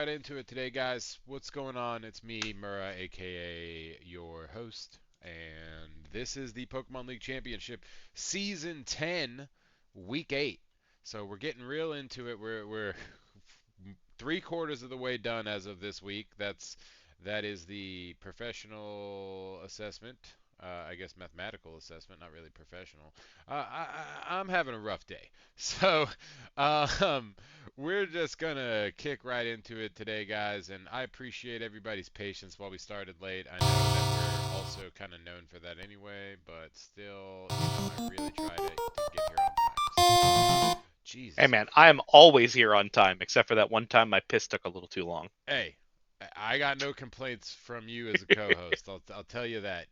Right into it today, guys. What's going on? It's me, Mura, aka your host, and this is the Pokemon League Championship Season 10, Week 8. So we're getting real into it. We're three-quarters of the way done as of this week. That is the professional assessment. I guess mathematical assessment, not really professional. I'm having a rough day, so um, we're just gonna kick right into it today, guys. And I appreciate everybody's patience while we started late. I know that we're also kind of known for that anyway, but still, I really try to get here on time. So, Hey Jesus. man, I am always here on time, except for that one time my piss took a little too long. Hey, I got no complaints from you as a co-host. I'll tell you that.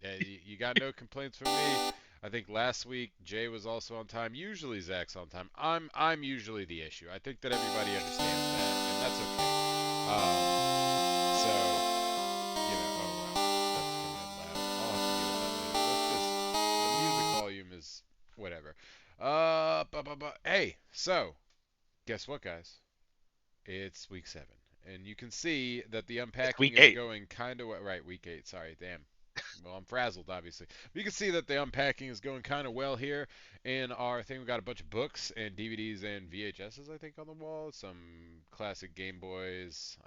You got no complaints from me. I think last week Jay was also on time. Usually Zach's on time. I'm usually the issue. I think that everybody understands that, and that's okay. So oh wow, that's coming in loud. I'll have to deal with that later. Let's just the music volume is whatever. Hey, so guess what, guys? It's week 7. And you can see that the It's unpacking week is 8. going kind of right. Week 8. Sorry, damn. Well, I'm frazzled, obviously. But you can see that the unpacking is going kind of well here. In our thing, we got a bunch of books and DVDs and VHSs, I think, on the wall. Some classic Game Boys,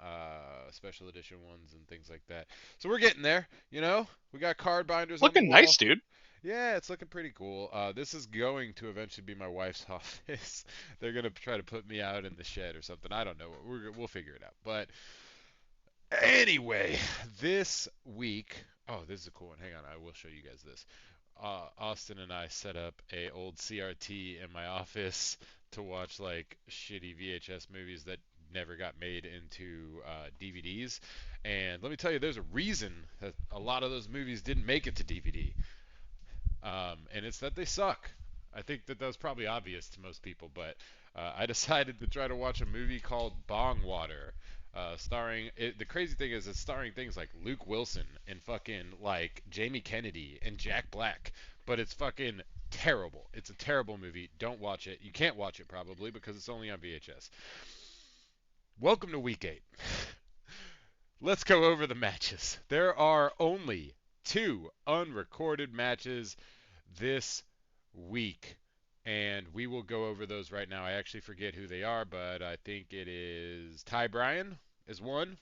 special edition ones, and things like that. So we're getting there, you know? We got card binders on the Looking nice, wall. dude. Yeah, it's looking pretty cool. This is going to eventually be my wife's office. They're gonna try to put me out in the shed or something. I don't know. We'll figure it out. But anyway, this week. Oh, this is a cool one. Hang on, I will show you guys this. Austin and I set up a old CRT in my office to watch like shitty VHS movies that never got made into DVDs. And let me tell you, there's a reason that a lot of those movies didn't make it to DVD, and it's that they suck. I think that was probably obvious to most people, but I decided to try to watch a movie called Bong Water, starring. The crazy thing is, it's starring things like Luke Wilson and fucking like Jamie Kennedy and Jack Black, but it's fucking terrible. It's a terrible movie. Don't watch it. You can't watch it probably because it's only on VHS. Welcome to Week 8. Let's go over the matches. There are only two unrecorded matches this week. And we will go over those right now. I actually forget who they are, but I think it is Ty Bryan is one,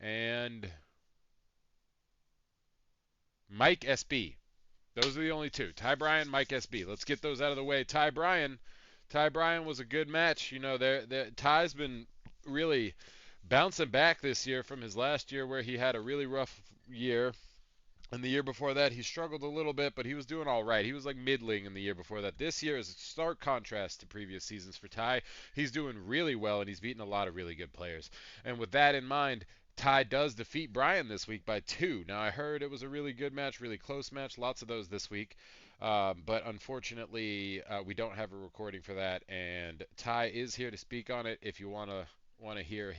and Mike SB. Those are the only two. Ty Bryan, Mike SB. Let's get those out of the way. Ty Bryan was a good match. You know, Ty's been really bouncing back this year from his last year where he had a really rough year. And the year before that, he struggled a little bit, but he was doing all right. He was like middling in the year before that. This year is a stark contrast to previous seasons for Ty. He's doing really well, and he's beaten a lot of really good players. And with that in mind, Ty does defeat Brian this week by 2. Now, I heard it was a really good match, really close match. Lots of those this week. But unfortunately, we don't have a recording for that. And Ty is here to speak on it. If you wanna hear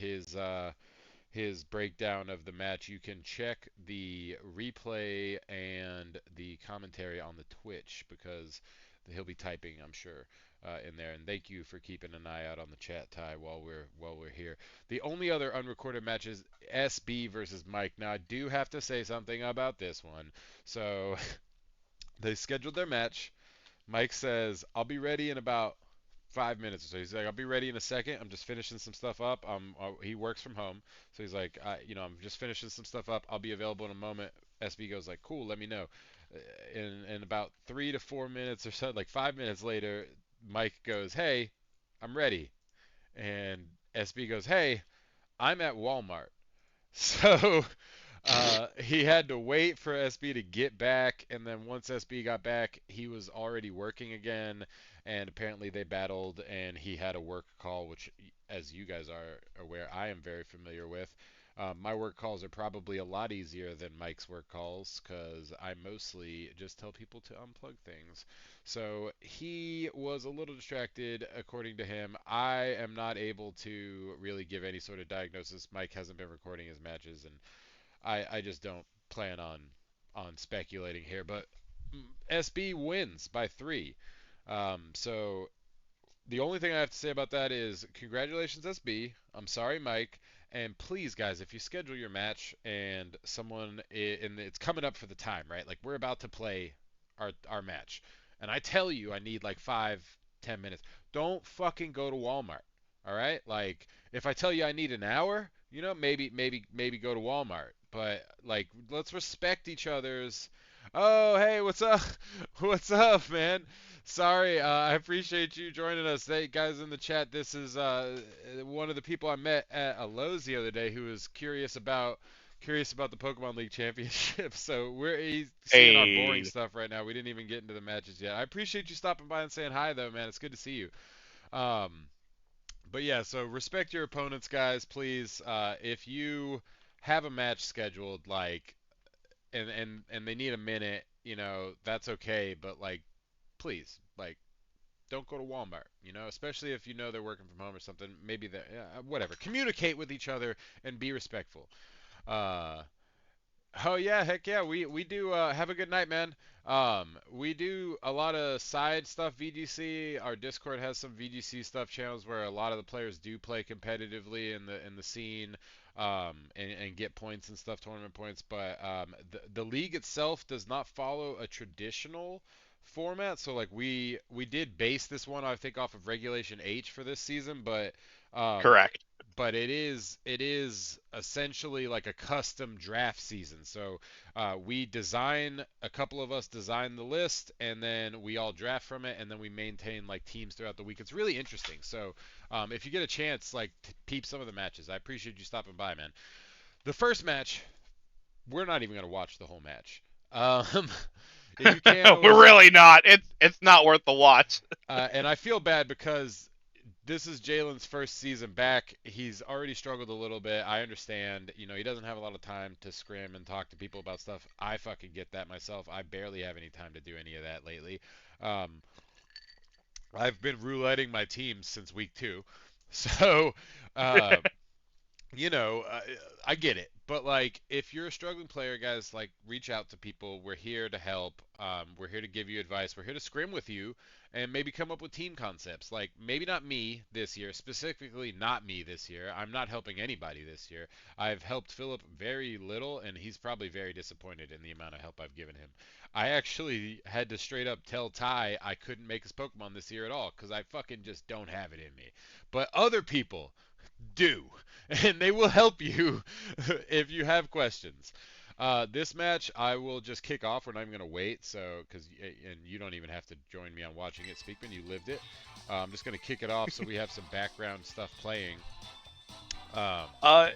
his breakdown of the match, you can check the replay and the commentary on the Twitch because he'll be typing, I'm sure, in there. And thank you for keeping an eye out on the chat, Ty, while we're here. The only other unrecorded match is SB versus Mike. Now I do have to say something about this one. So they scheduled their match. Mike says, "I'll be ready in about 5 minutes or so." He's like, "I'll be ready in a second. I'm just finishing some stuff up." He works from home, so he's like, I'm just finishing some stuff up. I'll be available in a moment." SB goes like, "Cool, let me know." In about 3 to 4 minutes or so, like 5 minutes later, Mike goes, "Hey, I'm ready," and SB goes, "Hey, I'm at Walmart." So he had to wait for SB to get back, and then once SB got back, he was already working again, and apparently they battled, and he had a work call, which, as you guys are aware, I am very familiar with. My work calls are probably a lot easier than Mike's work calls because I mostly just tell people to unplug things. So he was a little distracted, according to him. I am not able to really give any sort of diagnosis. Mike hasn't been recording his matches, and I just don't plan on speculating here. But SB wins by 3. So the only thing I have to say about that is congratulations, SB. I'm sorry, Mike. And please, guys, if you schedule your match and and it's coming up for the time, right? Like we're about to play our match, and I tell you I need like 5, 10 minutes. Don't fucking go to Walmart. All right? Like if I tell you I need an hour, maybe go to Walmart. But like let's respect each other's. Oh, hey, what's up? What's up, man? Sorry, I appreciate you joining us. Hey, guys in the chat, this is one of the people I met at a Lowe's the other day who was curious about the Pokemon League Championship. So he's seeing our boring Hey, stuff right now. We didn't even get into the matches yet. I appreciate you stopping by and saying hi, though, man. It's good to see you. Um, but yeah, so respect your opponents, guys, please. If you have a match scheduled, like, and they need a minute, that's okay. But like, please, like don't go to Walmart, especially if you know they're working from home or something. Maybe that, yeah, whatever. Communicate with each other and be respectful. Uh, oh yeah, heck yeah, we do. Have a good night, man. We do a lot of side stuff. VGC. Our Discord has some VGC stuff channels where a lot of the players do play competitively in the scene. And get points and stuff, tournament points, but the league itself does not follow a traditional format. So like we did base this one, I think, off of Regulation H for this season, um, correct. but it is essentially like a custom draft season. So a couple of us design the list, and then we all draft from it, and then we maintain like teams throughout the week. It's really interesting. So if you get a chance, like peep some of the matches. I appreciate you stopping by, man. The first match, we're not even gonna watch the whole match. If you can, We're always. really not. It's not worth the watch. And I feel bad because this is Jalen's first season back. He's already struggled a little bit. I understand. He doesn't have a lot of time to scrim and talk to people about stuff. I fucking get that myself. I barely have any time to do any of that lately. Um, I've been rouletting my team since week 2. So, uh, I get it. But like, if you're a struggling player, guys, like, reach out to people. We're here to help. We're here to give you advice. We're here to scrim with you, and maybe come up with team concepts. Like, maybe not me this year, specifically not me this year. I'm not helping anybody this year. I've helped Philip very little, and he's probably very disappointed in the amount of help I've given him. I actually had to straight up tell Ty I couldn't make his Pokemon this year at all because I fucking just don't have it in me. But other people do, and they will help you if you have questions. This match, I will just kick off. We're not even going to wait, and you don't even have to join me on watching it, Speakman. You lived it. I'm just going to kick it off so we have some background stuff playing. Um, Uh,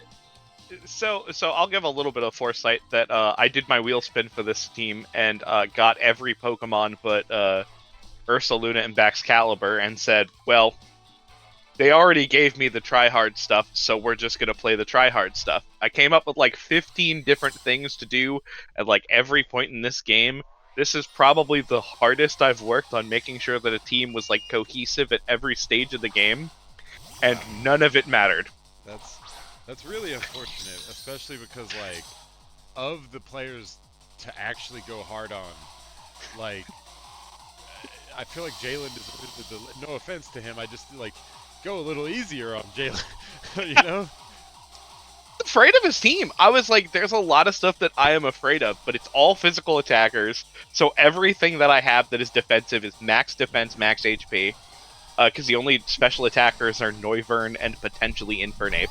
so I'll give a little bit of foresight that I did my wheel spin for this team and got every Pokemon but Ursaluna and Baxcalibur and said, well, they already gave me the tryhard stuff, so we're just gonna play the tryhard stuff. I came up with like 15 different things to do at like every point in this game. This is probably the hardest I've worked on making sure that a team was like cohesive at every stage of the game, and wow, none of it mattered. that's that's really unfortunate, especially because like of the players to actually go hard on, like I feel like Jalen is no offense to him. I just like go a little easier on Jalen, you know? Afraid of his team. I was like, there's a lot of stuff that I am afraid of, but it's all physical attackers. So everything that I have that is defensive is max defense, max HP. Because the only special attackers are Noivern and potentially Infernape.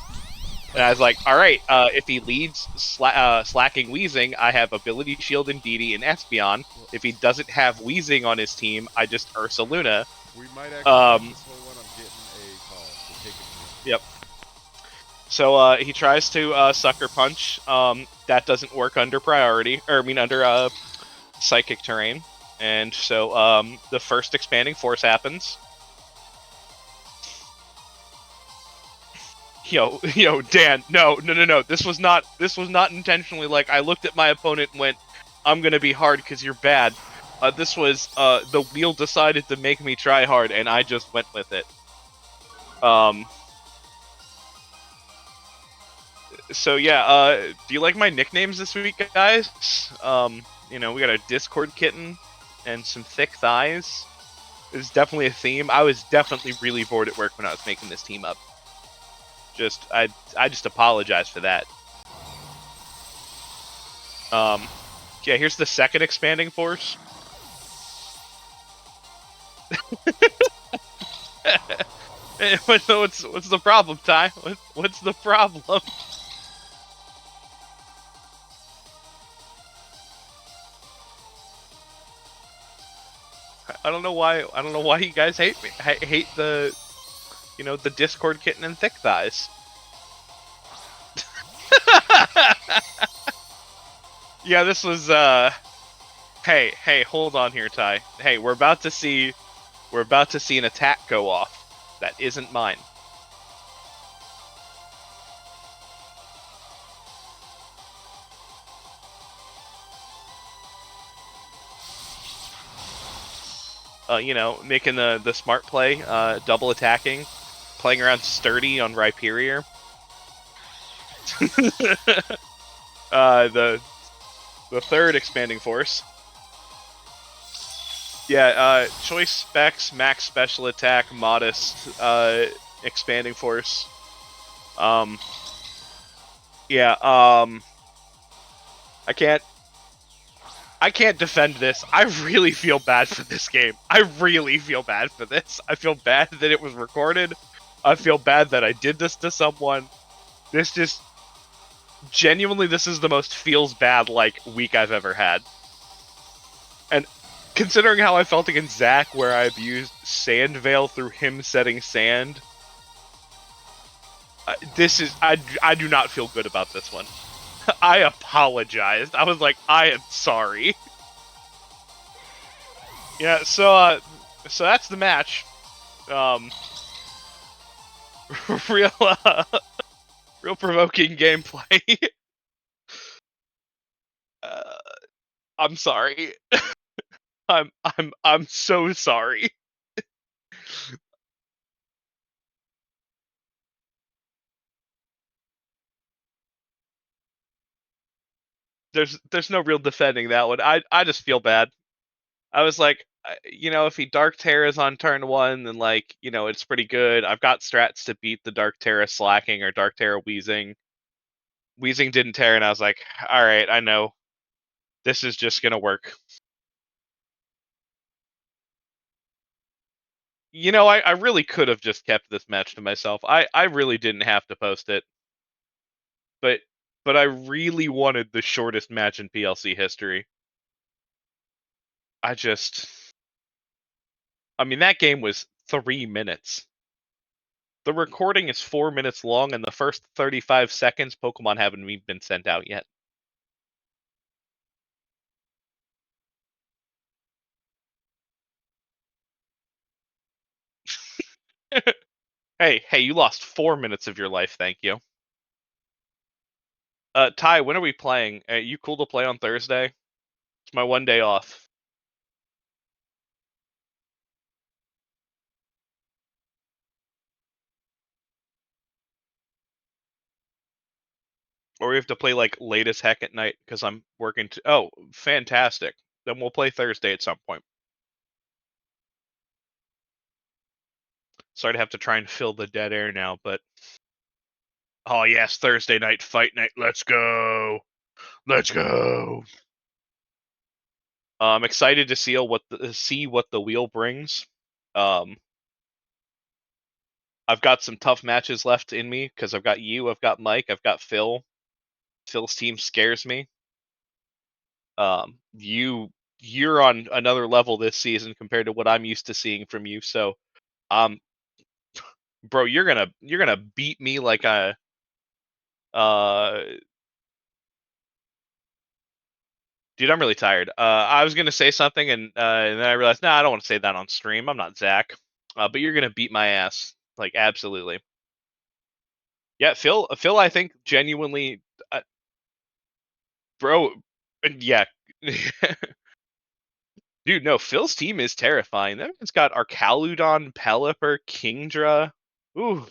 And I was like, all right, if he leads Slacking Wheezing, I have Ability Shield and DD and Espeon. If he doesn't have Wheezing on his team, I just Ursaluna. We might actually win this whole one. I'm getting a call, so take it from Yep. So he tries to Sucker Punch. That doesn't work under priority, or I mean under Psychic Terrain. And so the first Expanding Force happens. Yo, Dan, no. This was not intentionally. Like, I looked at my opponent and went, I'm gonna be hard because you're bad. This was the wheel decided to make me try hard, and I just went with it. So yeah, do you like my nicknames this week, guys? We got a Discord kitten and some thick thighs. It's definitely a theme. I was definitely really bored at work when I was making this team up. I just apologize for that. Yeah, here's the second expanding force. what's the problem, Ty? What's the problem? I don't know why. I don't know why you guys hate me. Hate the the Discord kitten and thick thighs. Yeah, this was hey, hold on here, Ty. Hey, we're about to see an attack go off. That isn't mine. Making the smart play, double attacking, playing around sturdy on Rhyperior. The third expanding force. Yeah, choice specs, max special attack, modest, expanding force. Yeah, I can't defend this. I really feel bad for this game. I really feel bad for this. I feel bad that it was recorded. I feel bad that I did this to someone. This just genuinely, this is the most feels bad week I've ever had. And considering how I felt against Zach, where I abused Sand Veil through him setting sand, I do not feel good about this one. I apologized. I was like, I am sorry. Yeah, so that's the match. Real real provoking gameplay. uh, I'm sorry. I'm so sorry. There's no real defending that one. I just feel bad. I was like, if he Dark Terras on turn one, then it's pretty good. I've got strats to beat the Dark Terra slacking or Dark Terra wheezing. Wheezing didn't tear, and I was like, all right, I know this is just gonna work. I really could have just kept this match to myself. I really didn't have to post it, but I really wanted the shortest match in PLC history. I mean, that game was 3 minutes. The recording is 4 minutes long, and the first 35 seconds, Pokemon haven't even been sent out yet. Hey, you lost 4 minutes of your life, thank you. Ty, when are we playing? You cool to play on Thursday? It's my one day off. Or we have to play late as heck at night because I'm working. Oh, fantastic! Then we'll play Thursday at some point. Sorry to have to try and fill the dead air now, but oh yes, Thursday night fight night. Let's go! Let's go! I'm excited to see what the wheel brings. I've got some tough matches left in me because I've got you, I've got Mike, I've got Phil. Phil's team scares me. You're on another level this season compared to what I'm used to seeing from you. So, bro, you're gonna beat me like a dude. I'm really tired. I was gonna say something and then I realized, I don't want to say that on stream. I'm not Zach. But you're gonna beat my ass, absolutely. Yeah, Phil. I think genuinely, bro. Yeah. Dude, no, Phil's team is terrifying. That man's got Arcaludon, Pelipper, Kingdra. Ooh.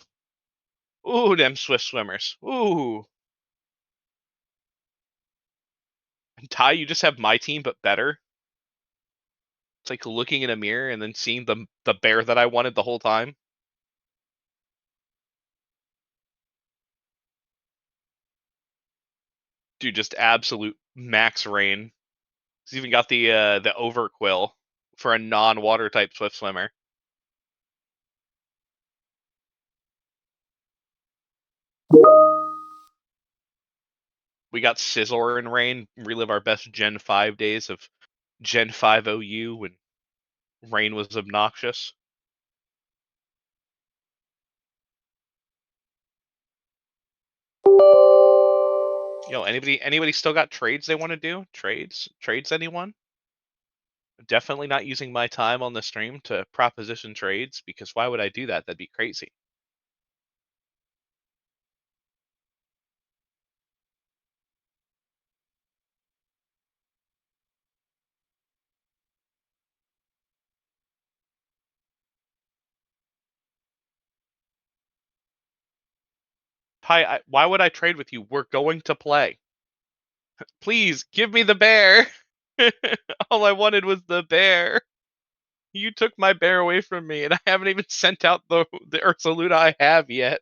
Ooh, them swift swimmers. Ooh. And Ty, you just have my team, but better. It's like looking in a mirror and then seeing the bear that I wanted the whole time. Dude, just absolute max rain. He's even got the overquill for a non-water type swift swimmer. We got Scizor and Rain. Relive our best Gen 5 days of Gen 5 OU when Rain was obnoxious. Anybody still got trades they want to do? Trades, anyone? Definitely not using my time on the stream to proposition trades, because why would I do that? That'd be crazy. Hi, why would I trade with you? We're going to play. Please give me the bear. All I wanted was the bear. You took my bear away from me, and I haven't even sent out the Ursaluna I have yet.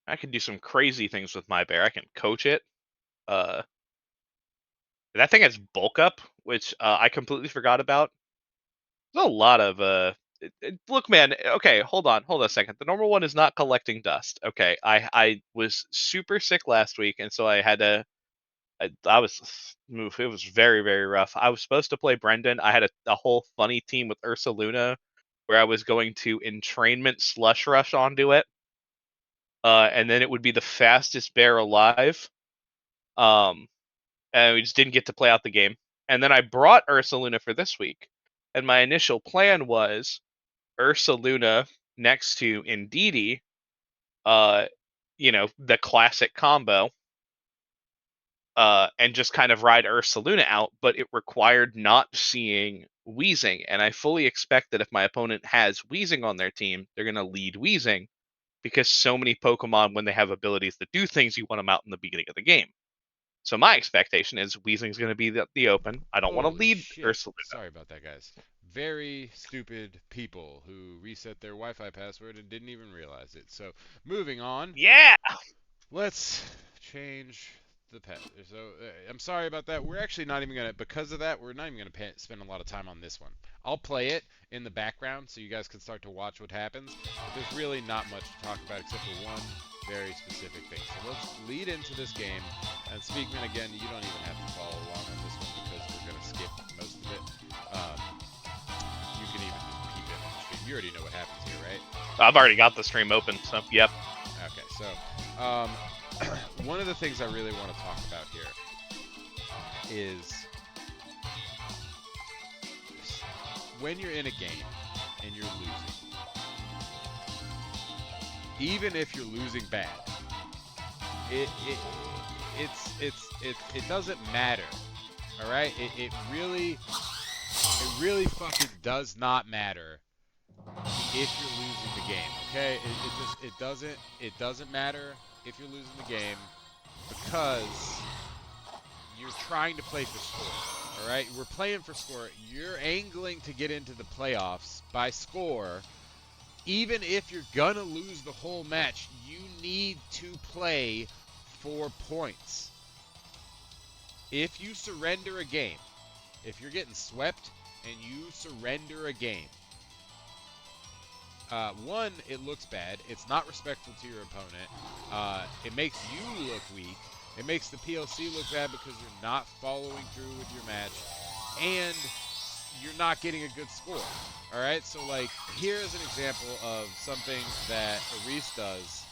I can do some crazy things with my bear. I can coach it. That thing has bulk up, which I completely forgot about. There's a lot of look, man. Okay, hold on a second. The normal one is not collecting dust. Okay, I was super sick last week, and so I had to. I was move. It was very very rough. I was supposed to play Brendan. I had a whole funny team with Ursaluna, where I was going to entrainment slush rush onto it, and then it would be the fastest bear alive. And we just didn't get to play out the game. And then I brought Ursaluna for this week, and my initial plan was Ursaluna next to Indeedee, the classic combo, and just kind of ride Ursaluna out, but it required not seeing Weezing, and I fully expect that if my opponent has Weezing on their team, they're going to lead Weezing, because so many Pokemon, when they have abilities that do things, you want them out in the beginning of the game. So my expectation is Weezing's going to be the open. I don't want to Holy lead shit. Ursaluna. Sorry about that, guys. Very stupid people who reset their Wi-Fi password and didn't even realize it. So, moving on. Yeah! Let's change the pet. So I'm sorry about that. We're actually not even gonna, because of that, we're not even gonna spend a lot of time on this one. I'll play it in the background so you guys can start to watch what happens. But there's really not much to talk about except for one very specific thing. So let's lead into this game. And speaking again, you don't even have to follow along on this one because we're gonna skip most of it. You can even just peep in on the stream. You already know what happens here, right? I've already got the stream open, so yep. Okay, so one of the things I really want to talk about here is when you're in a game and you're losing, even if you're losing bad, it doesn't matter. All right, it really fucking does not matter if you're losing the game. Okay, it doesn't matter if you're losing the game, because you're trying to play for score. All right, we're playing for score. You're angling to get into the playoffs by score. Even if you're gonna lose the whole match, you need to play for points. If you surrender a game, if you're getting swept and you surrender a game, one, it looks bad. It's not respectful to your opponent. It makes you look weak. It makes the PLC look bad because you're not following through with your match, and you're not getting a good score. All right, so like here's an example of something that Reese does,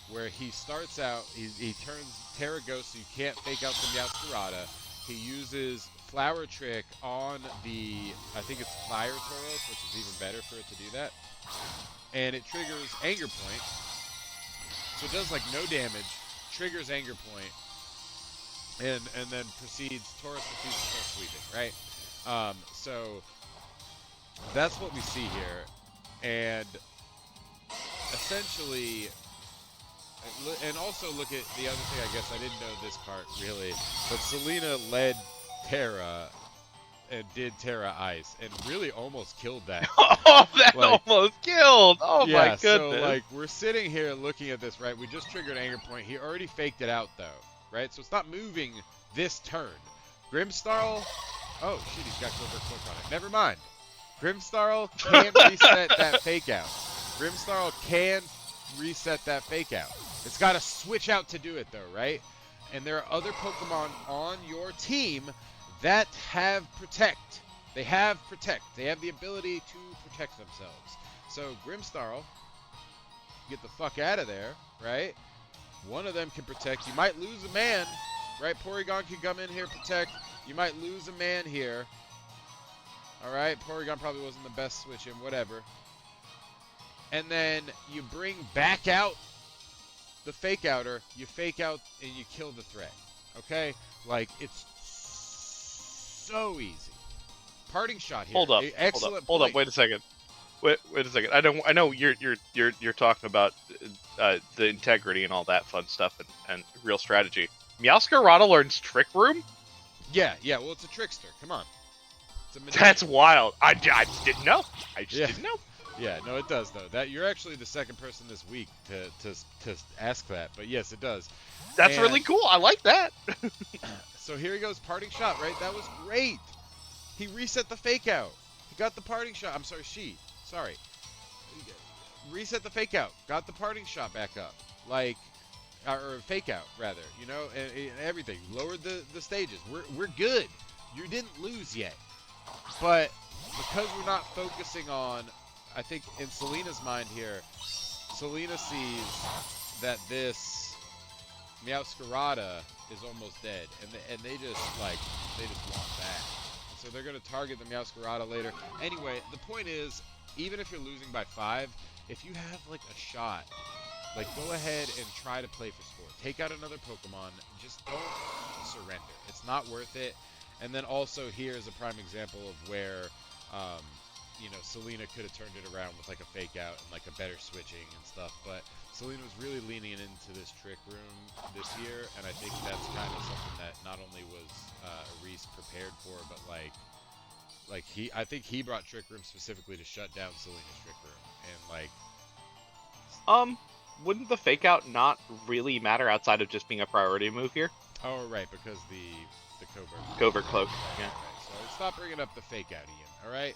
where he starts out, he turns Terra Ghost so you can't fake out the Meowscarada. He uses Flower Trick on the, I think it's Fire Tauros, which is even better for it to do that. And it triggers Anger Point. So it does like no damage, triggers Anger Point, and then Tauros proceeds to start sweeping, right? So that's what we see here. And essentially, And also look at the other thing. I guess I didn't know this part really, but Selena led Terra and did Terra Ice and really almost killed that. Oh, that Like, almost killed. Oh my yeah. So goodness. like we're sitting here looking at this, right? We just triggered Anger Point. He already faked it out though, right? So it's not moving this turn. Grimsnarl. Oh shit, he's got Clover Click on it. Never mind. Grimsnarl can reset that fake out. Grimsnarl can reset that fake out. It's got to switch out to do it though, right? And there are other Pokemon on your team that have Protect. They have Protect. They have the ability to protect themselves. So Grimsnarl, get the fuck out of there, right? One of them can protect. You might lose a man, right? Porygon can come in here, protect. You might lose a man here. All right, Porygon probably wasn't the best switch in, whatever. And then you bring back out the fake outer, you fake out and you kill the threat. Okay? Like, it's so easy. Parting shot here. Hold up. Excellent Hold up. Wait a second. Wait a second. I know you're talking about the integrity and all that fun stuff and real strategy. Meowscarada learns Trick Room? Yeah. Well, it's a trickster. Come on. That's wild. I just didn't know. I just didn't know. Yeah, no, it does though. That you're actually the second person this week to ask that, but yes, it does. That's really cool. I like that. So here he goes, parting shot, right? That was great. He reset the fake out. He got the parting shot. I'm sorry, Sorry. Reset the fake out. Got the parting shot back up. Like, or fake out rather. You know, and everything. Lowered the stages. We're good. You didn't lose yet. But because we're not focusing on, I think in Selena's mind here, Selena sees that this Meowscarada is almost dead, and they just want that. And so they're gonna target the Meowscarada later. Anyway, the point is, even if you're losing by 5, if you have like a shot, like go ahead and try to play for score. Take out another Pokemon. Just don't surrender. It's not worth it. And then also here's a prime example of where, Selena could have turned it around with like a fake out and like a better switching and stuff. But Selena was really leaning into this Trick Room this year, and I think that's kind of something that not only was Reese prepared for, but I think he brought Trick Room specifically to shut down Selena's Trick Room, and wouldn't the fake out not really matter outside of just being a priority move here? Oh right, because the Covert Cloak. Yeah. Right. So stop bringing up the fake out, Ian. All right.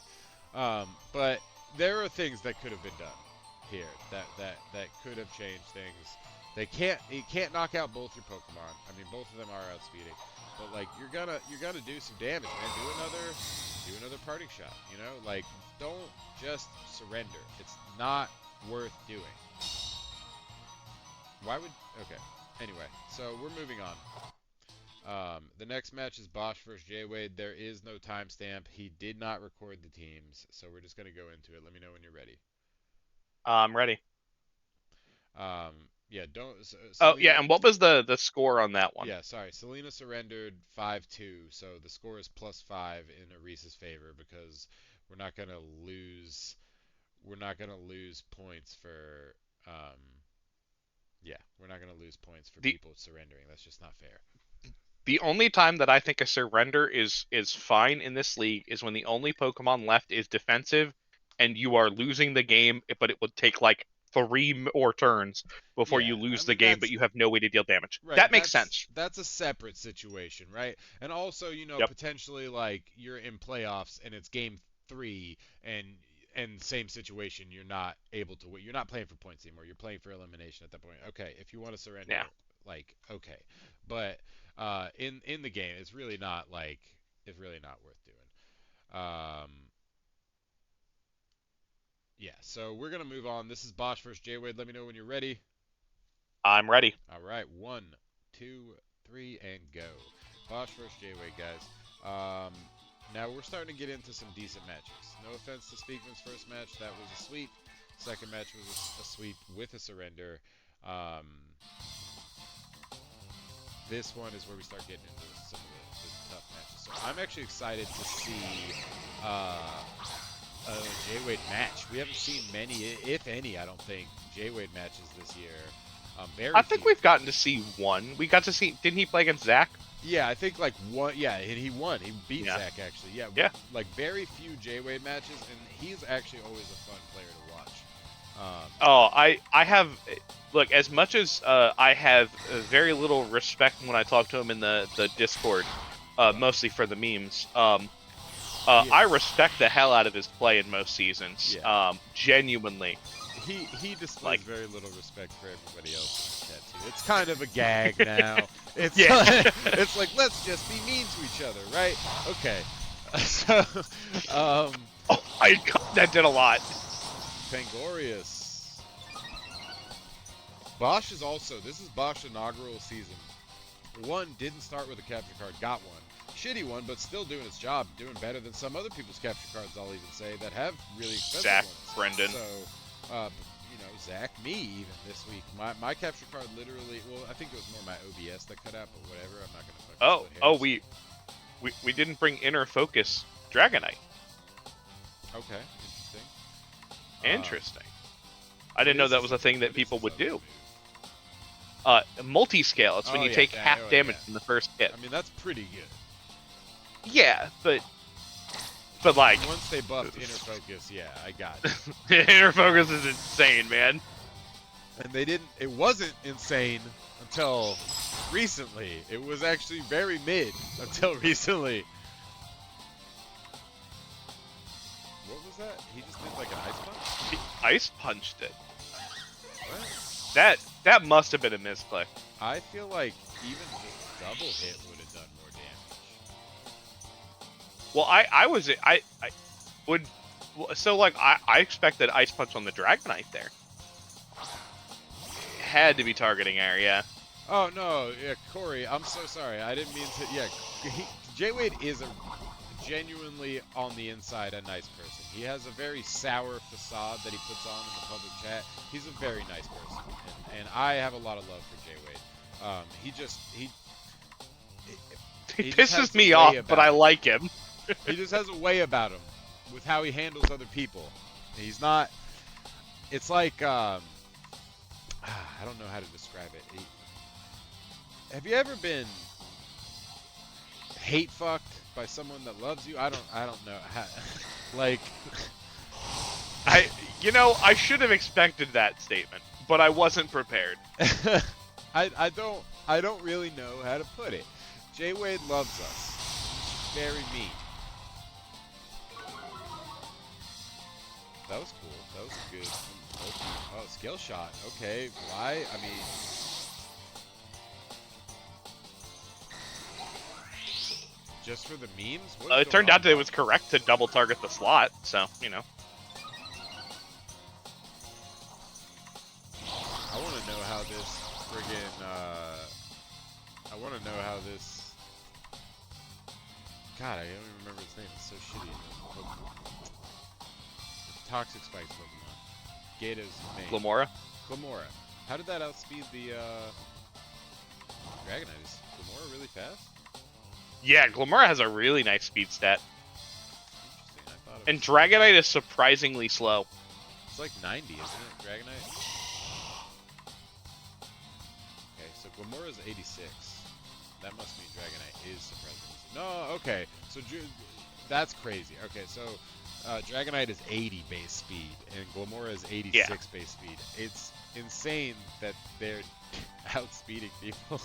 But there are things that could have been done here that could have changed things. You can't knock out both your Pokemon. I mean, both of them are outspeeding. But like you're gonna do some damage, man. Do another parting shot. You know, like don't just surrender. It's not worth doing. Why would? Okay. Anyway, so we're moving on. The next match is Bosch versus J-Wade. There is no timestamp. He did not record the teams, so we're just going to go into it. Let me know when you're ready. I'm ready. Yeah, don't... Oh, yeah, and what was the score on that one? Yeah, sorry. Selena surrendered 5-2, so the score is +5 in Arisa's favor because we're not going to lose... We're not going to lose points for... we're not going to lose points for people surrendering. That's just not fair. The only time that I think a surrender is fine in this league is when the only Pokemon left is defensive, and you are losing the game, but it would take like 3 more turns before you lose the game, but you have no way to deal damage. Right, that makes sense. That's a separate situation, right? And also, potentially like you're in playoffs and it's game 3 and same situation, you're not able to win. You're not playing for points anymore. You're playing for elimination at that point. Okay, if you want to surrender, okay. But in the game, it's really not worth doing. So we're gonna move on. This is Bosch versus J-Wade. Let me know when you're ready. I'm ready. All right, 1, 2, 3, and go. Bosch versus J-Wade, guys. Now we're starting to get into some decent matches. No offense to Speakman's first match, that was a sweep. Second match was a sweep with a surrender. This one is where we start getting into some of the tough matches. So I'm actually excited to see a J-Wade match. We haven't seen many, if any, I don't think, J-Wade matches this year. Very I think few. we've gotten to see one. We got to see. Didn't he play against Zach? Yeah, I think like one. Yeah, and he won. He beat Yeah. Zach actually. Yeah, Yeah. like very few J Wade matches, and he's actually always a fun player to watch. Oh, I have. Look, as much as I have very little respect when I talk to him in the Discord, mostly for the memes. I respect the hell out of his play in most seasons. Yeah. Genuinely. He displays Like- very little respect for everybody else in the chat too. It's kind of a gag now. It's Yeah. it's like let's just be mean to each other, right? Okay. So, Oh, that did a lot. Pangorius. Bosch is also, this is Bosch's inaugural season. One, didn't start with a capture card, got one. Shitty one, but still doing its job, doing better than some other people's capture cards, I'll even say, that have really expensive Zach, ones. Brendan. So, you know, Zach, me even this week. My capture card literally, well, I think it was more my OBS that cut out, but whatever, I'm not going to fucking split hairs. We didn't bring Inner Focus Dragonite. Okay, interesting. Interesting. I didn't know that was a thing that people would do. Move? Multi-scale. It's when you take half damage in the first hit. I mean, that's pretty good. Yeah, but like Once they buffed Inner Focus, yeah, I got it. Inner Focus is insane, man. And they didn't, it wasn't insane until recently. It was actually very mid until recently. What was that? He just did like an ice punch? He ice punched it. What? That must have been a misplay. I feel like even just double hit would have done more damage. Well, I would so like I expected ice punch on the Dragonite there. Had to be targeting area. Oh no, yeah, Corey, I'm so sorry. I didn't mean to. Yeah, J Wade is a genuinely on the inside a nice person. He has a very sour facade that he puts on in the public chat. He's a very nice person, and I have a lot of love for J Wade. He just has pisses a me way off, about but I him. like him. He just has a way about him with how he handles other people. He's not. It's like I don't know how to describe it. Have you ever been hate fucked by someone that loves you? I don't know how. Like, I should have expected that statement, but I wasn't prepared. I don't really know how to put it. J Wade loves us. He's very mean. That was cool. That was a good. Oh, skill shot. Okay, why? I mean, just for the memes? What is It turned going out that on? it was correct to double target the slot, so you know. I want to know how this friggin'. I want to know how this. God, I don't even remember his name. It's so shitty. Toxic Spikes Pokemon. Gato's name. Glamora. Glamora. How did that outspeed the Dragonite? Is Glamora really fast? Yeah, Glamora has a really nice speed stat, Interesting. I thought it and was, Dragonite is surprisingly slow. it's like 90, isn't it? Dragonite. Okay, so Glamora's 86. That must mean Dragonite is surprisingly slow. No, okay. So that's crazy. Okay, so Dragonite is 80 base speed, and Glamora is 86 base speed. It's insane that they're outspeeding people,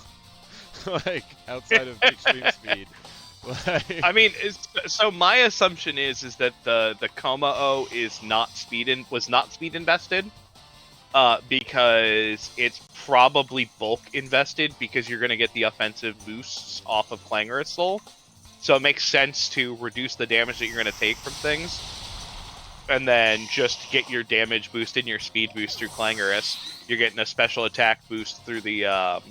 like outside of extreme speed. Like, I mean, so my assumption is that the Coma-O is was not speed invested, because it's probably bulk invested because you're gonna get the offensive boosts off of Clangorous Soul. So it makes sense to reduce the damage that you're gonna take from things, and then just get your damage boost and your speed boost through Clangorous. You're getting a special attack boost through the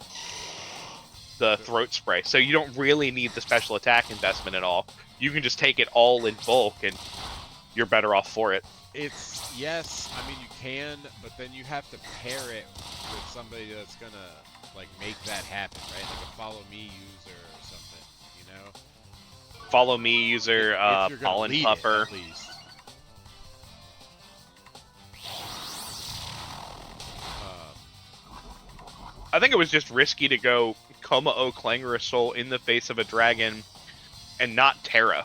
throat spray. So you don't really need the special attack investment at all. You can just take it all in bulk, and you're better off for it. it's, yes, I mean you can, but then you have to pair it with somebody that's gonna like make that happen, right? Like a follow me user or something, you know? Follow me, user, If you're gonna Pollen lead it, Puffer. at least. I think it was just risky to go Komao Clangorous Soul in the face of a dragon and not Terra.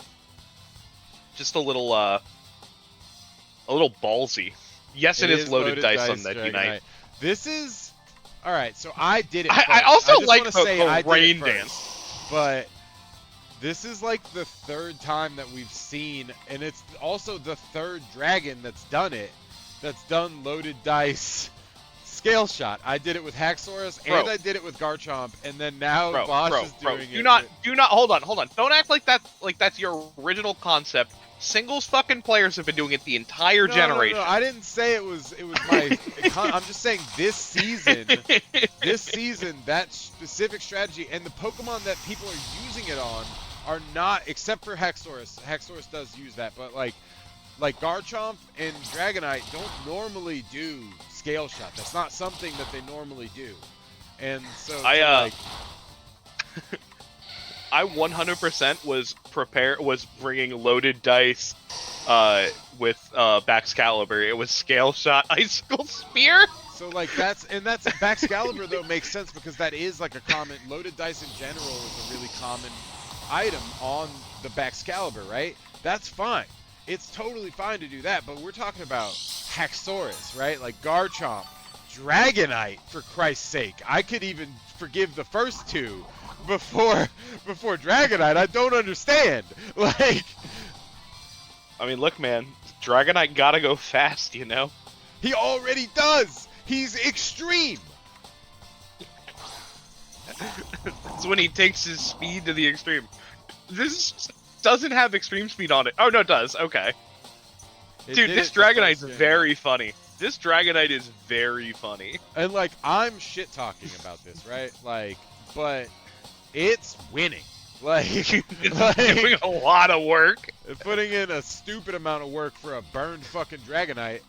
Just a little ballsy. Yes, it is loaded dice on that Unite. This is all right. So I did it. I also I just like wanna say I the did it rain first, dance. but this is like the third time that we've seen, and it's also the third dragon that's done it. That's done loaded dice scale shot. I did it with Haxorus, and I did it with Garchomp, and then now Bosch is doing it. Do not hold on. Don't act like that's your original concept. Singles fucking players have been doing it the entire generation. No, I didn't say it was my. I'm just saying this season, that specific strategy and the Pokemon that people are using it on are not, except for Haxorus. Haxorus does use that, but like Garchomp and Dragonite don't normally do scale shot. That's not something that they normally do, and so I 100% was bringing loaded dice with Baxcalibur. It was scale shot Icicle Spear. So like that's Baxcalibur though makes sense because that is like a common loaded dice in general is a really common item on the Baxcalibur, right? That's fine. It's totally fine to do that, but we're talking about Haxorus, right? Like Garchomp, Dragonite, for Christ's sake. I could even forgive the first two before Dragonite. I don't understand. Like, I mean, look, man, Dragonite gotta go fast, you know? He already does. He's extreme. That's when he takes his speed to the extreme. This doesn't have extreme speed on it. Oh, no, it does. Okay. Dude, this Dragonite's very funny. This Dragonite is very funny. And, like, I'm shit-talking about this, right? Like, but it's winning. Like, it's doing a lot of work. Putting in a stupid amount of work for a burned fucking Dragonite.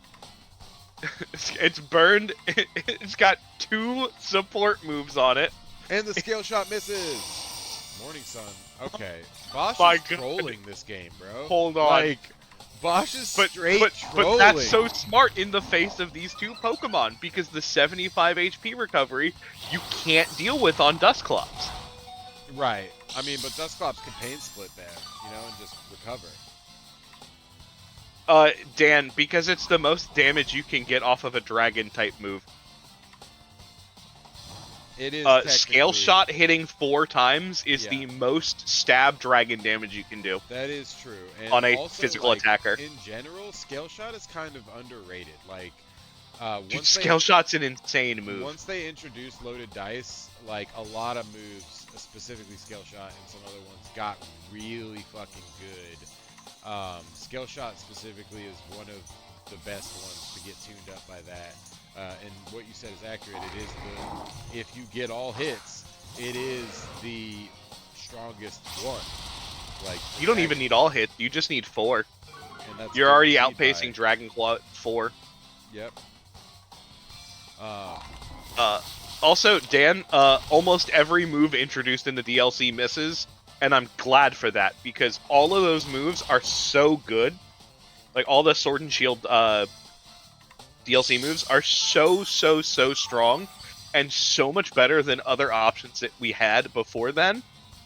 It's burned. It's got 2 support moves on it. And the scale shot misses. Morning Sun. Okay. Bosch is trolling this game, bro. Hold on. Like, Bosch is straight trolling. But that's so smart in the face of these 2 Pokemon, because the 75 HP recovery you can't deal with on Dusclops. Right. I mean, but Dusclops can pain split there, you know, and just recover. Dan, because it's the most damage you can get off of a dragon-type move. It is Scale Shot hitting 4 times is the most stab dragon damage you can do. That is true. And on a also, physical like, attacker. In general, Scale Shot is kind of underrated. Like, dude, Scale Shot's an insane move. Once they introduced loaded dice, like, a lot of moves, specifically Scale Shot and some other ones, got really fucking good. Scale Shot specifically is one of the best ones to get tuned up by that. And what you said is accurate. It is if you get all hits, it is the strongest one. Like, you don't even need all hits. You just need 4. And that's You're already outpacing Dragon Claw 4. Yep. Also, Dan, almost every move introduced in the DLC misses, and I'm glad for that, because all of those moves are so good. Like, all the Sword and Shield DLC moves are so strong, and so much better than other options that we had before then,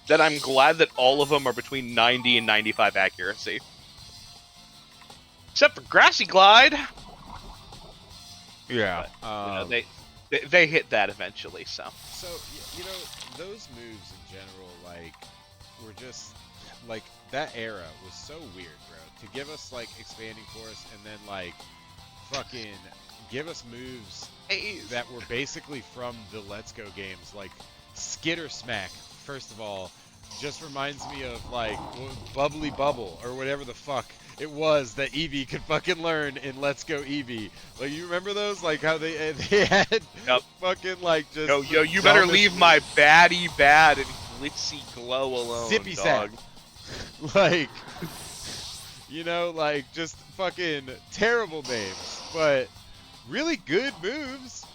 that I'm glad that all of them are between 90 and 95 accuracy. Except for Grassy Glide! Yeah. But, you know, they hit that eventually, so. So, you know, those moves in general, like, were just, like, that era was so weird, bro. To give us, like, Expanding Force and then, like, fucking give us moves that were basically from the Let's Go games, like Skitter Smack, first of all, just reminds me of, like, Bubbly Bubble, or whatever the fuck it was that Eevee could fucking learn in Let's Go Eevee. Like, you remember those? Like, how they had fucking, like, just... Yo, you better leave my baddie bad and glitzy glow alone, Zippy dog. Sack. Like, you know, like, just fucking terrible names, but really good moves.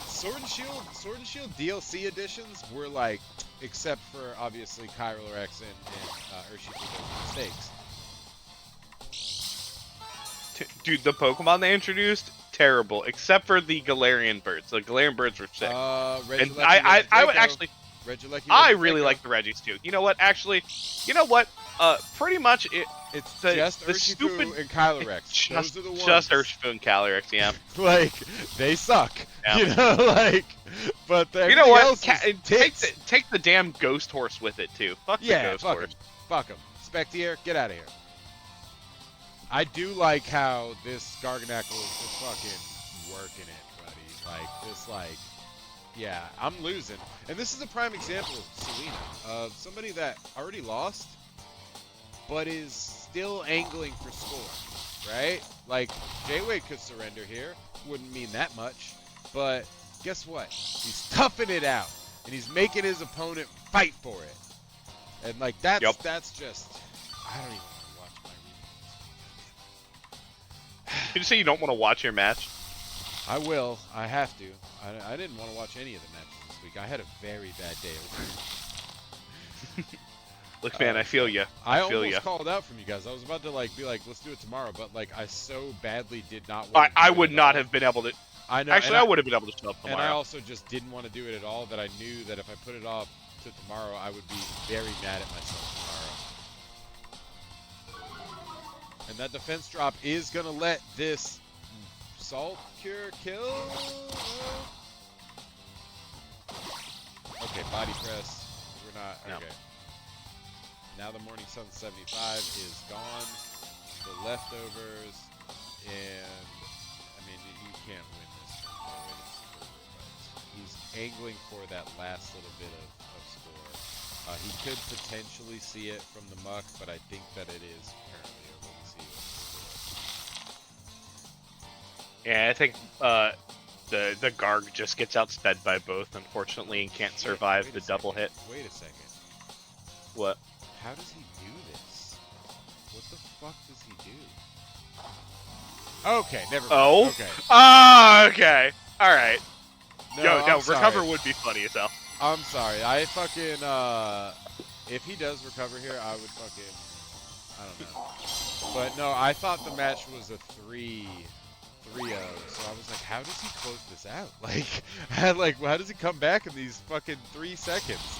Sword and Shield DLC editions were, like, except for obviously Kyrolex and Urshifu, those mistakes. Dude, the Pokemon they introduced, terrible, except for the Galarian birds. The Galarian birds were sick. And Regieleki, I would Regidrago. actually, Regieleki, I really Regidrago. like the Reggies too. You know what? Actually, you know what? Pretty much It's the just the Urshifu stupid and Kylorex. Those are the ones. just Urshifu and Calyrex, yeah. Like, they suck. Yeah. You know, like, but You know everything what? else is tits. Take the damn ghost horse with it too. Fuck the Yeah, ghost fuck horse. him. Fuck him. Spectier, get out of here. I do like how this Garganackle is just fucking working it, buddy. Like, this, like, yeah, I'm losing. And this is a prime example of Selena, of somebody that already lost, but is still angling for score, right? Like, J-Wade could surrender here. Wouldn't mean that much. But guess what? He's toughing it out. And he's making his opponent fight for it. And, like, that's just... I don't even want to watch my replays. Did you say you don't want to watch your match? I will. I have to. I didn't want to watch any of the matches this week. I had a very bad day at work. Look, man, I feel you. I feel almost ya. called out from you guys. I was about to be like, let's do it tomorrow, but like I so badly did not want. I would not have been able to. I know. Actually, I would have been able to show up tomorrow. And I also just didn't want to do it at all. That I knew that if I put it off to tomorrow, I would be very mad at myself tomorrow. And that defense drop is gonna let this Salt Cure kill. Okay, body press. We're not. Okay. No. Now the Morning Sun 75 is gone. The leftovers, and I mean you can't win this. He's angling for that last little bit of score. He could potentially see it from the muck, but I think that it is currently over to see it. Yeah, I think the Garg just gets outsped by both, unfortunately, and can't survive the double hit. Wait a second. What? How does he do this? What the fuck does he do? Okay, never mind. Oh? Okay. Ah, okay. All right. No, recover sorry. would be funny as hell. I'm sorry. I fucking if he does recover here, I would fucking I don't know. But no, I thought the match was a 3-0. So I was like, how does he close this out? Like, how does he come back in these fucking 3 seconds?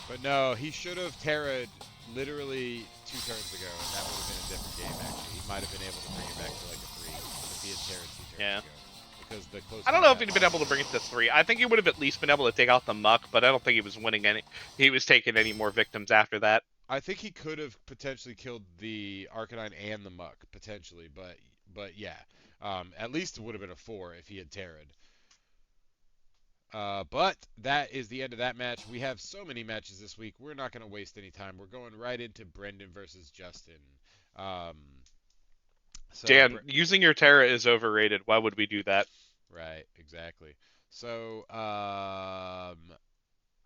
But no, he should have Terra'd literally 2 turns ago, and that would have been a different game, actually. He might have been able to bring it back to like a 3 if he had Terra'd 2 turns ago. Because the close I don't know if he'd been able to bring it to 3. I think he would have at least been able to take out the muck, but I don't think he was winning any. He was taking any more victims after that. I think he could have potentially killed the Arcanine and the muck, potentially, but yeah. At least it would have been a 4 if he had Terra'd. But that is the end of that match. We have so many matches this week. We're not going to waste any time. We're going right into Brendan versus Justin. Dan, using your Terra is overrated. Why would we do that? Right, exactly. So,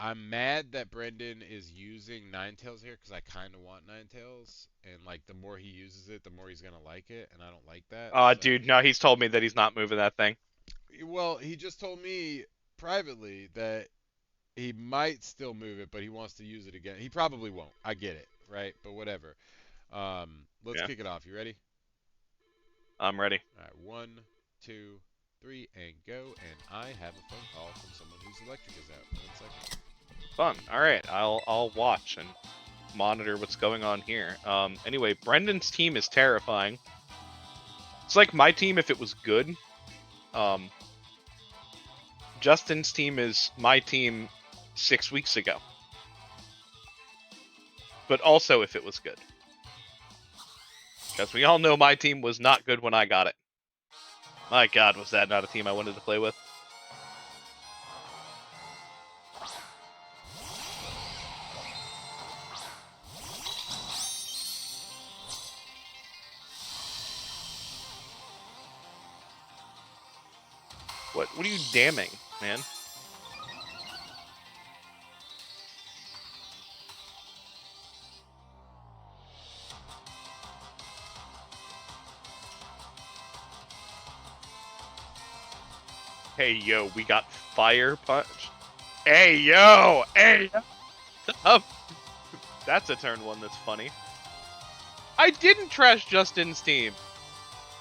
I'm mad that Brendan is using Ninetales here because I kind of want Ninetales. And, like, the more he uses it, the more he's going to like it. And I don't like that. So. Dude, no, he's told me that he's not moving that thing. Well, he just told me privately that he might still move it, but he wants to use it again. He probably won't. I get it, right? But whatever. Let's kick it off. You ready? I'm ready. All right, 1, 2, 3, and go. And I have a phone call from someone whose electric is out. 1 second. Fun. All right, I'll watch and monitor what's going on here. Anyway, Brendan's team is terrifying. It's like my team if it was good. Justin's team is my team 6 weeks ago. But also if it was good. Because we all know my team was not good when I got it. My god, was that not a team I wanted to play with? What are you damning, man? Hey, yo, we got Fire Punch. Hey, yo! Hey! That's a turn 1 that's funny. I didn't trash Justin's team.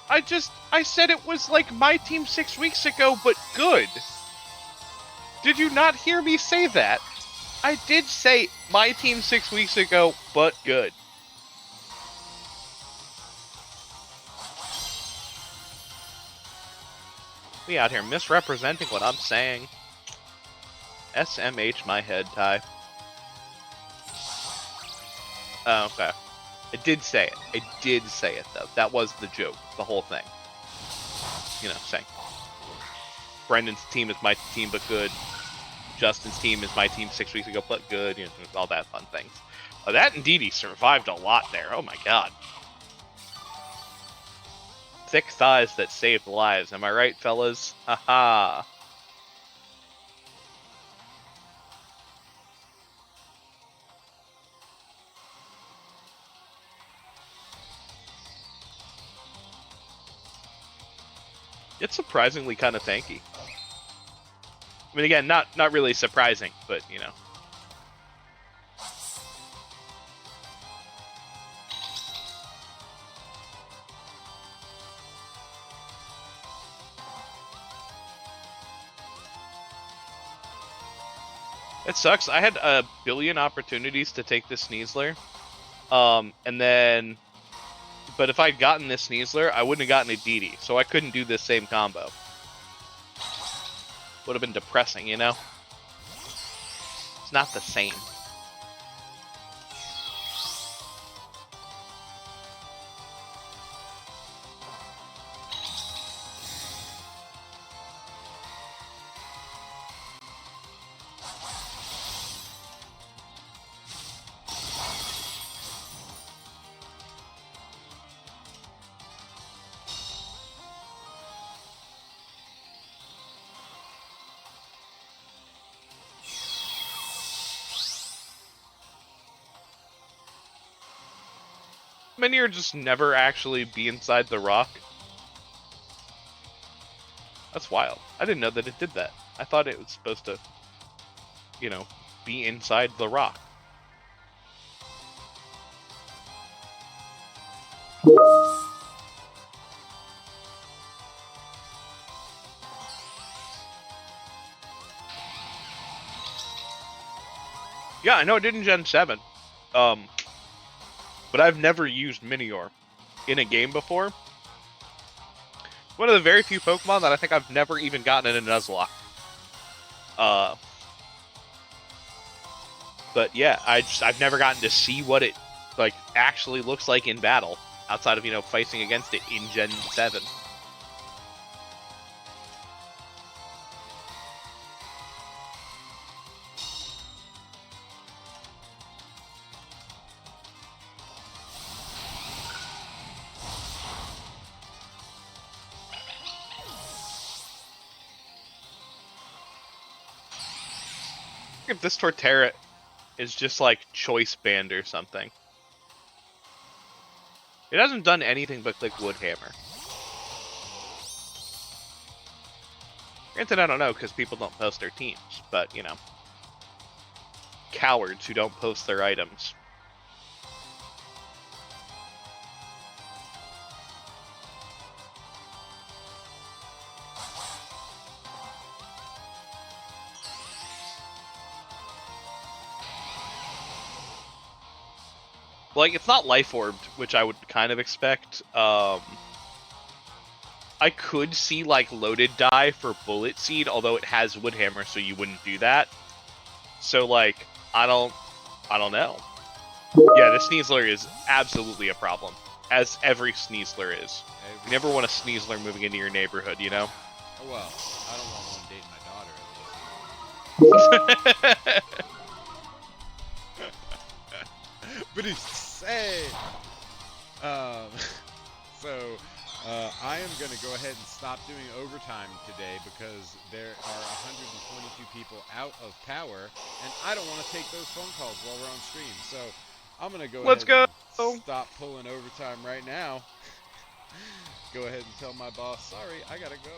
I just I said it was like my team 6 weeks ago, but good. Did you not hear me say that? I did say my team 6 weeks ago, but good. We out here misrepresenting what I'm saying. SMH my head, Ty. Oh, okay. I did say it. I did say it, though. That was the joke. The whole thing. You know, saying Brendan's team is my team, but good. Justin's team is my team 6 weeks ago, but good. You know, all that fun things. That indeed, he survived a lot there. Oh my god. Thick thighs that saved lives. Am I right, fellas? Haha. It's surprisingly kind of tanky. I mean, again, not really surprising, but you know. It sucks. I had a billion opportunities to take this Sneasler, and then, but if I'd gotten this Sneasler, I wouldn't have gotten a DD, so I couldn't do this same combo. Would have been depressing, you know? It's not the same. Many are just never actually be inside the rock. That's wild. I didn't know that it did that. I thought it was supposed to, you know, be inside the rock. Yeah, I know it did in Gen 7. But I've never used Minior in a game before. One of the very few Pokemon that I think I've never even gotten in a Nuzlocke. But yeah, I've never gotten to see what it like actually looks like in battle outside of, you know, fighting against it in Gen 7. If this Torterra is just like choice banned or something. It hasn't done anything but click Woodhammer. Granted, I don't know because people don't post their teams, but you know, cowards who don't post their items. Like, it's not life orbed, which I would kind of expect. I could see like loaded die for Bullet Seed, although it has Woodhammer, so you wouldn't do that. So like, I don't know. Yeah, this Sneasler is absolutely a problem, as every Sneasler is. You never want a Sneasler moving into your neighborhood, you know? Well, I don't want one dating my daughter, at least. But he's say. So I am going to go ahead and stop doing overtime today because there are 122 people out of power, and I don't want to take those phone calls while we're on stream. So I'm going to go ahead and stop pulling overtime right now. Go ahead and tell my boss, sorry, I got to go.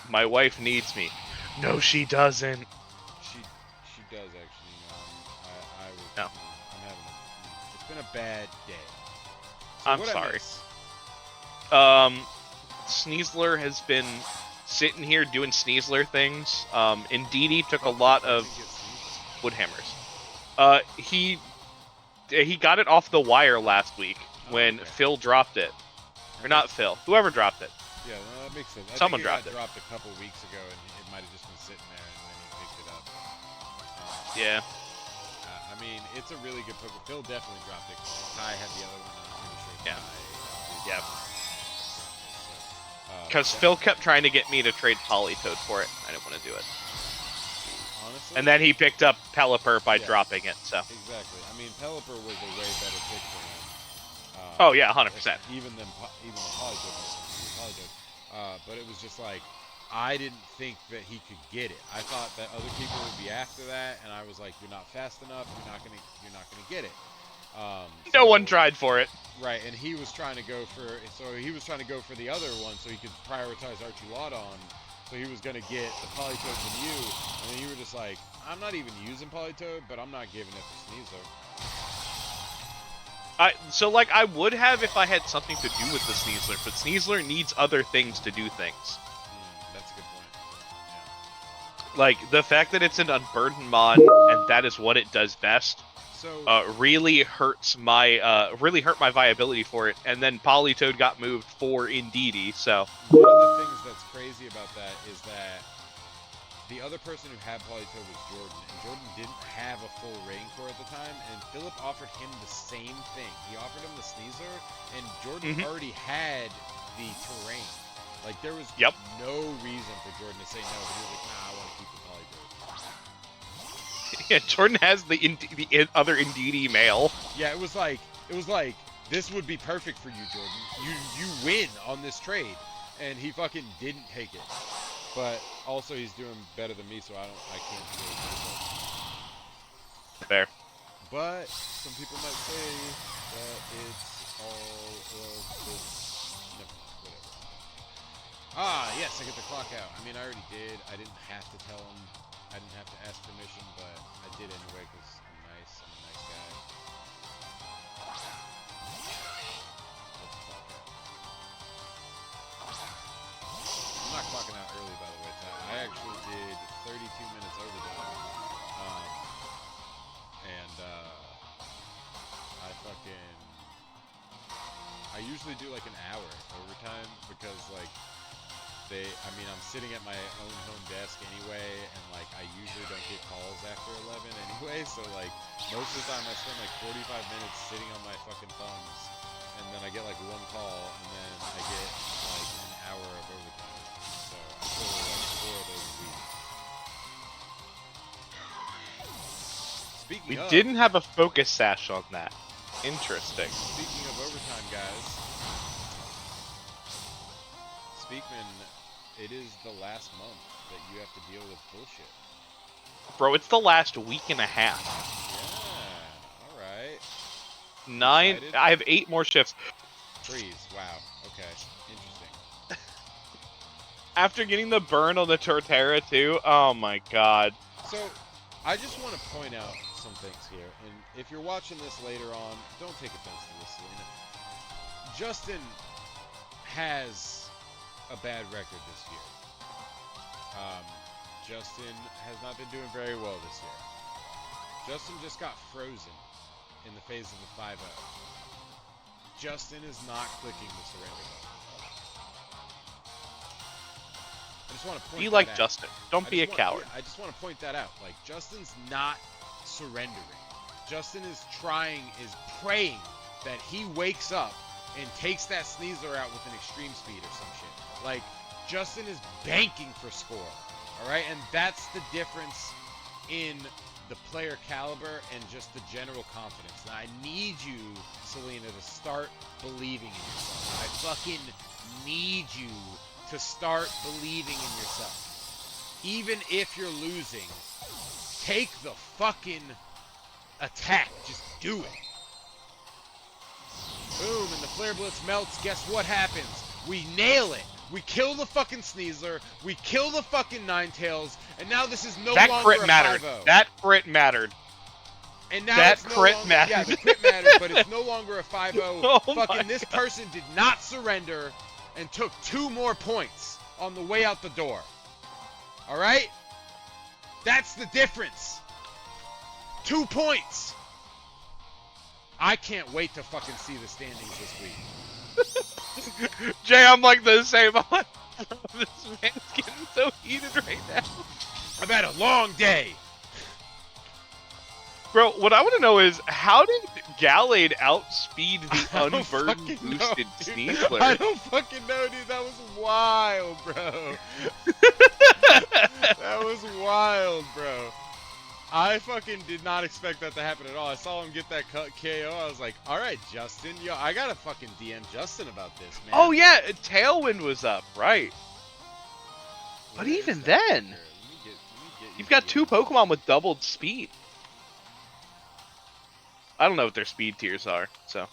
My wife needs me. No, she doesn't. She does actually. I was. No. I'm having it's been a bad day. So I'm what'd I sorry. miss? Sneasler has been sitting here doing Sneasler things. Indeedee took a Oh, lot I of didn't get Sneasler. wood hammers. He got it off the wire last week Oh, when okay. Phil dropped it. That Or not makes Phil, sense. whoever dropped it. Yeah, no, that makes sense. I Someone think it got dropped it. dropped a couple weeks ago, and it might have just been sitting there, and then he picked it up. Yeah. I mean, it's a really good poker. Phil definitely dropped it. Ty had the other one, and I'm pretty sure Yeah. Ty did Yeah. dropped it. Because Phil kept trying to get me to trade Polytoad for it. I didn't want to do it. Honestly, And then he picked up Pelipper by Yes. dropping it, so. Exactly. I mean, Pelipper was a way better pick for him. Oh, yeah, 100%. Even than Polytoad. But it was just like, I didn't think that he could get it. I thought that other people would be after that, and I was like, "You're not fast enough. You're not gonna get it." No one tried for it. Right, and he was trying to go for the other one, so he could prioritize Archuleta. So he was gonna get the Polytoad from you, and then you were just like, "I'm not even using Polytoad, but I'm not giving it to Sneasler." I would have if I had something to do with the Sneasler, but Sneasler needs other things to do things. That's a good point. Yeah. Like, the fact that it's an unburdened mod, and that is what it does best, So really hurt my viability for it. And then Polytoad got moved for Indeedee, so. one of the things that's crazy about that is that the other person who had Polytoad was Jordan, and Jordan didn't have a full rain core at the time, and Philip offered him the same thing. He offered him the Sneasler, and Jordan already had the terrain. Like, there was no reason for Jordan to say no, but he was like, "Nah, I want to keep the Polytoad." Yeah, Jordan has the other Indeedee male. Yeah, it was like this would be perfect for you, Jordan. You win on this trade, and he fucking didn't take it. But also, he's doing better than me, so I can't really do it. Fair. But some people might say that it's all of this. Never mind, whatever. Yes, I get the clock out. I mean, I already did. I didn't have to tell him. I didn't have to ask permission, but I did anyway because I'm nice. I'm a nice guy. Let the clock out. I'm not clocking out early, by the way, Ty. I actually did 32 minutes overtime. I usually do like an hour overtime because like I'm sitting at my own home desk anyway, and like I usually don't get calls after 11 anyway, so like most of the time I spend like 45 minutes sitting on my fucking thumbs, and then I get like one call, and then I get like an hour of overtime. So I pull like 4 of those a week. We didn't have a focus sash on that. Interesting. Speaking of overtime, guys, Speakman, it is the last month that you have to deal with bullshit. Bro, it's the last week and a half. Yeah, alright. 9. Excited? I have 8 more shifts. Freeze, wow, okay, interesting. After getting the burn on the Torterra too, oh my god. So, I just want to point out some things here, and if you're watching this later on, don't take offense to this, Selena. Justin has a bad record this year. Justin has not been doing very well this year. Justin just got frozen in the phase of the 5-0. Justin is not clicking the surrender button. I just want to point Be that like out. Justin. Don't be a coward. Yeah, I just want to point that out. Like, Justin's not surrendering. Justin is praying that he wakes up and takes that Sneasler out with an extreme speed or some shit. Like, Justin is banking for score. Alright? And that's the difference in the player caliber and just the general confidence. Now, I need you, Selena, to start believing in yourself. I fucking need you to start believing in yourself. Even if you're losing, take the fucking attack. Just do it. Boom, and the Flare Blitz melts. Guess what happens? We nail it. We kill the fucking Sneasler. We kill the fucking Ninetales. And now this is no longer crit a mattered. 5-0. That crit mattered. And now That it's no crit longer, yeah, the mattered. crit mattered, but it's no longer a 5-0. Oh my Fucking this god. person did not surrender and took 2 more points on the way out the door. All right? That's the difference. 2 points. I can't wait to fucking see the standings this week. Jay, I'm like the same. I'm like, bro, this man's getting so heated right now. I've had a long day. Bro, what I want to know is, how did Gallade outspeed the I don't unburdened fucking know, boosted dude. Sneasler? I don't fucking know, dude. That was wild, bro. That was wild, bro. I fucking did not expect that to happen at all. I saw him get that KO. I was like, all right, Justin. Yo, I gotta fucking DM Justin about this, man. Oh yeah, Tailwind was up, right? But Where even is that then, fucker? Let me get you've got 2 DM. Pokemon with doubled speed. I don't know what their speed tiers are, so.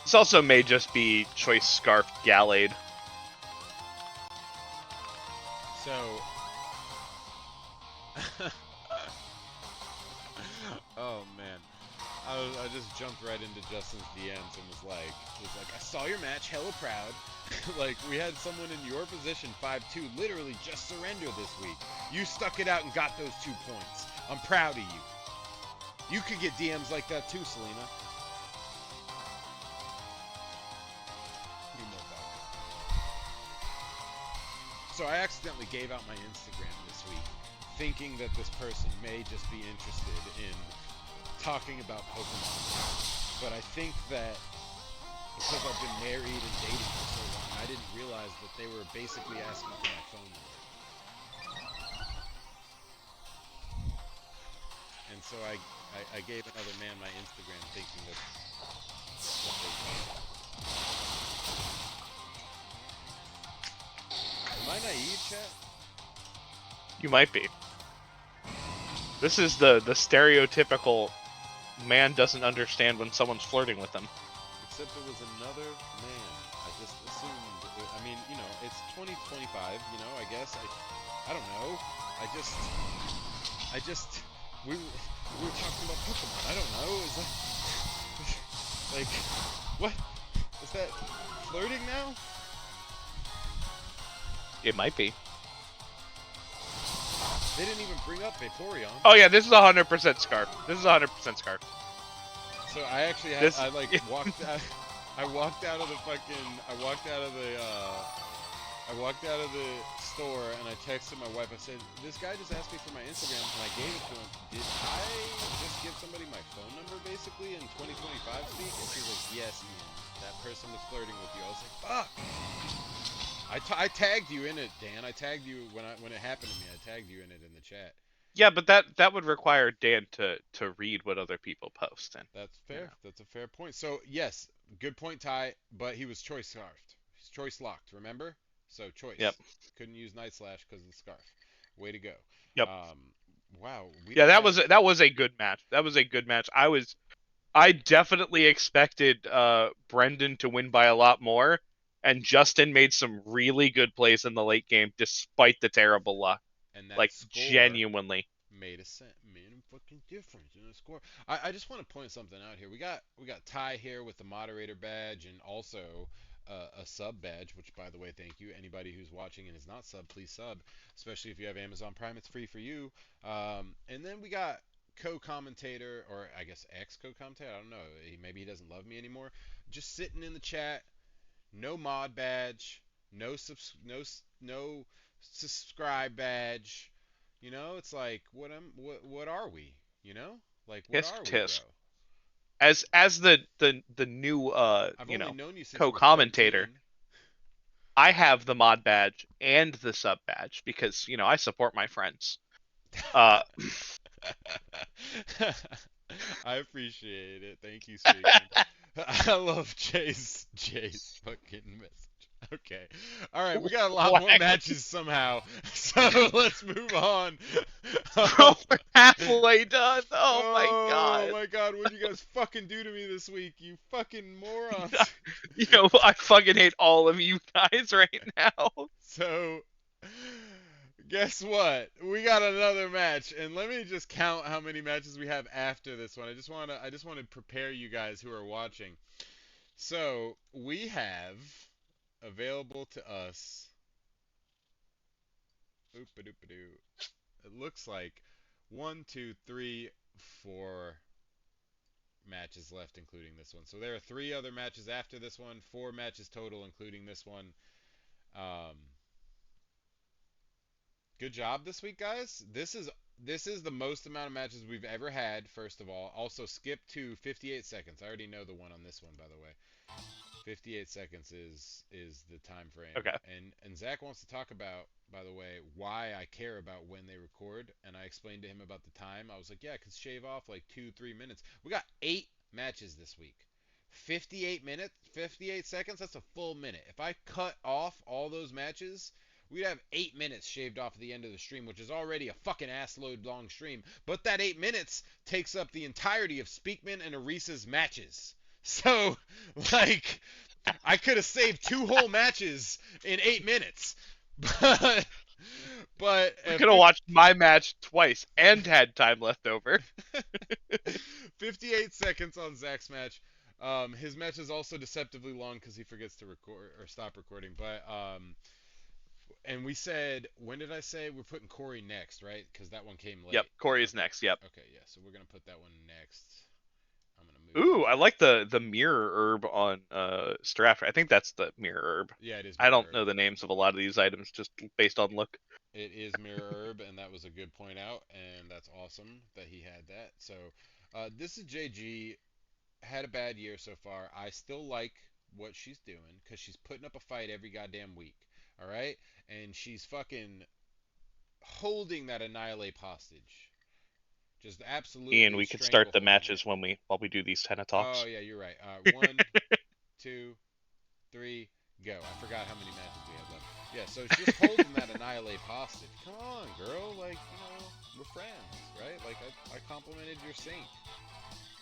This also may just be Choice Scarf Gallade. So, oh man, I just jumped right into Justin's DMs and was like, I saw your match, hella proud. Like we had someone in your position, 5-2, literally just surrender this week. You stuck it out and got those 2 points. I'm proud of you. You could get DMs like that too, Selena. Need more vodka. So I accidentally gave out my Instagram this week, thinking that this person may just be interested in talking about Pokemon. But I think that because I've been married and dating for so long, I didn't realize that they were basically asking for my phone number. And so I gave another man my Instagram thinking that what they wanted. Am I naive, chat? You might be. This is the stereotypical man doesn't understand when someone's flirting with him. Except it was another man. I just assumed. I mean, you know, it's 2025. You know, I guess I don't know. I just. We were talking about Pokemon. I don't know. Is that like what? Is that flirting now? It might be. They didn't even bring up Vaporeon. Oh yeah, this is 100% Scarf. This is 100% Scarf. So I actually had This- I like walked out. I walked out of the fucking. I walked out of the. I walked out of the store and I texted my wife. I said, "This guy just asked me for my Instagram and I gave it to him. Did I just give somebody my phone number basically in 2025 speak?" And she was like, "Yes, Ian. That person was flirting with you." I was like, "Fuck." I tagged you in it, Dan. I tagged you when it happened to me. I tagged you in it in the chat. Yeah, but that would require Dan to read what other people post. And That's fair. you know. That's a fair point. So yes, good point, Ty. But he was choice scarfed. He's choice locked. Remember? So Yep. choice. Couldn't use Night Slash because of the scarf. Way to go. Yep. Wow. We Yeah, don't have... that was a good match. That was a good match. I definitely expected Brendan to win by a lot more, and Justin made some really good plays in the late game despite the terrible luck. And that Like score genuinely. made a fucking difference in the score. I just want to point something out here. We got Ty here with the moderator badge and also a sub badge, which by the way, thank you. Anybody who's watching and is not sub, please sub. Especially if you have Amazon Prime, it's free for you. And then we got co-commentator, or I guess ex-co-commentator. I don't know. Maybe he doesn't love me anymore. Just sitting in the chat. No mod badge. No subscribe badge. You know, it's like what are we? You know? Like what Tisk are we, bro? tisk. As the new I've only known you since you were co-commentator, 13. I have the mod badge and the sub badge because I support my friends. Uh I appreciate it. Thank you, Speaking. I love Jay's fucking message. Okay. All right, we got a lot more Whack. matches somehow. So let's move on. Bro, we're halfway done. Oh my Oh god. my god, what did you guys fucking do to me this week? You fucking morons. I fucking hate all of you guys right now. So, guess what? We got another match, and let me just count how many matches we have after this one. I just want to prepare you guys who are watching. So, we have available to us. Oop-a-doop-a-doo. It looks like 4 matches left, including this one. So there are 3 other matches after this one, 4 matches total, including this one. Um, good job this week, guys. This is the most amount of matches we've ever had. First of all, also skip to 58 seconds. I already know the one on this one, by the way. 58 seconds is the time frame. Okay. And Zach wants to talk about, by the way, why I care about when they record. And I explained to him about the time. I was like, yeah, I could shave off like 2-3 minutes. We got 8 matches this week. 58 minutes, 58 seconds. That's a full minute. If I cut off all those matches, we'd have 8 minutes shaved off at the end of the stream, which is already a fucking assload long stream. But that 8 minutes takes up the entirety of Speakman and Arisa's matches. So, like, I could have saved 2 whole matches in 8 minutes. But, but We could have watched my match twice and had time left over. 58 seconds on Zach's match. His match is also deceptively long because he forgets to record or stop recording. But and we said, when did I say we're putting Corey next, right? Because that one came late. Yep, Corey is next. Yep. Okay, yeah. So we're gonna put that one next. I'm gonna move. Ooh, I like the mirror herb on Stratford. I think that's the mirror herb. Yeah, it is. I don't Mirror know herb. the names of a lot of these items just based on look. It is mirror herb, and that was a good point out, and that's awesome that he had that. So this is JG. Had a bad year so far. I still like what she's doing because she's putting up a fight every goddamn week. All right, and she's fucking holding that Annihilate hostage. Just absolutely Ian, we could start the strangleholding matches it. while we do these tenna Oh talks. yeah, you're right. 1, 2, 3, go. I forgot how many matches we had left. Yeah, so she's holding that Annihilate hostage. Come on, girl. Like, we're friends, right? Like, I complimented your Saint.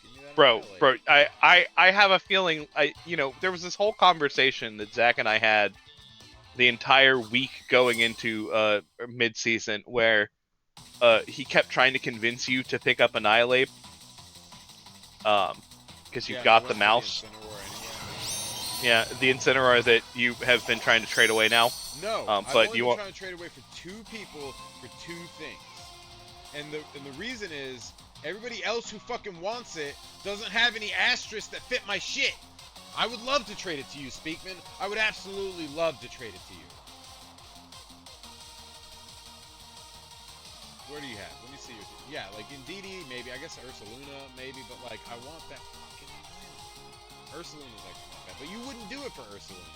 Give me that Annihilate. Bro, I have a feeling there was this whole conversation that Zach and I had the entire week going into mid-season where he kept trying to convince you to pick up Annihilate because you've got the mouse. Yeah, the Incineroar that you have been trying to trade away now. No, but I've only been trying to trade away for 2 people for 2 things. And the reason is, everybody else who fucking wants it doesn't have any asterisks that fit my shit. I would love to trade it to you, Speakman. I would absolutely love to trade it to you. Where do you have? Let me see your... Yeah, like in DD, maybe. I guess Ursaluna, maybe. But, like, I want that fucking... Ursaluna's actually not bad. But you wouldn't do it for Ursaluna.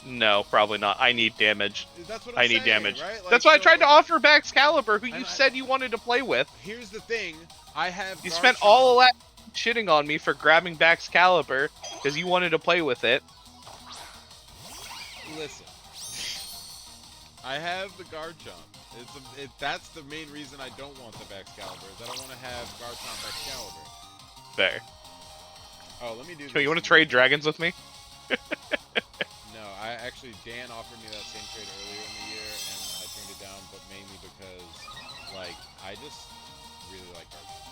No, probably not. I need damage. That's what I'm saying, need damage. right? Like, that's why I tried to offer back Excalibur, who you said you wanted to play with. Here's the thing. I have... You spent all of that shitting on me for grabbing back Excalibur because you wanted to play with it. Listen. I have the Garchomp. That's the main reason I don't want the Excalibur, is I don't want to have Garchomp Excalibur. There. Oh, let me do this. So you want to trade dragons with me? No, Dan offered me that same trade earlier in the year, and I turned it down, but mainly because, like, I just really like Garchomp.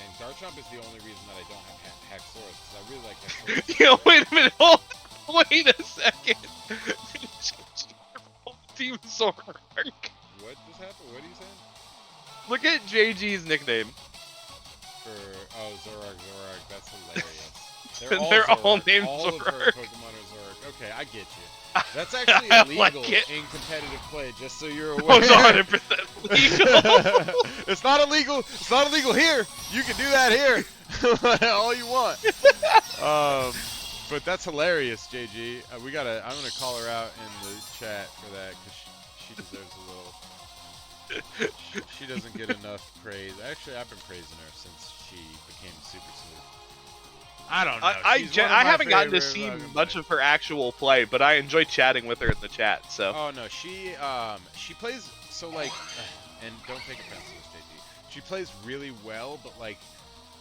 And Garchomp is the only reason that I don't have Haxorus, because I really like Haxorus. Wait a minute, wait a second. Team Zoroark. What just happened? What are you saying? Look at JG's nickname. Zoroark, that's hilarious. They're all named all Zoroark. Of her Pokemon are Zoroark. Okay, I get you. That's actually illegal like in competitive play, just so you're aware. Oh, it's 100% legal. It's not illegal. It's not illegal here. You can do that here, all you want. But that's hilarious, JG. I'm gonna call her out in the chat for that because she deserves a little. She doesn't get enough praise. Actually, I've been praising her since she became super smooth. I don't know. I haven't gotten to see much of her actual play, but I enjoy chatting with her in the chat. So. Oh no, she plays so like, and don't take offense to this, JG. She plays really well, but like,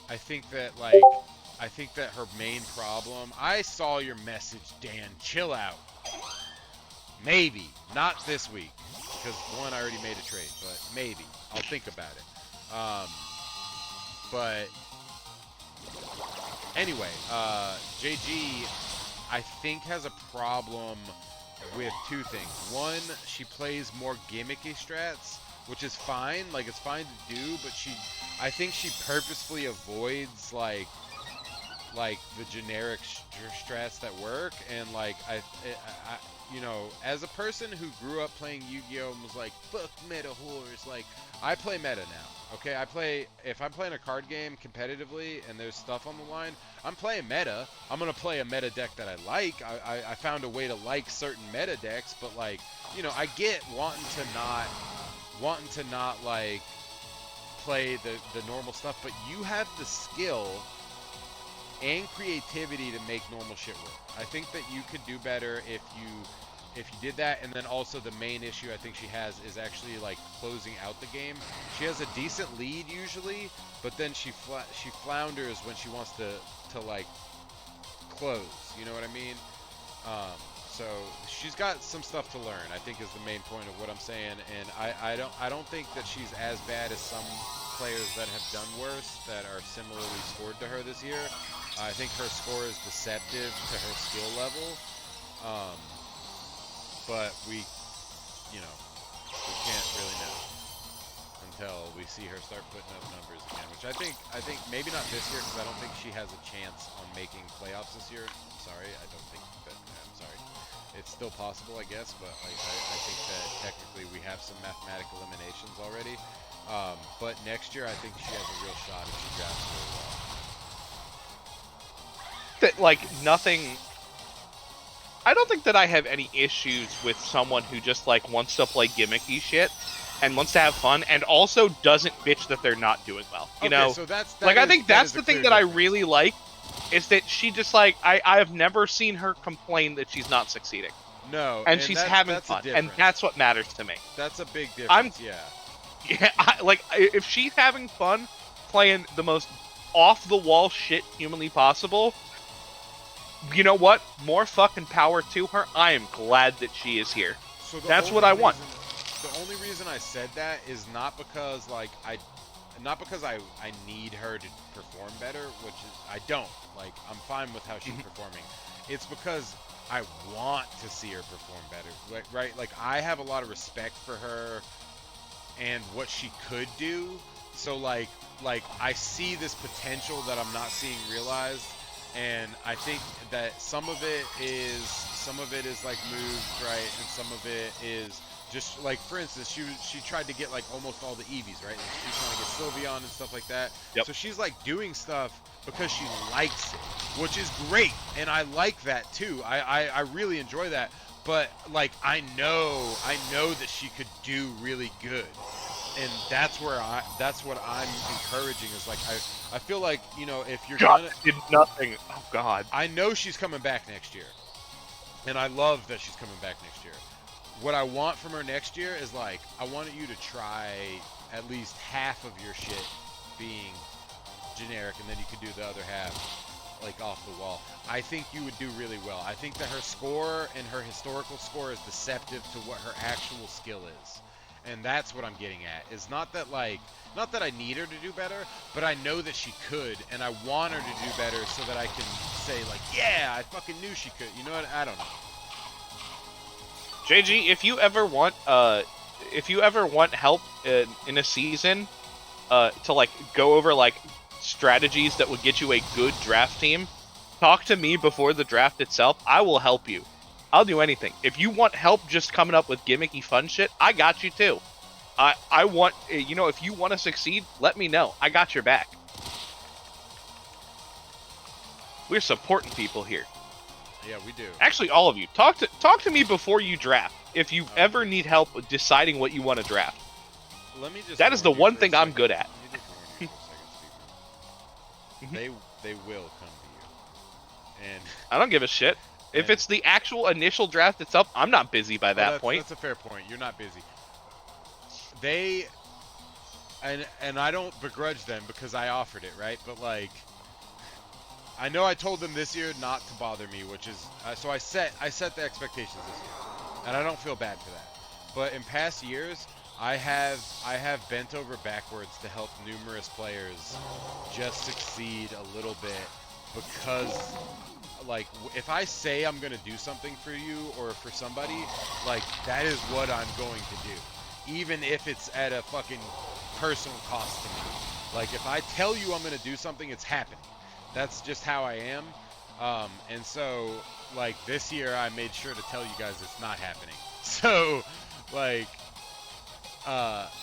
I think that her main problem. I saw your message, Dan. Chill out. Maybe not this week, because one, I already made a trade, but maybe I'll think about it. But anyway, JG, I think has a problem with two things. One, she plays more gimmicky strats, which is fine. Like, it's fine to do, but I think she purposefully avoids like the generic strats that work. And like I you know, as a person who grew up playing Yu-Gi-Oh! And was like, fuck meta whores, like, I play meta now, okay? If I'm playing a card game competitively and there's stuff on the line, I'm playing meta. I'm going to play a meta deck that I like. I found a way to like certain meta decks, but, like, you know, I get wanting to not, like, play the normal stuff, but you have the skill and creativity to make normal shit work. I think that you could do better if you did that. And then also the main issue I think she has is actually like closing out the game. She has a decent lead usually, but then she flounders when she wants to like close. You know what I mean? So she's got some stuff to learn, I think, is the main point of what I'm saying. And I don't think that she's as bad as some players that have done worse that are similarly scored to her this year. I think her score is deceptive to her skill level, but we can't really know until we see her start putting up numbers again. Which I think maybe not this year, because I don't think she has a chance on making playoffs this year. Sorry, I don't think that. I'm sorry. It's still possible, I guess, but like I think that technically we have some mathematical eliminations already. But next year, I think she has a real shot if she drafts really well. That, like, nothing. I don't think that I have any issues with someone who just, like, wants to play gimmicky shit and wants to have fun and also doesn't bitch that they're not doing well. You know? So I think that's the thing that I really like, is that she just, like, I have never seen her complain that she's not succeeding. No. And she's having fun. And that's what matters to me. That's a big difference, yeah. Yeah, if she's having fun playing the most off-the-wall shit humanly possible, you know what? More fucking power to her. I am glad that she is here. So that's what I want. The only reason I said that is not because I need her to perform better, which is I don't. Like, I'm fine with how she's performing. It's because I want to see her perform better. Like, right? Like, I have a lot of respect for her and what she could do. So like I see this potential that I'm not seeing realized. And I think that some of it is like moved, right, and some of it is just like, for instance, she tried to get like almost all the Eevees, right? And she's trying to get Sylveon and stuff like that. Yep. So she's like doing stuff because she likes it, which is great, and I like that too. I really enjoy that. But like I know that she could do really good. And that's what I'm encouraging is like I feel like, you know, if you're gonna did nothing. Oh God. I know she's coming back next year, and I love that she's coming back next year. What I want from her next year is like I want you to try at least half of your shit being generic, and then you could do the other half like off the wall. I think you would do really well. I think that her score and her historical score is deceptive to what her actual skill is. And that's what I'm getting at. Is not that I need her to do better, but I know that she could, and I want her to do better so that I can say like, yeah, I fucking knew she could. You know what? I don't know. JG, if you ever want help in a season, to like go over like strategies that would get you a good draft team, talk to me before the draft itself. I will help you. I'll do anything. If you want help just coming up with gimmicky fun shit, I got you too. I want, you know, if you want to succeed, let me know. I got your back. We're supporting people here. Yeah, we do. Actually, all of you. Talk to me before you draft. If you ever need help with deciding what you want to draft. Let me just that is the one thing I'm good at. They will come to you. And I don't give a shit. If it's the actual initial draft itself, I'm not busy by that point. That's a fair point. You're not busy. They and I don't begrudge them because I offered it, right? But like, I know I told them this year not to bother me, which is so I set the expectations this year, and I don't feel bad for that. But in past years, I have bent over backwards to help numerous players just succeed a little bit because, like, if I say I'm gonna do something for you or for somebody, like, that is what I'm going to do, even if it's at a fucking personal cost to me. Like, if I tell you I'm gonna do something, it's happening. That's just how I am. And so, like, this year I made sure to tell you guys it's not happening. So, like,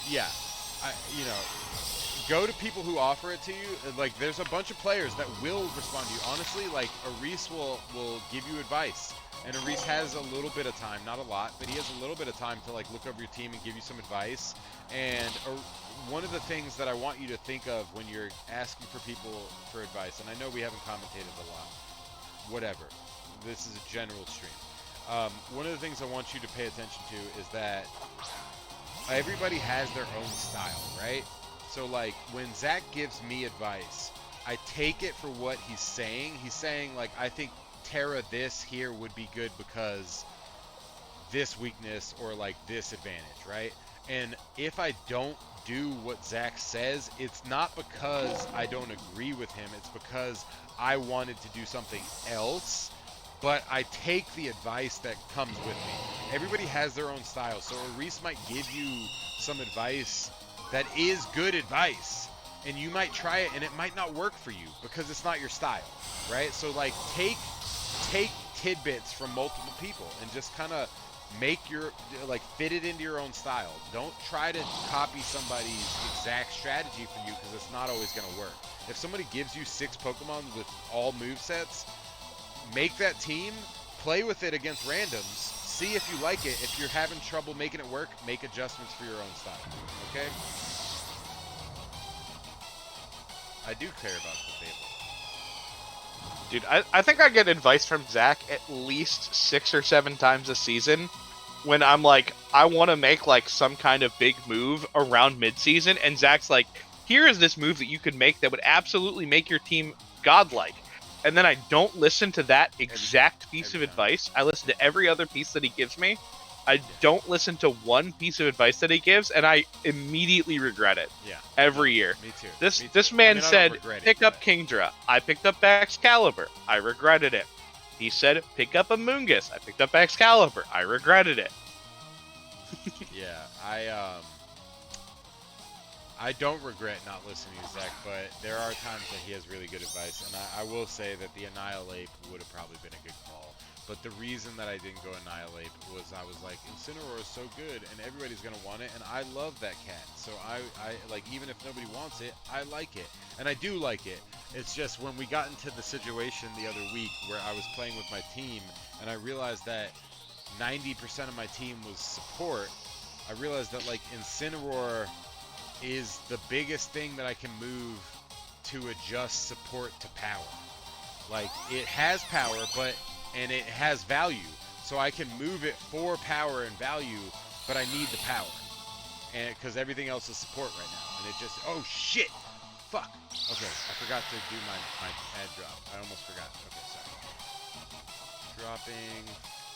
yeah, go to people who offer it to you. Like, there's a bunch of players that will respond to you. Honestly, like, Aris will give you advice. And Aris has a little bit of time, not a lot, but he has a little bit of time to, like, look over your team and give you some advice. And one of the things that I want you to think of when you're asking for people for advice, and I know we haven't commentated a lot, whatever, this is a general stream. One of the things I want you to pay attention to is that everybody has their own style, right? So, like, when Zach gives me advice, I take it for what he's saying. He's saying, like, I think Terra this here would be good because this weakness or, like, this advantage, right? And if I don't do what Zach says, it's not because I don't agree with him. It's because I wanted to do something else, but I take the advice that comes with me. Everybody has their own style, so Aris might give you some advice that is good advice, and you might try it, and it might not work for you because it's not your style, right? So, like, take tidbits from multiple people and just kind of make your, like, fit it into your own style. Don't try to copy somebody's exact strategy for you because it's not always going to work. If somebody gives you 6 Pokemon with all movesets, make that team, play with it against randoms, see if you like it. If you're having trouble making it work, make adjustments for your own style, okay? I do care about the table. Dude, I think I get advice from Zach at least 6 or 7 times a season when I'm like, I want to make, like, some kind of big move around mid-season, and Zach's like, here is this move that you could make that would absolutely make your team godlike. And then I don't listen to that exact piece of advice. I listen to every other piece that he gives me. I don't listen to one piece of advice that he gives, and I immediately regret it. Yeah. Every year. Me too. This man said, pick up Kingdra. I picked up Excalibur. I regretted it. He said, pick up Amoonguss. I picked up Excalibur. I regretted it. Yeah, I don't regret not listening to Zach, but there are times that he has really good advice, and I will say that the Annihilate would have probably been a good call. But the reason that I didn't go Annihilate was I was like, Incineroar is so good, and everybody's going to want it, and I love that cat. So I like, even if nobody wants it, I like it. And I do like it. It's just when we got into the situation the other week where I was playing with my team, and I realized that 90% of my team was support, I realized that, like, Incineroar is the biggest thing that I can move to adjust support to power. Like, it has power, and it has value, so I can move it for power and value, but I need the power, and because everything else is support right now, and it just, oh shit, fuck, okay, I forgot to do my ad drop, I almost forgot, okay, sorry, dropping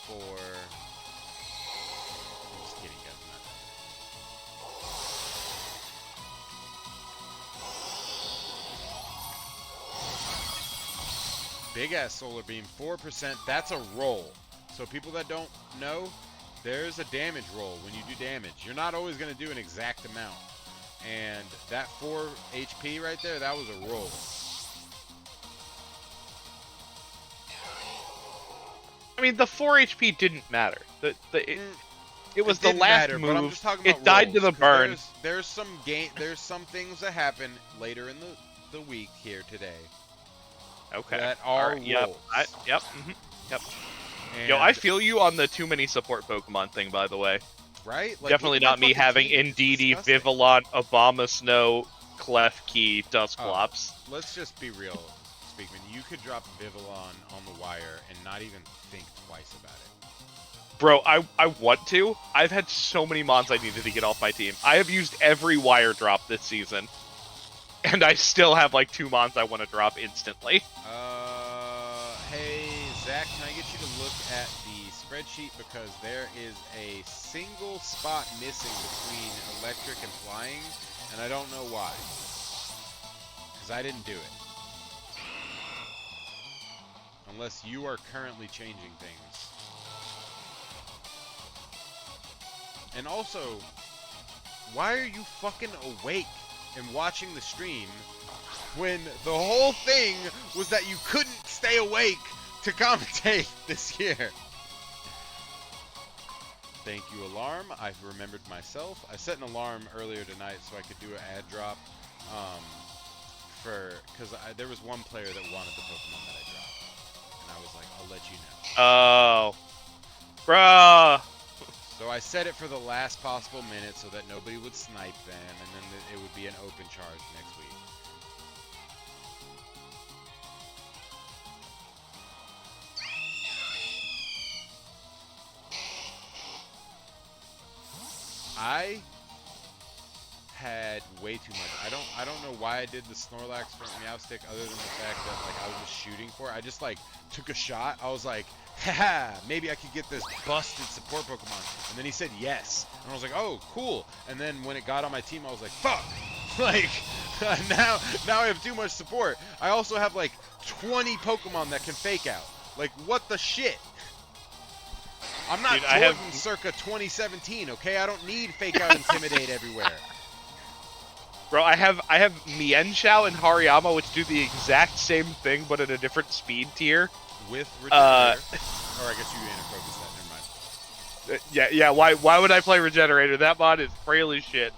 for, I'm just kidding guys, I'm not done. Big ass solar beam, 4%. That's a roll. So people that don't know, there's a damage roll when you do damage. You're not always going to do an exact amount. And that 4 HP right there, that was a roll. I mean, the 4 HP didn't matter. It was the last matter, move. but I'm just talking about it died rolls, to the burn. There's some things that happen later in the week here today. Okay. That are rolls. Yep. Yep. Yep. And Yo, I feel you on the too many support Pokemon thing, by the way. Right? Like, definitely not me having Indeedee, Vivillon, Obama Snow, Klefki, Dusclops. Let's just be real. Speakman, you could drop Vivillon on the wire and not even think twice about it. Bro, I want to. I've had so many mons I needed to get off my team. I have used every wire drop this season. And I still have like 2 mons I want to drop instantly. Hey, Zach, can I get you to look at the spreadsheet because there is a single spot missing between electric and flying, and I don't know why. Because I didn't do it. Unless you are currently changing things. And also, why are you fucking awake and watching the stream when the whole thing was that you couldn't stay awake to commentate this year? Thank you, alarm. I've remembered myself. I set an alarm earlier tonight so I could do an ad drop. Because there was one player that wanted the Pokemon that I dropped, and I was like, I'll let you know. Oh, bruh. So I set it for the last possible minute so that nobody would snipe them, and then it would be an open charge next week. I had way too much. I don't know why I did the Snorlax from Meowstic other than the fact that like I was just shooting for it. I just like took a shot. I was like, haha, maybe I could get this busted support Pokemon. And then he said yes. And I was like, oh, cool. And then when it got on my team, I was like, fuck. Like, now I have too much support. I also have like 20 Pokemon that can fake out. Like, what the shit? I'm not Jordan circa 2017, okay? I don't need fake out Intimidate everywhere. Bro, I have Mienshao and Hariyama, which do the exact same thing, but at a different speed tier. With Regenerator. Or I guess you interfocus that, never mind. Yeah, why would I play Regenerator? That mod is frail as shit.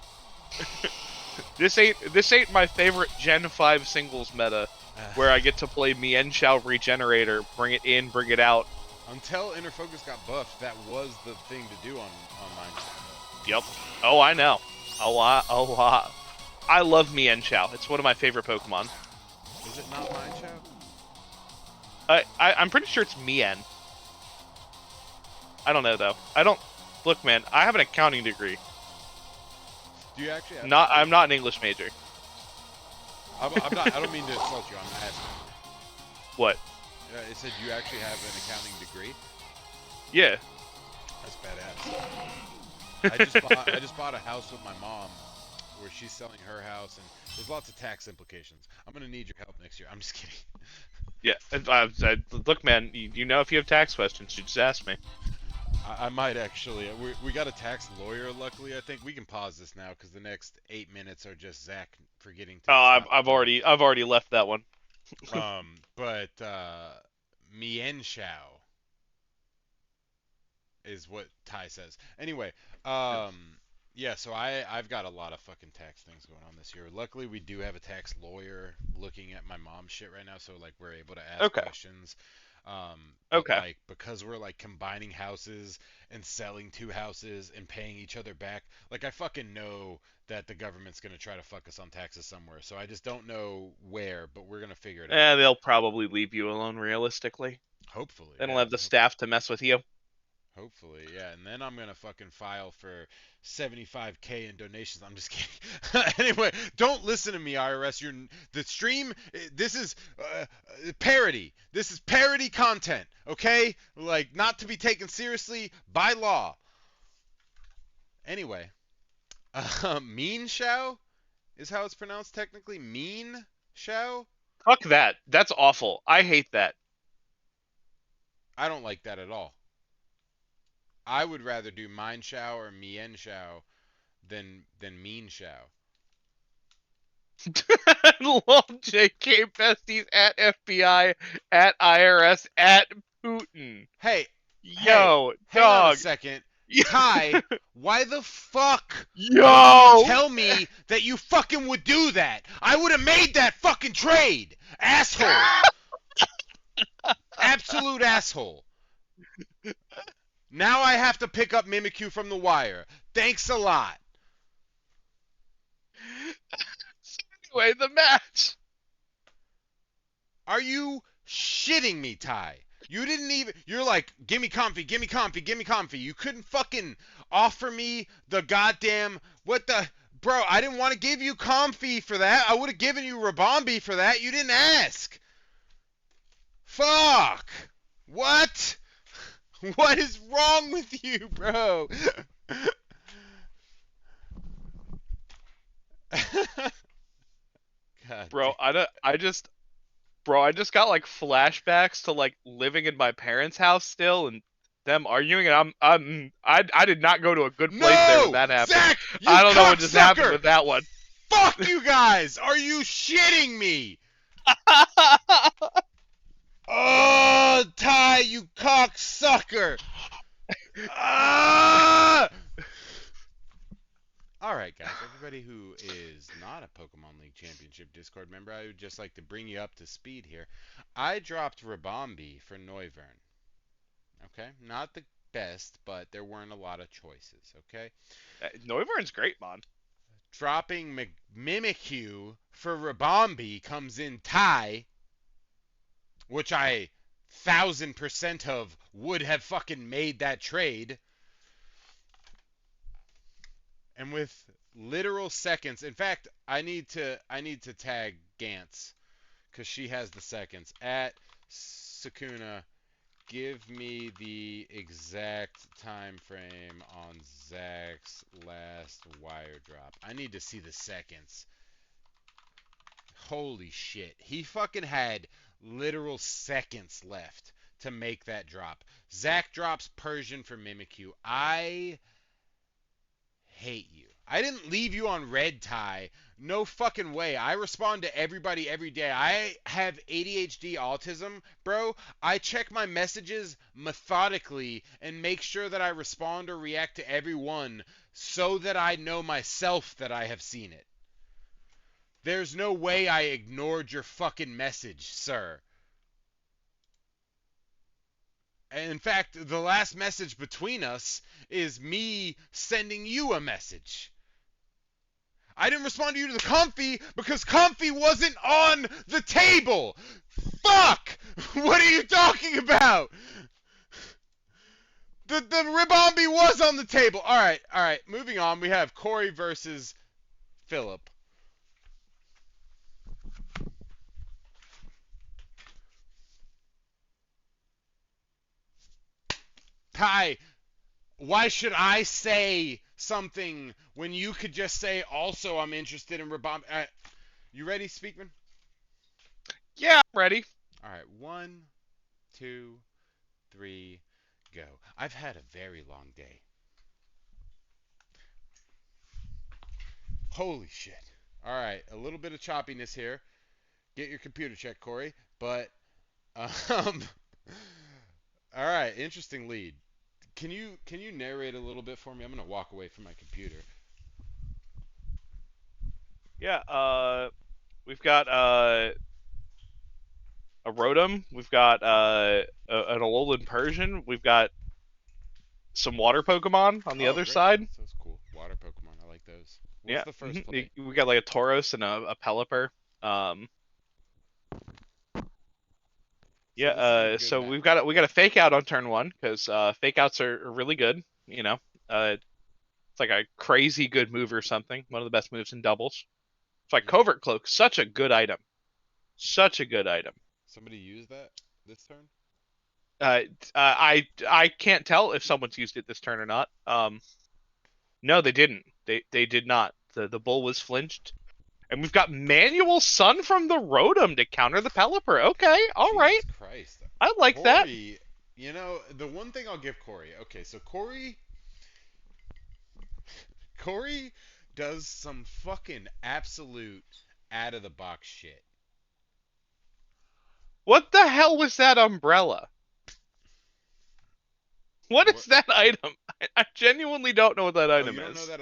This ain't my favorite Gen 5 singles meta, where I get to play Mienshao Regenerator, bring it in, bring it out. Until Interfocus got buffed, that was the thing to do on mine. Yep. Oh, I know. A lot. I love Mienshao. It's one of my favorite Pokemon. Is it not Mienshao? I'm pretty sure it's Mien. I don't know though. Look, man. I have an accounting degree. Do you actually? I'm not an English major. I'm not. I don't mean to insult you. I'm asking. What? It said you actually have an accounting degree. Yeah. That's badass. I just bought a house with my mom, where she's selling her house, and there's lots of tax implications. I'm gonna need your help next year. I'm just kidding. Yeah. Look, man. You know, if you have tax questions, you just ask me. I might actually. We got a tax lawyer. Luckily, I think we can pause this now because the next 8 minutes are just Zach forgetting to. Oh, I've already left that one. But Mienshao is what Ty says. Anyway, yeah. So I've got a lot of fucking tax things going on this year. Luckily, we do have a tax lawyer looking at my mom's shit right now, so like we're able to ask questions. Like because we're like combining houses and selling 2 houses and paying each other back, like I fucking know that the government's gonna try to fuck us on taxes somewhere. So I just don't know where, but we're gonna figure it out. They'll probably leave you alone realistically. Hopefully. They don't have the staff to mess with you. Hopefully, yeah. And then I'm gonna fucking file for 75K in donations. I'm just kidding. Anyway, don't listen to me, IRS. The stream. This is parody. This is parody content. Okay, like not to be taken seriously by law. Anyway, Mean Shao is how it's pronounced technically. Mean Shao. Fuck that. That's awful. I hate that. I don't like that at all. I would rather do Mine Shao or Mien Shao than Mean Shao. Love JK besties at FBI at IRS at Putin. Hey, yo, hang dog. on a second. Ty, why the fuck yo tell me that you fucking would do that? I would have made that fucking trade, asshole. Absolute asshole. Now I have to pick up Mimikyu from the wire. Thanks a lot. Anyway, the match. Are you shitting me, Ty? You didn't even. You're like, give me comfy, give me comfy, give me comfy. You couldn't fucking offer me the goddamn. What the. Bro, I didn't want to give you comfy for that. I would have given you Rabombi for that. You didn't ask. Fuck. What? What is wrong with you, bro? God damn. Bro, I just got like flashbacks to like living in my parents' house still and them arguing, and I did not go to a good place there when No! that happened. Zach, you I don't know what just happened cocksucker! with that one. Fuck you guys! Are you shitting me? Oh, Ty, you cocksucker! Ah! Alright, guys, everybody who is not a Pokemon League Championship Discord member, I would just like to bring you up to speed here. I dropped Rabombi for Noivern. Okay? Not the best, but there weren't a lot of choices, okay? Noivern's great, man. Dropping Mimikyu for Rabombi comes in Ty, which I 1000% of would have fucking made that trade. And with literal seconds, in fact, I need to tag Gantz because she has the seconds. At Sakuna, give me the exact time frame on Zach's last wire drop. I need to see the seconds. Holy shit. He fucking had literal seconds left to make that drop. Zach drops Persian for Mimikyu. I hate you. I didn't leave you on red, Tie. No fucking way. I respond to everybody every day. I have ADHD autism, bro. I check my messages methodically and make sure that I respond or react to everyone so that I know myself that I have seen it. There's no way I ignored your fucking message, sir. In fact, the last message between us is me sending you a message. I didn't respond to you to the comfy because comfy wasn't on the table. Fuck! What are you talking about? The Ribombi was on the table. All right. Moving on. We have Corey versus Philip. Ty, why should I say something when you could just say, also, I'm interested in Ribombi? You ready, Speakman? Yeah, I'm ready. All right. 1, 2, 3, go. I've had a very long day. Holy shit. All right. A little bit of choppiness here. Get your computer checked, Corey. But, um, all right. Interesting lead. Can you narrate a little bit for me? I'm gonna walk away from my computer. Yeah, we've got a Rotom, we've got an Alolan Persian, we've got some water Pokemon on the Oh, other great. side. Those cool. Water Pokemon. I like those. What's Yeah, the first play? we got like a Tauros and a Pelipper. Um, So yeah, this is a good so map. we got a fake out on turn one because fake outs are really good. You know, it's like a crazy good move or something. One of the best moves in doubles. It's like Hmm. Covert Cloak, such a good item, such a good item. Somebody used that this turn? Uh, I can't tell if someone's used it this turn or not. No, they didn't. They did not. The bull was flinched, and we've got Manual Sun from the Rotom to counter the Pelipper. Okay, all right, Jesus Christ. I like that. Corey, the one thing I'll give Corey. Okay, so Corey does some fucking absolute out of the box shit. What the hell was that umbrella? What is What? that item? I genuinely don't know what that Oh, item you don't know is. that?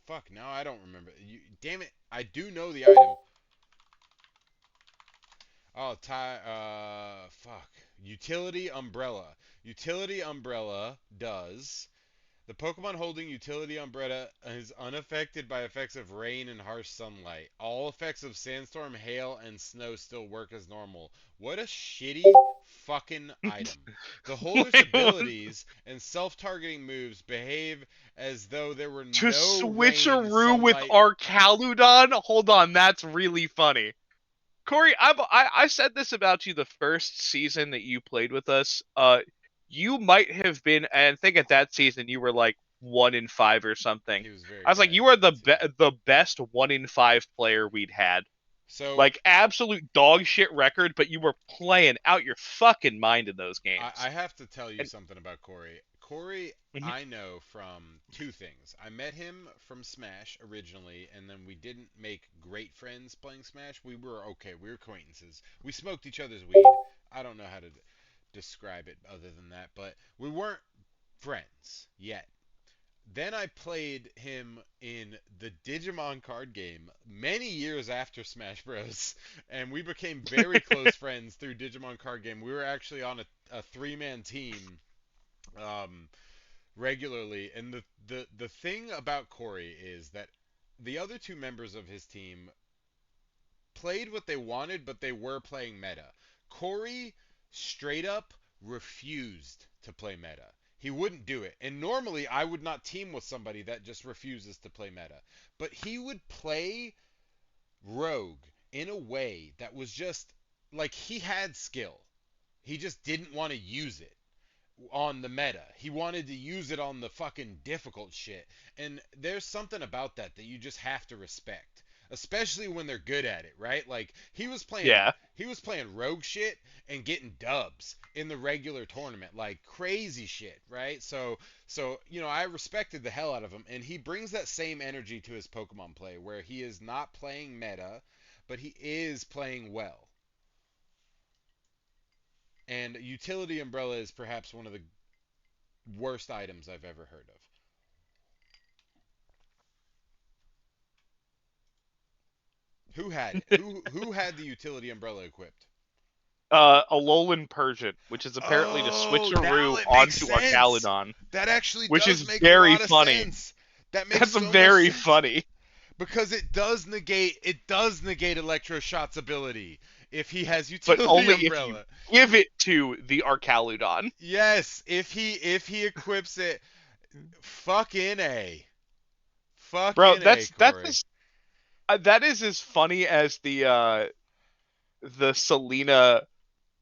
Fuck. Now I don't remember. Damn it. I do know the item. Oh, fuck. Utility umbrella. Utility umbrella does The Pokemon holding utility umbrella is unaffected by effects of rain and harsh sunlight. All effects of sandstorm, hail, and snow still work as normal. What a shitty fucking item. The holder's Wait, what? abilities and self-targeting moves behave as though there were To no rain, switcheroo with sunlight. Arcaludon? Hold on, that's really funny. Corey, I said this about you the first season that you played with us. You might have been, and I think at that season you were like 1 in 5 or something. He was very I was like, bad you are the that season. the best 1 in 5 player we'd had. So Like absolute dog shit record, but you were playing out your fucking mind in those I games. have to tell you And something about Corey. Corey, mhm. I know from two things. I met him from Smash originally, and then we didn't make great friends playing Smash. We were okay. We were acquaintances. We smoked each other's weed. I don't know how to describe it other than that, but we weren't friends yet. Then I played him in the Digimon card game many years after Smash Bros. And we became very close friends through Digimon card game. We were actually on a three-man team um, regularly. And the thing about Corey is that the other two members of his team played what they wanted, but they were playing meta. Corey straight up refused to play meta. He wouldn't do it. And normally I would not team with somebody that just refuses to play meta. But he would play Rogue in a way that was just like he had skill. He just didn't want to use it on the meta. He wanted to use it on the fucking difficult shit. And there's something about that that you just have to respect. Especially when they're good at it, right? Like Yeah. he was playing rogue shit and getting dubs in the regular tournament, like crazy shit, right? So, I respected the hell out of him and he brings that same energy to his Pokemon play where he is not playing meta, but he is playing well. And Utility Umbrella is perhaps one of the worst items I've ever heard of. Who had it? Who had the utility umbrella equipped? Alolan Persian, which is apparently to Oh, now switcheroo it makes onto sense. Arcaludon, That actually which does is make a very lot of funny. sense. That makes That's so much very sense funny. because it does negate Electroshot's ability if he has But utility only if you umbrella. give it to the Arcaludon. Yes, if he equips it, fucking A. Bro, Fucking A, that's Corey. that is as funny as the Selena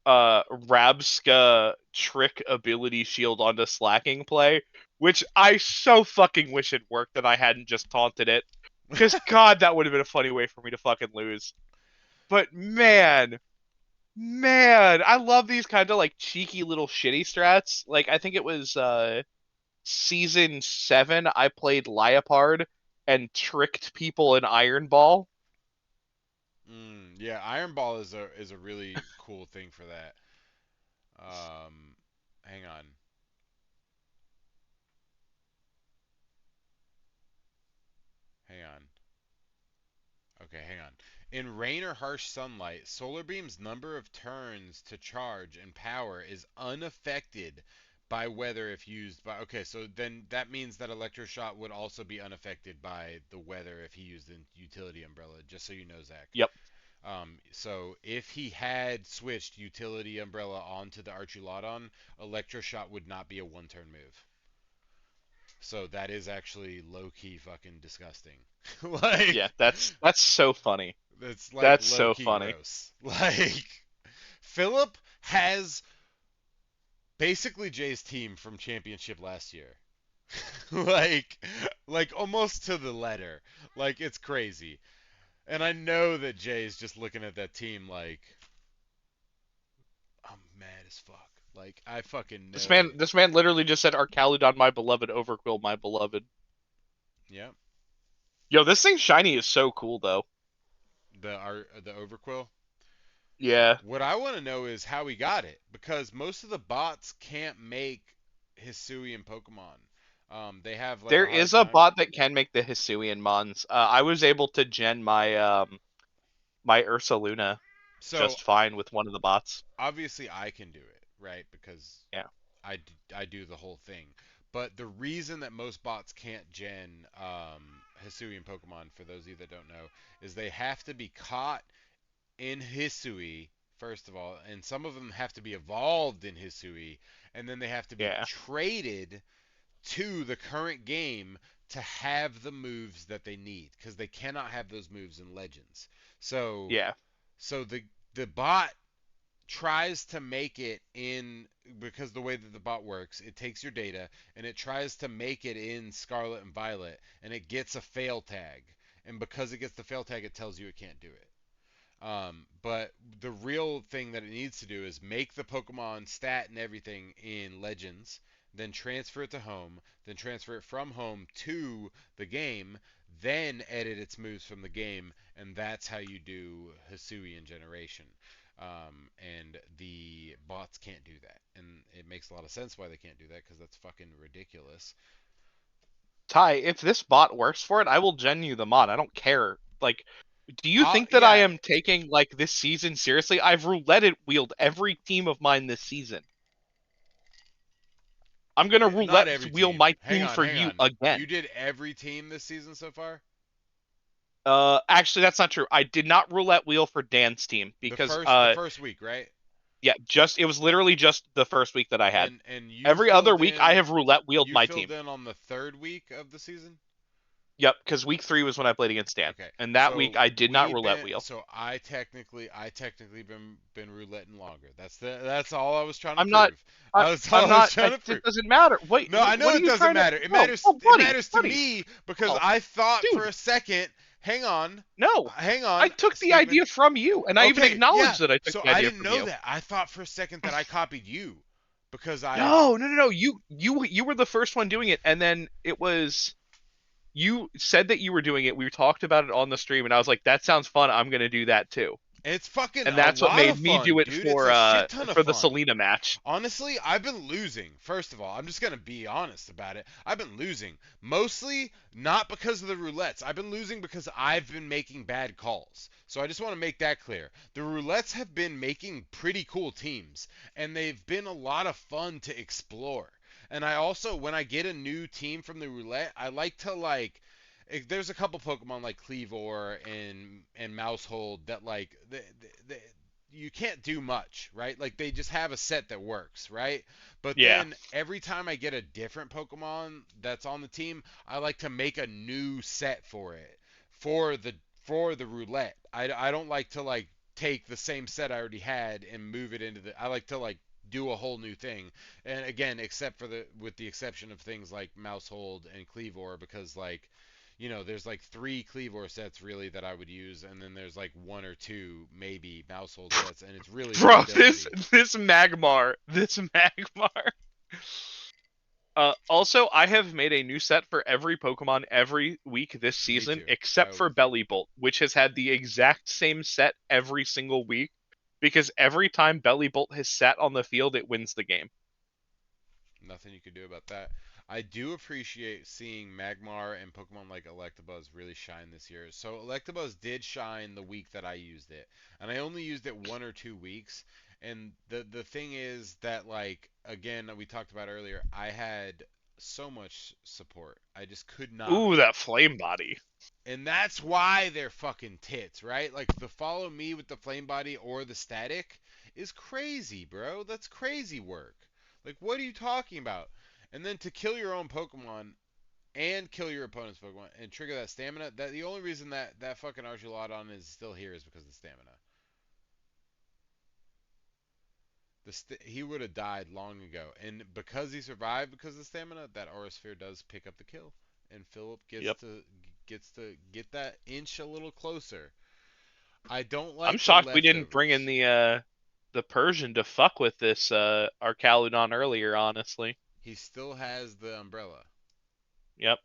Rabska trick ability shield onto slacking play, which I so fucking wish it worked and I hadn't just taunted it. Because God, that would have been a funny way for me to fucking lose. But man, I love these kind of like cheeky little shitty strats. Like I think it was season 7 I played Liepard and tricked people in Iron Ball. Yeah, Iron Ball is a really cool thing for that. Hang on. Hang on. Okay, hang on. In rain or harsh sunlight, Solar Beam's number of turns to charge and power is unaffected by weather if used by. Okay, so then that means that Electroshot would also be unaffected by the weather if he used the Utility Umbrella, just so you know, Zach. Yep. So if he had switched Utility Umbrella onto the Archulodon, Electroshot would not be a one-turn move. So that is actually low-key fucking disgusting. Yeah, Like, that's so funny. it's like That's low so key funny. gross. Like Philip has basically Jay's team from championship last year. like like almost to the letter. Like it's crazy. And I know that Jay's just looking at that team like I'm mad as fuck. Like I fucking This know. man this man literally just said Arcaludon my beloved, Overquill my beloved. Yeah. Yo, this thing shiny is so cool though. The Overquill. Yeah. What I want to know is how he got it because most of the bots can't make Hisuian Pokemon. They have like There a hard is a time. bot that can make the Hisuian Mons. I was able to gen my Ursaluna So just fine with one of the bots. obviously I can do it, right? Because Yeah. I do the whole thing. But the reason that most bots can't gen Hisuian Pokemon, for those of you that don't know, is they have to be caught in Hisui first of all, and some of them have to be evolved in Hisui, and then they have to be Yeah. traded to the current game to have the moves that they need because they cannot have those moves in Legends. So Yeah. so the bot tries to make it in because the way that the bot works, it takes your data and it tries to make it in Scarlet and Violet and it gets a fail tag. And because it gets the fail tag, it tells you it can't do it. But the real thing that it needs to do is make the Pokemon stat and everything in Legends, then transfer it to home, then transfer it from home to the game, then edit its moves from the game, and that's how you do Hisuian generation. And the bots can't do that, and it makes a lot of sense why they can't do that because that's fucking ridiculous. Ty, if this bot works for it, I will gen you the mod. I don't care. Like, do you think that I Yeah, am taking like this season seriously? I've roulette wheeled every team of mine this season. I'm gonna not roulette every wheel team. my Hang team on, for hang you on. You again. did every team this season so far? Actually, that's not true. I did not roulette wheel for Dan's team because The first week, right? yeah, just it was literally just the first week that I had. And Every other week, I have roulette wheeled you my filled team. in on the third week of the season? Yep, because week 3 was when I played against Dan, Okay. and that week I did not roulette wheel. I technically been rouletting longer. That's all I was trying to I'm not. prove. That's all I'm I was not. trying It to just prove. doesn't matter. Wait, No, I what know are it you doesn't trying to? matter. It No, matters oh, it buddy, matters to buddy. me because Oh, I thought for dude, a second, hang on. no. Hang I on, took the Steven. idea from you, and I even Okay, yeah. acknowledged that I took So the I idea didn't from know you. that. I thought for a second that I copied you because I No, no, no, no. You were the first one doing it, and then it was you said that you were doing it. We talked about it on the stream, and I was like, "That sounds fun. I'm gonna do that too." it's fucking And a that's what lot made of me do fun, it dude. It's a shit ton of for the fun. Selena match. Honestly, I've been losing. First of all, I'm just gonna be honest about it. I've been losing mostly not because of the roulettes. I've been losing because I've been making bad calls. So I just want to make that clear. The roulettes have been making pretty cool teams, and they've been a lot of fun to explore. And I also, when I get a new team from the roulette, I like to there's a couple Pokemon like Cleavor and Mousehold that you can't do much, right? Like they just have a set that works, right? But Yeah. then every time I get a different Pokemon that's on the team, I like to make a new set for it for the for the roulette. I don't like to take the same set I already had and move it into the. I like to do a whole new thing. And again, except for the with the exception of things like Mousehold and Cleavor, because there's like three Cleavor sets really that I would use, and then there's like one or two maybe Mousehold sets, and it's really the Bro, this ability. this Magmar, this Magmar. Also, I have made a new set for every Pokemon every week this Me season, too. I except for always do. Bellybolt, which has had the exact same set every single week, because every time Bellybolt has sat on the field, it wins the game. Nothing you can do about that. I do appreciate seeing Magmar and Pokemon like Electabuzz really shine this year. So Electabuzz did shine the week that I used it, and I only used it 1 or 2 weeks. And the thing is that again we talked about earlier, I had so much support. I just could not. Ooh, that flame body. And that's why they're fucking tits, right? Like the follow me with the flame body or the static is crazy, bro. That's crazy work. Like what are you talking about? And then to kill your own Pokemon and kill your opponent's Pokemon and trigger that stamina, that the only reason that fucking Archulodon is still here is because of the stamina. He would have died long ago, and because he survived because of the stamina, that Aura Sphere does pick up the kill, and Philip Yep. gets to get that inch a little closer. I don't I'm like the shocked we didn't bring in leftovers. the Persian to fuck with this Arcaludon earlier, honestly. He still has the umbrella. Yep.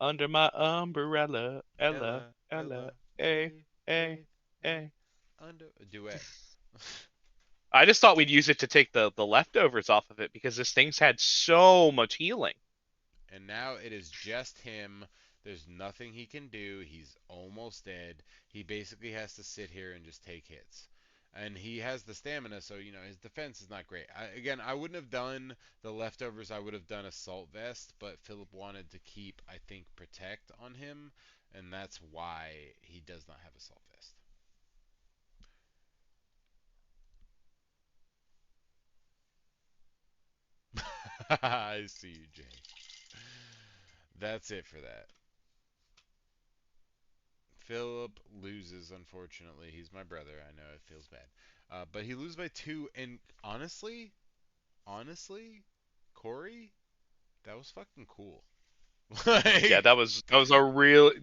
Under my umbrella, Ella, Ella, Ella, Ella, a, a, a, a, a. a, under a duet. I just thought we'd use it to take the leftovers off of it because this thing's had so much healing. And now it is just him. There's nothing he can do. He's almost dead. He basically has to sit here and just take hits. and he has the stamina, so his defense is not great. Again, I wouldn't have done the leftovers. I would have done assault vest, but Philip wanted to keep, I think, protect on him, and that's why he does not have assault vest. I see you, Jay. That's it for that. Philip loses, unfortunately. He's my brother. I know it feels bad. But he loses by two. And honestly, Corey, that was fucking cool. Yeah, like, that was that a was really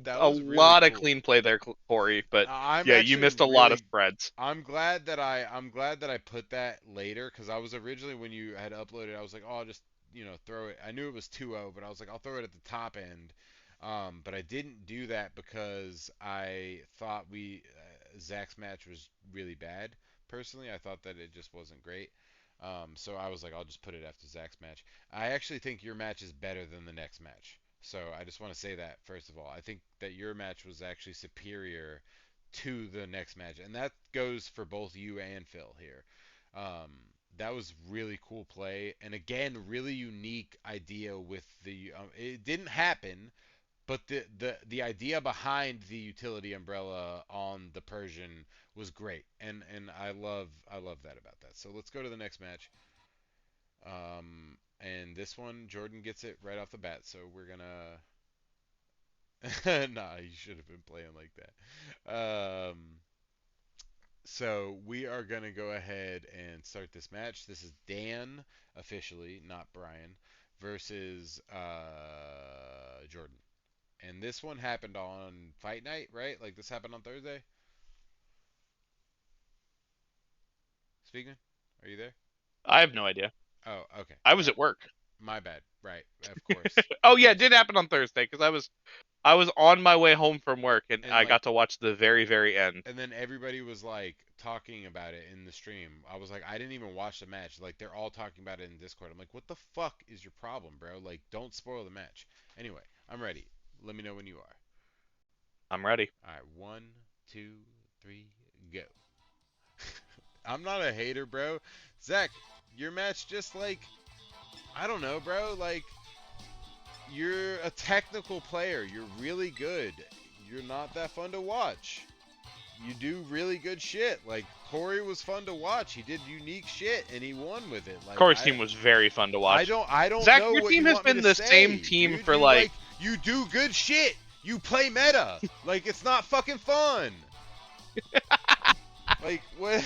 lot of cool. clean play there, Corey. But I'm yeah, you actually missed a lot of really. spreads. I'm glad that I put that later because I was originally when you had uploaded, I was like, oh, I'll just throw it. I knew it was 2-0, but I was like, I'll throw it at the top end. But I didn't do that because I thought Zach's match was really bad. Personally, I thought that it just wasn't great. So I was like, I'll just put it after Zach's match. I actually think your match is better than the next match. So I just want to say that first of all, I think that your match was actually superior to the next match, and that goes for both you and Phil here. Um, that was really cool play, and again, really unique idea with the. It didn't happen, but the idea behind the utility umbrella on the Persian was great, and I love that about that. So let's go to the next match. And this one, Jordan gets it right off the bat, so we're gonna. Nah, you should have been playing like that. So we are gonna go ahead and start this match. This is Dan officially, not Brian, versus Jordan. And this one happened on Fight Night, right? Like this happened on Thursday. Speaking, are you there? I have no idea. Oh, okay. I was at work. My bad. Right. Of course. Oh Of yeah, it course. did happen on Thursday because I was on my way home from work and And I like got to watch the very very end. and then everybody was like talking about it in the stream. I was like, I didn't even watch the match. Like they're all talking about it in Discord. I'm like, what the fuck is your problem, bro? Like, don't spoil the match. Anyway, I'm ready. Let me know when you are. I'm ready. All right, one, two, three, go. I'm not a hater, bro. Zach, your match just like I don't know, bro. Like you're a technical player. You're really good. You're not that fun to watch. You do really good shit. Like Corey was fun to watch. He did unique shit and he won with it. Like Corey's team was very fun to watch. I don't Zach, know your what team you has want me been to the same say. team You for you like. like you do good shit. You play meta. Like it's not fucking fun. Like what?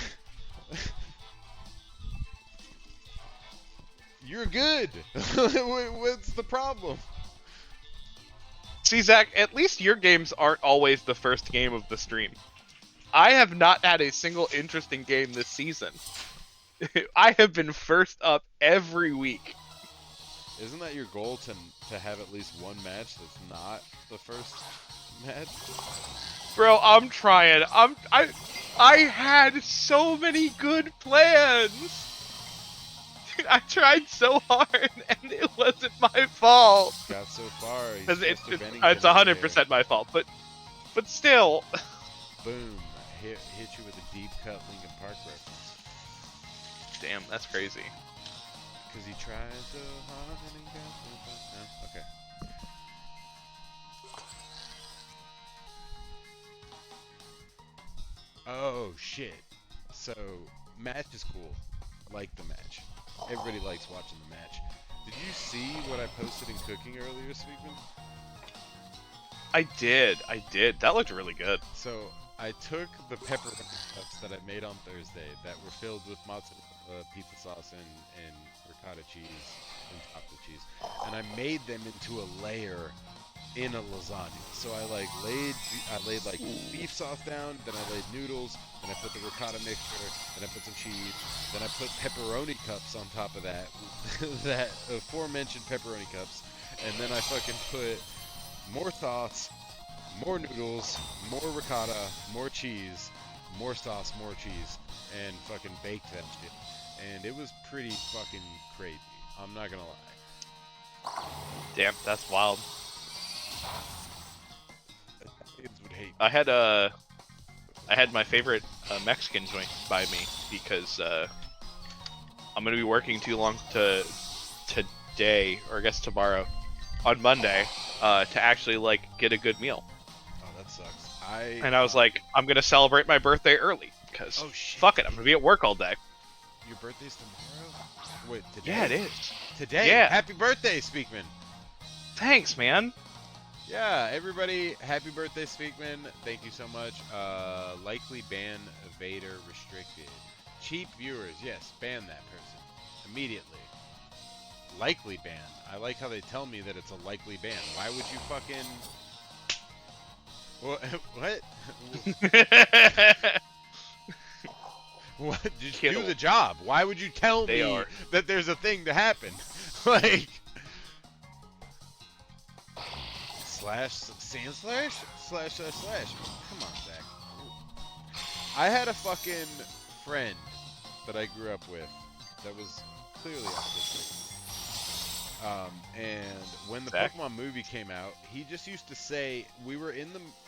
You're good. What's the problem? See, Zach, at least your games aren't always the first game of the stream. I have not had a single interesting game this season. I have been first up every week. Isn't that your goal to have at least one match that's not the first match? Bro, I'm trying. I had so many good plans. I tried so hard, and it wasn't my fault. Got so far. He's 'Cause Chester Bennington it's over here. 100% my fault, but still. Boom. Hit you with a deep cut Lincoln Park reference. Damn, that's crazy. Because he tried so hard and he got so far. No? Okay. Oh, shit. So, match is cool. Like the match. Everybody likes watching the match. Did you see what I posted in cooking earlier, Sweetman? I did. That looked really good. So I took the pepperoni cups that I made on Thursday that were filled with mozzarella, pizza sauce, and ricotta cheese and taco cheese, and I made them into a layer in a lasagna. So I laid like beef sauce down, then I laid noodles, then I put the ricotta mixture, then I put some cheese, then I put pepperoni cups on top of that, that aforementioned pepperoni cups, and then I fucking put more sauce, more noodles, more ricotta, more cheese, more sauce, more cheese, and fucking baked that shit. And it was pretty fucking crazy. I'm not gonna lie. Damn, that's wild. Italians would hate me. I had my favorite a Mexican joint by me because I'm gonna be working too long today, or I guess tomorrow, on Monday, to actually like get a good meal. Oh, that sucks. And I was like, I'm gonna celebrate my birthday early because oh shit. fuck it, I'm gonna be at work all day. Your birthday's tomorrow? Wait, today? Yeah, it is. Today. Yeah. Happy birthday, Speakman. Thanks, man. Yeah, everybody, happy birthday, Speakman. Thank you so much. Likely ban Vader restricted. Cheap viewers, yes, ban that person immediately. Likely ban. I like how they tell me that it's a likely ban. Why would you fucking... What? What? Just do the job. Why would you tell me that there's a thing to happen? Like... Sand slash? Slash. Come on, Zach. I had a fucking friend that I grew up with that was clearly autistic. And when the Pokemon movie came out, he just used to say, we were in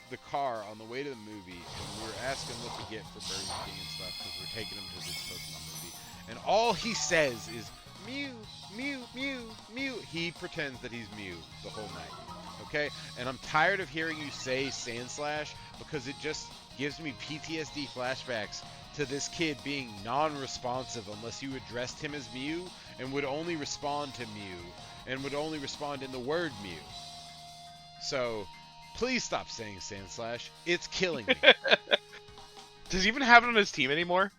the car on the way to the movie, and we were asking what to get for Burger King and stuff, because we're taking him to this Pokemon movie. And all he says is, Mew, Mew, Mew, Mew. He pretends that he's Mew the whole night. Okay? And I'm tired of hearing you say Sandslash, because it just gives me PTSD flashbacks to this kid being non-responsive unless you addressed him as Mew, and would only respond to Mew, and would only respond in the word Mew. So, please stop saying Sandslash. It's killing me. Does he even have it on his team anymore?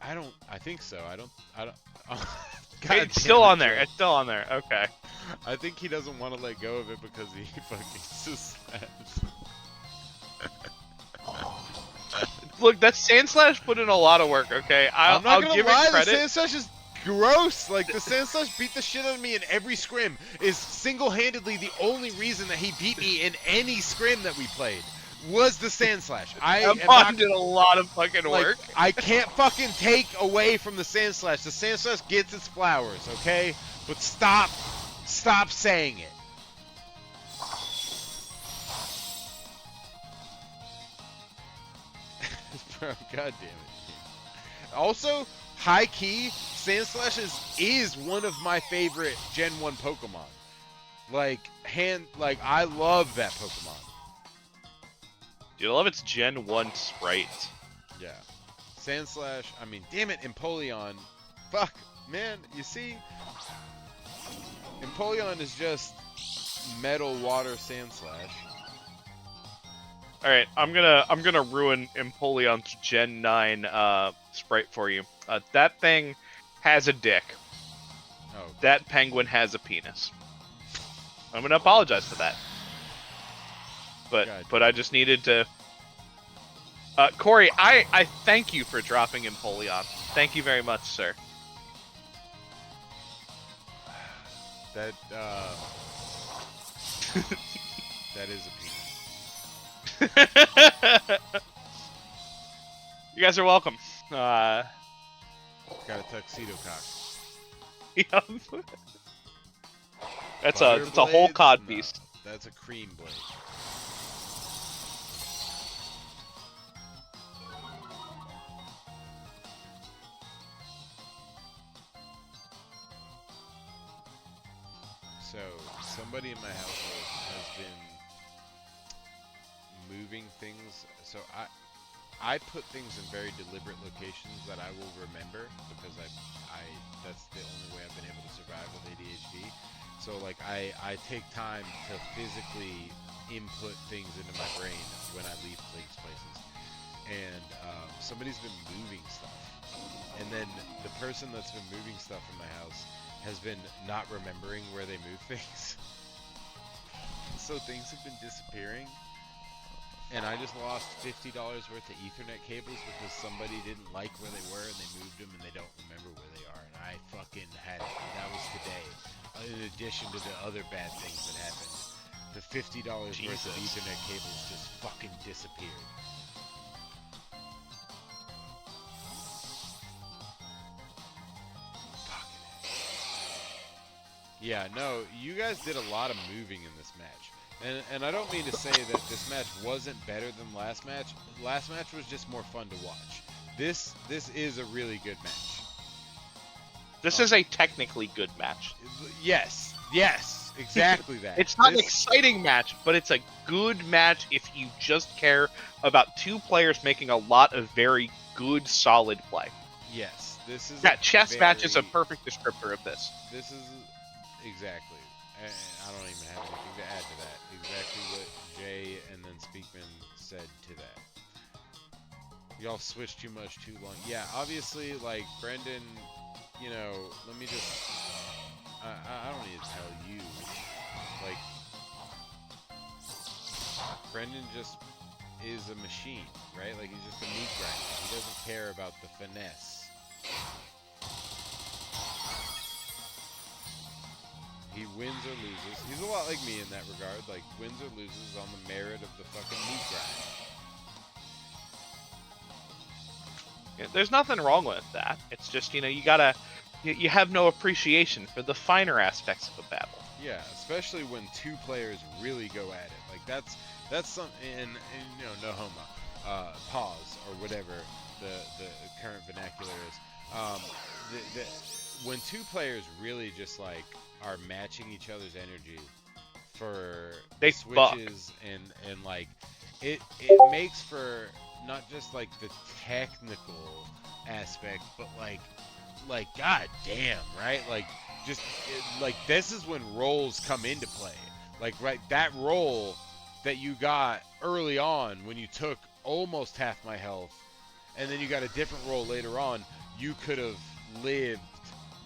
I think so. I don't. It's still on there. It's still on there. Okay. I think he doesn't want to let go of it because he fucking just slaps. Look, that Sandslash put in a lot of work, okay? I'll give it credit. The Sandslash is gross. Like, the Sandslash beat the shit out of me in every scrim. Is single-handedly the only reason that he beat me in any scrim that we played. Was the Sandslash. Amon did a lot of fucking work. I can't fucking take away from the Sandslash. The Sandslash gets its flowers, okay? But stop saying it. Bro, god damn it. Also, high key, Sandslash is one of my favorite Gen 1 Pokemon. I love that Pokemon. Dude, I love its Gen 1 sprite. Yeah. Sandslash, I mean, damn it, Empoleon. Fuck, man, you see? Empoleon is just metal water Sandslash. Alright, I'm gonna ruin Empoleon's Gen 9 sprite for you. That thing has a dick. Oh. That penguin has a penis. I'm gonna apologize for that. But I just needed to... Corey, I thank you for dropping Empoleon. Thank you very much, sir. That is a penis. You guys are welcome. Got a tuxedo cock. Yep. That's a whole cod piece. That's a cream blade. So, somebody in my household has been moving things. So I put things in very deliberate locations that I will remember because that's the only way I've been able to survive with ADHD. So like I take time to physically input things into my brain when I leave places. And somebody's been moving stuff. And then the person that's been moving stuff in my house has been not remembering where they move things. So things have been disappearing. And I just lost $50 worth of Ethernet cables because somebody didn't like where they were and they moved them and they don't remember where they are. And I fucking had it. That was today. In addition to the other bad things that happened. The $50 worth of Ethernet cables just fucking disappeared. Yeah, no, you guys did a lot of moving in this match. And I don't mean to say that this match wasn't better than last match. Last match was just more fun to watch. This is a really good match. This is a technically good match. Yes, exactly that. It's not an exciting match, but it's a good match if you just care about two players making a lot of very good, solid play. Yes, this is. Yeah, chess match is a perfect descriptor of this. This is exactly. And I don't even have anything to add to that. Exactly what Jay and then Speakman said to that. Y'all switched too much too long. Yeah, obviously, like Brendan, you know, let me just. I don't need to tell you. Like, Brendan just is a machine, right? Like, he's just a meat grinder. He doesn't care about the finesse. He wins or loses. He's a lot like me in that regard. Like, wins or loses on the merit of the fucking meat grind. Yeah, there's nothing wrong with that. It's just, you know, you have no appreciation for the finer aspects of a battle. Yeah, especially when two players really go at it. Like, that's something, and you know, no homo, pause, or whatever the current vernacular is. When two players really just, like, are matching each other's energy for they switches and like it makes for not just like the technical aspect, but like god damn, right? Like just like this is when roles come into play. Like right, that roll that you got early on when you took almost half my health, and then you got a different roll later on, you could have lived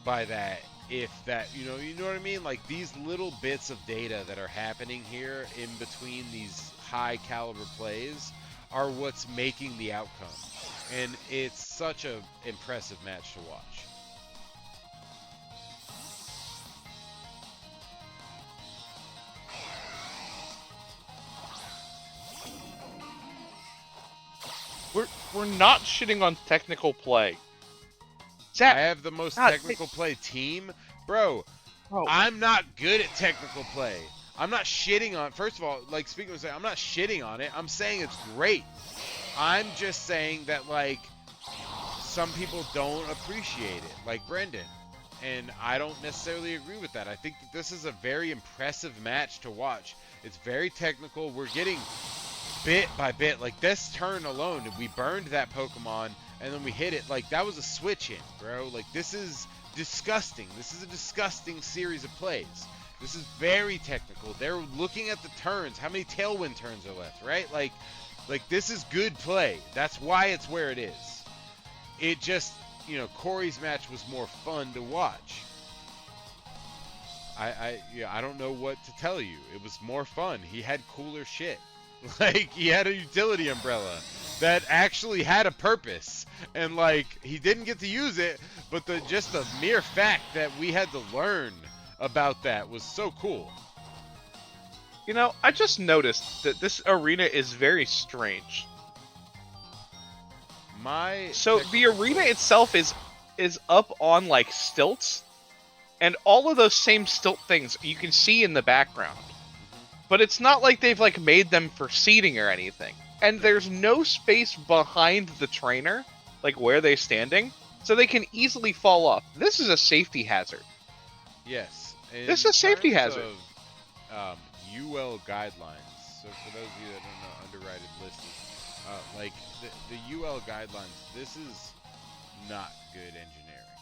by that if that, you know what I mean? Like these little bits of data that are happening here in between these high caliber plays are what's making the outcome. And it's such a impressive match to watch. We're not shitting on technical play. Zach, I have the most technical play team. Bro, I'm not good at technical play. I'm not shitting on, first of all, like speaking of saying, I'm not shitting on it. I'm saying it's great. I'm just saying that, like, some people don't appreciate it, like Brendan. And I don't necessarily agree with that. I think that this is a very impressive match to watch. It's very technical. We're getting bit by bit. Like, this turn alone, we burned that Pokemon, and then we hit it. Like, that was a switch in, bro. Like, this is disgusting. This is a disgusting series of plays. This is very technical. They're looking at the turns. How many Tailwind turns are left, right? Like this is good play. That's why it's where it is. It just, you know, Corey's match was more fun to watch. I don't know what to tell you. It was more fun. He had cooler shit. Like, he had a utility umbrella that actually had a purpose, and like he didn't get to use it, but just the mere fact that we had to learn about that was so cool. You know, I just noticed that this arena is very strange. The arena itself is up on like stilts, and all of those same stilt things you can see in the background. But it's not like they've like made them for seating or anything. And there's no space behind the trainer, like where they're standing, so they can easily fall off. This is a safety hazard. Yes. This is a safety hazard. UL guidelines. So for those of you that don't know, underwritten lists, like the UL guidelines, this is not good engineering.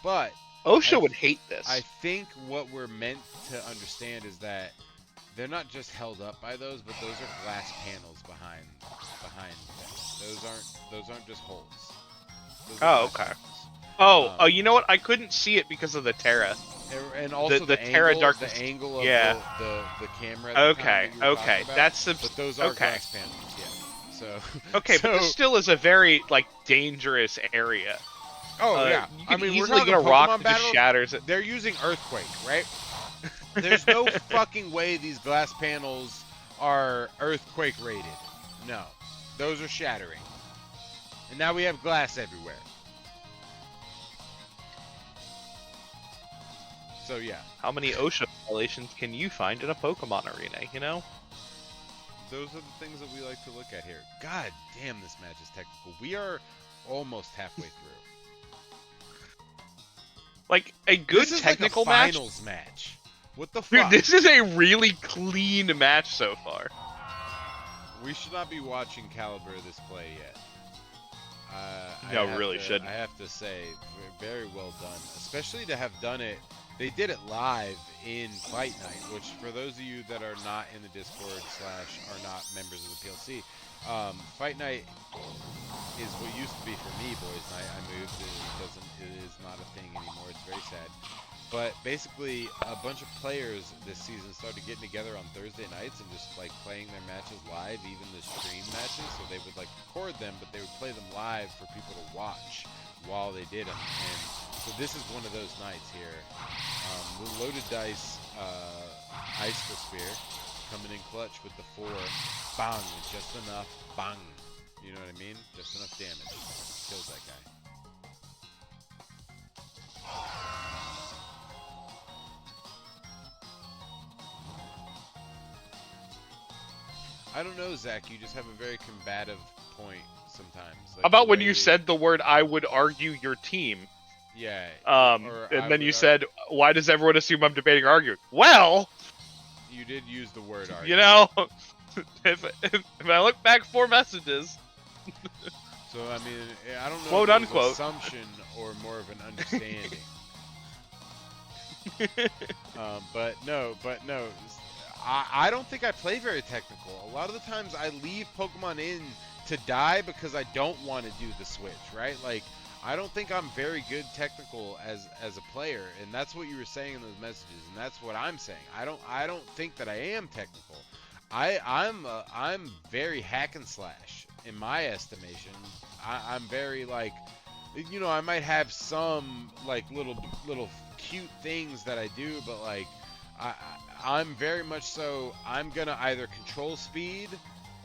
But OSHA would hate this. I think what we're meant to understand is that they're not just held up by those, but those are glass panels behind them. Those aren't just holes. Oh, okay. Oh, you know what? I couldn't see it because of the Terra. And also the Terra angle, darkness. The angle of the camera. Okay. That's the. But those are glass panels. Yeah. So. Okay, but this still is a very like dangerous area. Oh yeah. I mean, we're talking get a Pokemon rock that battle, just shatters it. They're using Earthquake, right? There's no fucking way these glass panels are Earthquake rated. No. Those are shattering. And now we have glass everywhere. So yeah, How many OSHA violations can you find in a Pokemon arena, you know? those are the things that we like to look at here. God damn, this match is technical. We are almost halfway through. Like, a good This is technical like a match? finals match. What the Dude, fuck? this is a really clean match so far. We should not be watching Caliber this play yet. No, really shouldn't. I have to say, very well done. Especially to have done it. They did it live in Fight Night, which for those of you that are not in the Discord / are not members of the PLC, Fight Night is what used to be for me, Boys Night. I moved. It is not a thing anymore. It's very sad. But basically, a bunch of players this season started getting together on Thursday nights and just like playing their matches live, even the stream matches. So they would like record them, but they would play them live for people to watch while they did them. And so this is one of those nights here. The loaded dice, ice for spear, coming in clutch with the 4, bang, just enough, bang. You know what I mean? Just enough damage. Kills that guy. I don't know, Zach. You just have a very combative point sometimes. Like How about when you said the word, I would argue your team? Yeah. And then you said, why does everyone assume I'm debating or arguing? Well, you did use the word argue. You know, if I look back 4 messages. So, I mean, I don't know Quote, if it was unquote. assumption or more of an understanding. But no. I don't think I play very technical. A lot of the times I leave Pokemon in to die because I don't want to do the switch, right? Like, I don't think I'm very good technical as a player, and that's what you were saying in those messages, and that's what I'm saying. I don't think that I am technical. I'm very hack and slash in my estimation. I'm very like, you know, I might have some like little cute things that I do, but like I'm very much so, I'm gonna either control speed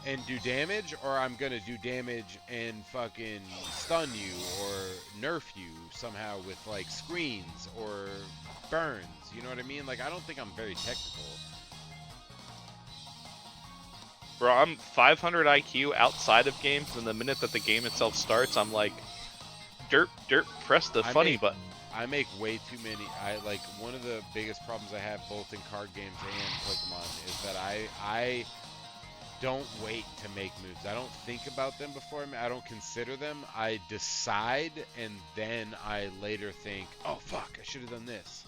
and do damage, or I'm gonna do damage and fucking stun you or nerf you somehow with like screens or burns. You know what I mean? Like, I don't think I'm very technical. Bro, I'm 500 IQ outside of games, and the minute that the game itself starts, I'm like, derp, press the funny button. I make way too many. Like, one of the biggest problems I have both in card games and Pokemon is that I don't wait to make moves. I don't think about them before I don't consider them. I decide, and then I later think, oh fuck, I should have done this.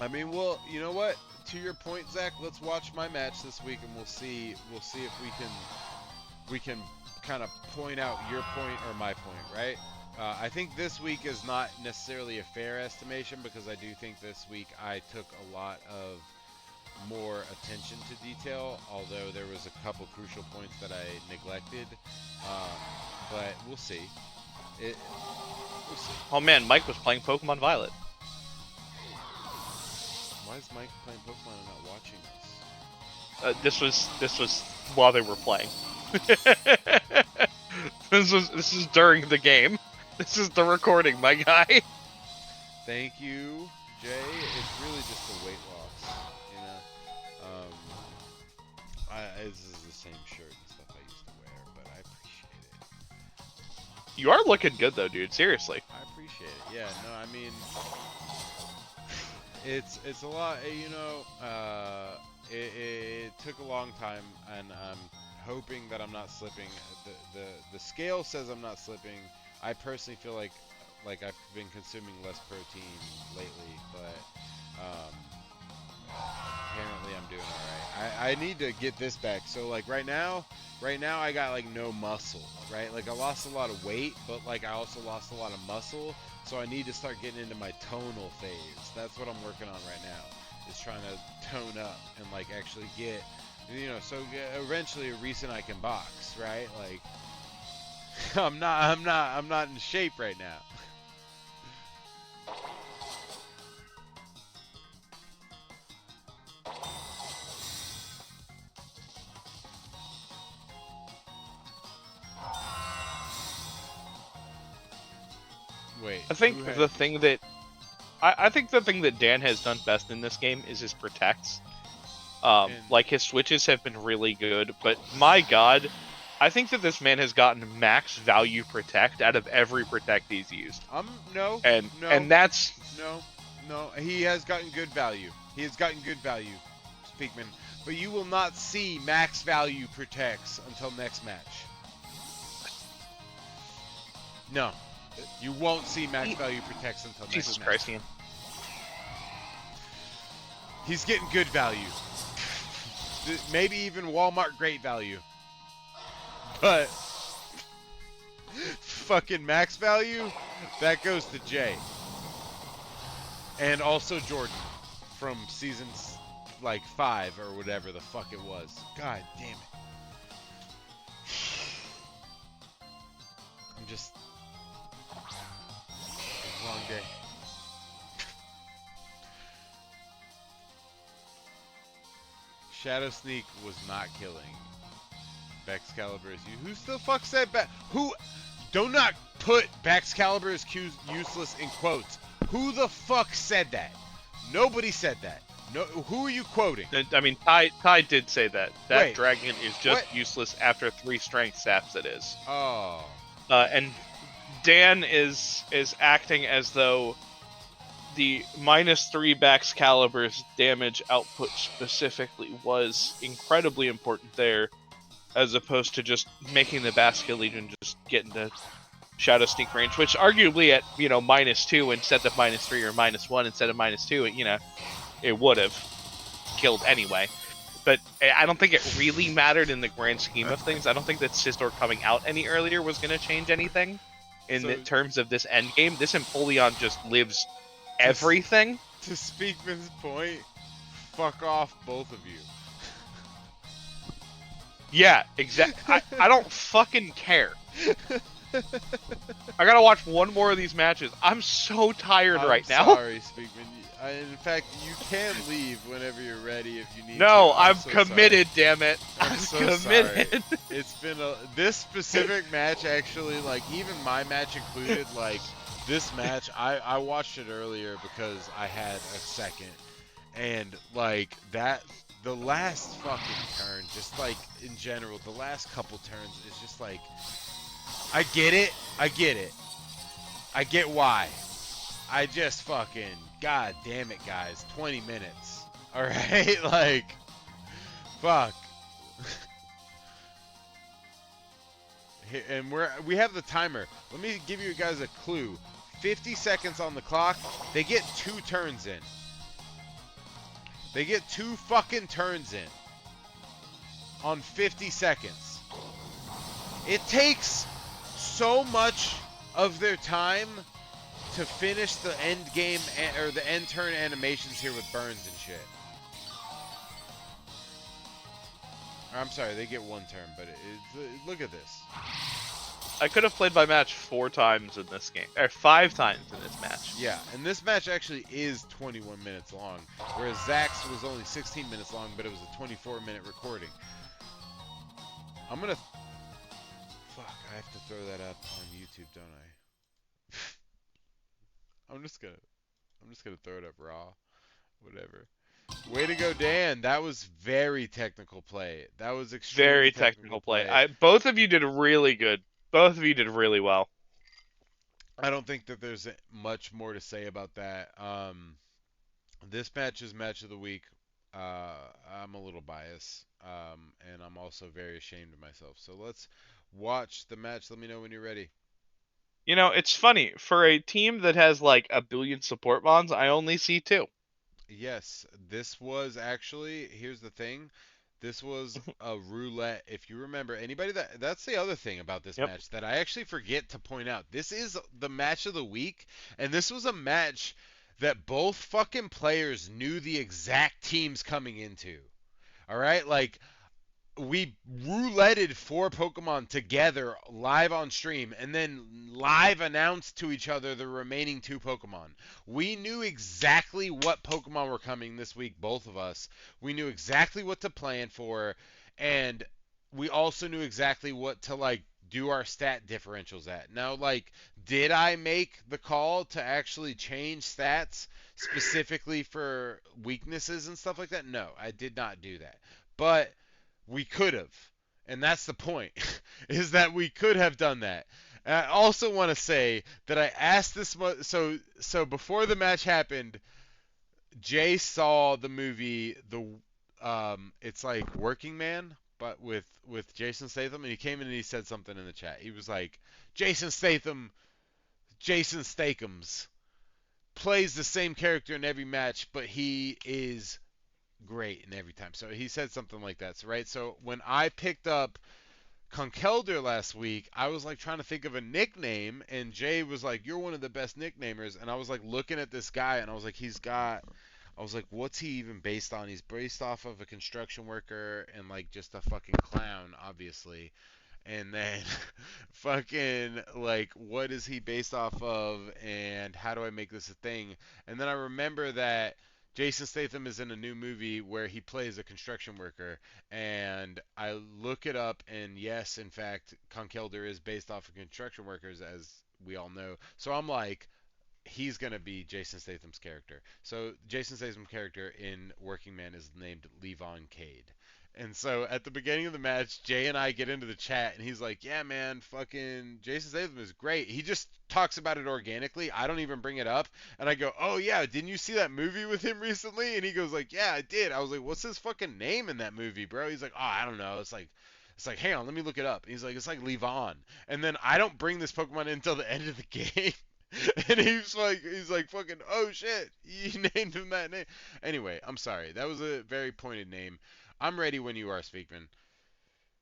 I mean, well, you know what? To your point, Zach, let's watch my match this week, and we'll see if we can kind of point out your point or my point, right? I think this week is not necessarily a fair estimation, because I do think this week I took a lot of more attention to detail, although there was a couple crucial points that I neglected. But we'll see. We'll see. Oh man, Mike was playing Pokemon Violet. Why is Mike playing Pokemon and not watching us? This was while they were playing. This is during the game. This is the recording, my guy. Thank you, Jay. It's really just the weight loss, you know. This is the same shirt and stuff I used to wear, but I appreciate it. You are looking good though, dude. Seriously. I appreciate it. Yeah, no, I mean, it's a lot, you know. It took a long time, and I'm hoping that I'm not slipping. The scale says I'm not slipping. I personally feel like I've been consuming less protein lately, but apparently I'm doing all right. I need to get this back. So like right now I got like no muscle, right? Like I lost a lot of weight, but like I also lost a lot of muscle. So I need to start getting into my tonal phase. That's what I'm working on right now, is trying to tone up and like actually get, you know, so eventually a reason I can box, right? Like I'm not in shape right now. Wait, I think who had? the thing that I think the thing that Dan has done best in this game is his protects. And Like his switches have been really good, but my God, I think that this man has gotten max value protect out of every protect he's used, no, and no, and that's no, no. He has gotten good value. He has gotten good value, Speakman. But you will not see max value protects until next match. No, you won't see max value protects until Jesus next match. Christ, Ian. He's getting good value. Maybe even Walmart great value. But fucking max value, that goes to Jay. And also Jordan from seasons like 5 or whatever the fuck it was. God damn it. I'm just long day. Shadow Sneak was not killing. Baxcalibur is you. Who the fuck said who? Do not put Baxcalibur is useless in quotes. Who the fuck said that? Nobody said that. No, who are you quoting? I mean, Ty did say that. That Wait, dragon is just what? useless after 3 strength saps. It is. Oh. And Dan is acting as though the -3 Baxcalibur's damage output specifically was incredibly important there, as opposed to just making the Basket Legion just get into Shadow Sneak range, which arguably at -2 instead of -3 or -1 instead of -2, it would have killed anyway. But I don't think it really mattered in the grand scheme of things. I don't think that Sistor coming out any earlier was going to change anything in terms of this end game. This Empoleon just lives everything. To Speakman's point, fuck off, both of you. Yeah, exactly. I don't fucking care. I gotta watch one more of these matches. I'm so tired right now. Sorry, Speakman. In fact, you can leave whenever you're ready if you need to. No, I'm so committed, sorry. damn it. I'm so committed. Sorry. It's been this specific match actually, like even my match included, like this match, I watched it earlier because I had a second, and like that, the last fucking turn, just like in general, the last couple turns is just like, I get it, I get why. I just fucking, god damn it, guys, 20 minutes, all right, like, fuck. And we have the timer. Let me give you guys a clue. 50 seconds on the clock. They get 2 turns in. They get 2 fucking turns in on 50 seconds. It takes so much of their time to finish the end game or the end turn animations here with burns and shit. I'm sorry, they get 1 turn, but look at this. I could have played my match 4 times in this game, or 5 times in this match. Yeah, and this match actually is 21 minutes long, whereas Zach's was only 16 minutes long, but it was a 24-minute recording. I'm gonna... Fuck, I have to throw that up on YouTube, don't I? I'm just gonna throw it up raw. Whatever. Way to go, Dan. That was very technical play. That was extremely very technical play. Both of you did really good. Both of you did really well. I don't think that there's much more to say about that. This match is match of the week. I'm a little biased, and I'm also very ashamed of myself. So let's watch the match. Let me know when you're ready. It's funny. For a team that has like a billion support bonds, I only see 2. Yes, this was actually, here's the thing. This was a roulette. If you remember, anybody that's the other thing about this match that I actually forget to point out. This is the match of the week, and this was a match that both fucking players knew the exact teams coming into. All right? Like, we rouletted 4 Pokemon together live on stream and then live announced to each other the remaining 2 Pokemon. We knew exactly what Pokemon were coming this week, both of us. We knew exactly what to plan for, and we also knew exactly what to, like, do our stat differentials at. Now, like, did I make the call to actually change stats specifically for weaknesses and stuff like that? No, I did not do that. But we could have. And that's the point, is that we could have done that. And I also want to say that I asked this so before the match happened, Jay saw the movie it's like Working Man, but with Jason Statham, and he came in and he said something in the chat. He was like, Jason Statham's plays the same character in every match, but he is great in every time. So he said something like that. So right. So when I picked up Conkelder last week, I was like trying to think of a nickname, and Jay was like, "You're one of the best nicknamers," and I was like looking at this guy, and I was like, I was like, what's he even based on? He's based off of a construction worker and like just a fucking clown, obviously. And then fucking like what is he based off of and how do I make this a thing? And then I remember that Jason Statham is in a new movie where he plays a construction worker, and I look it up, and yes, in fact, Conkelder is based off of construction workers, as we all know. So I'm like, he's gonna be Jason Statham's character. So Jason Statham's character in Working Man is named Levon Cade. And so at the beginning of the match, Jay and I get into the chat, and he's like, "Yeah, man, fucking Jason Statham is great." He just talks about it organically. I don't even bring it up, and I go, "Oh yeah, didn't you see that movie with him recently?" And he goes like, "Yeah, I did." I was like, "What's his fucking name in that movie, bro?" He's like, "Oh, I don't know. It's like, hang on, let me look it up." And he's like, "It's like Levon." And then I don't bring this Pokemon in until the end of the game. And he's like, fucking, oh shit, you named him that name. Anyway, I'm sorry. That was a very pointed name. I'm ready when you are, Speakman.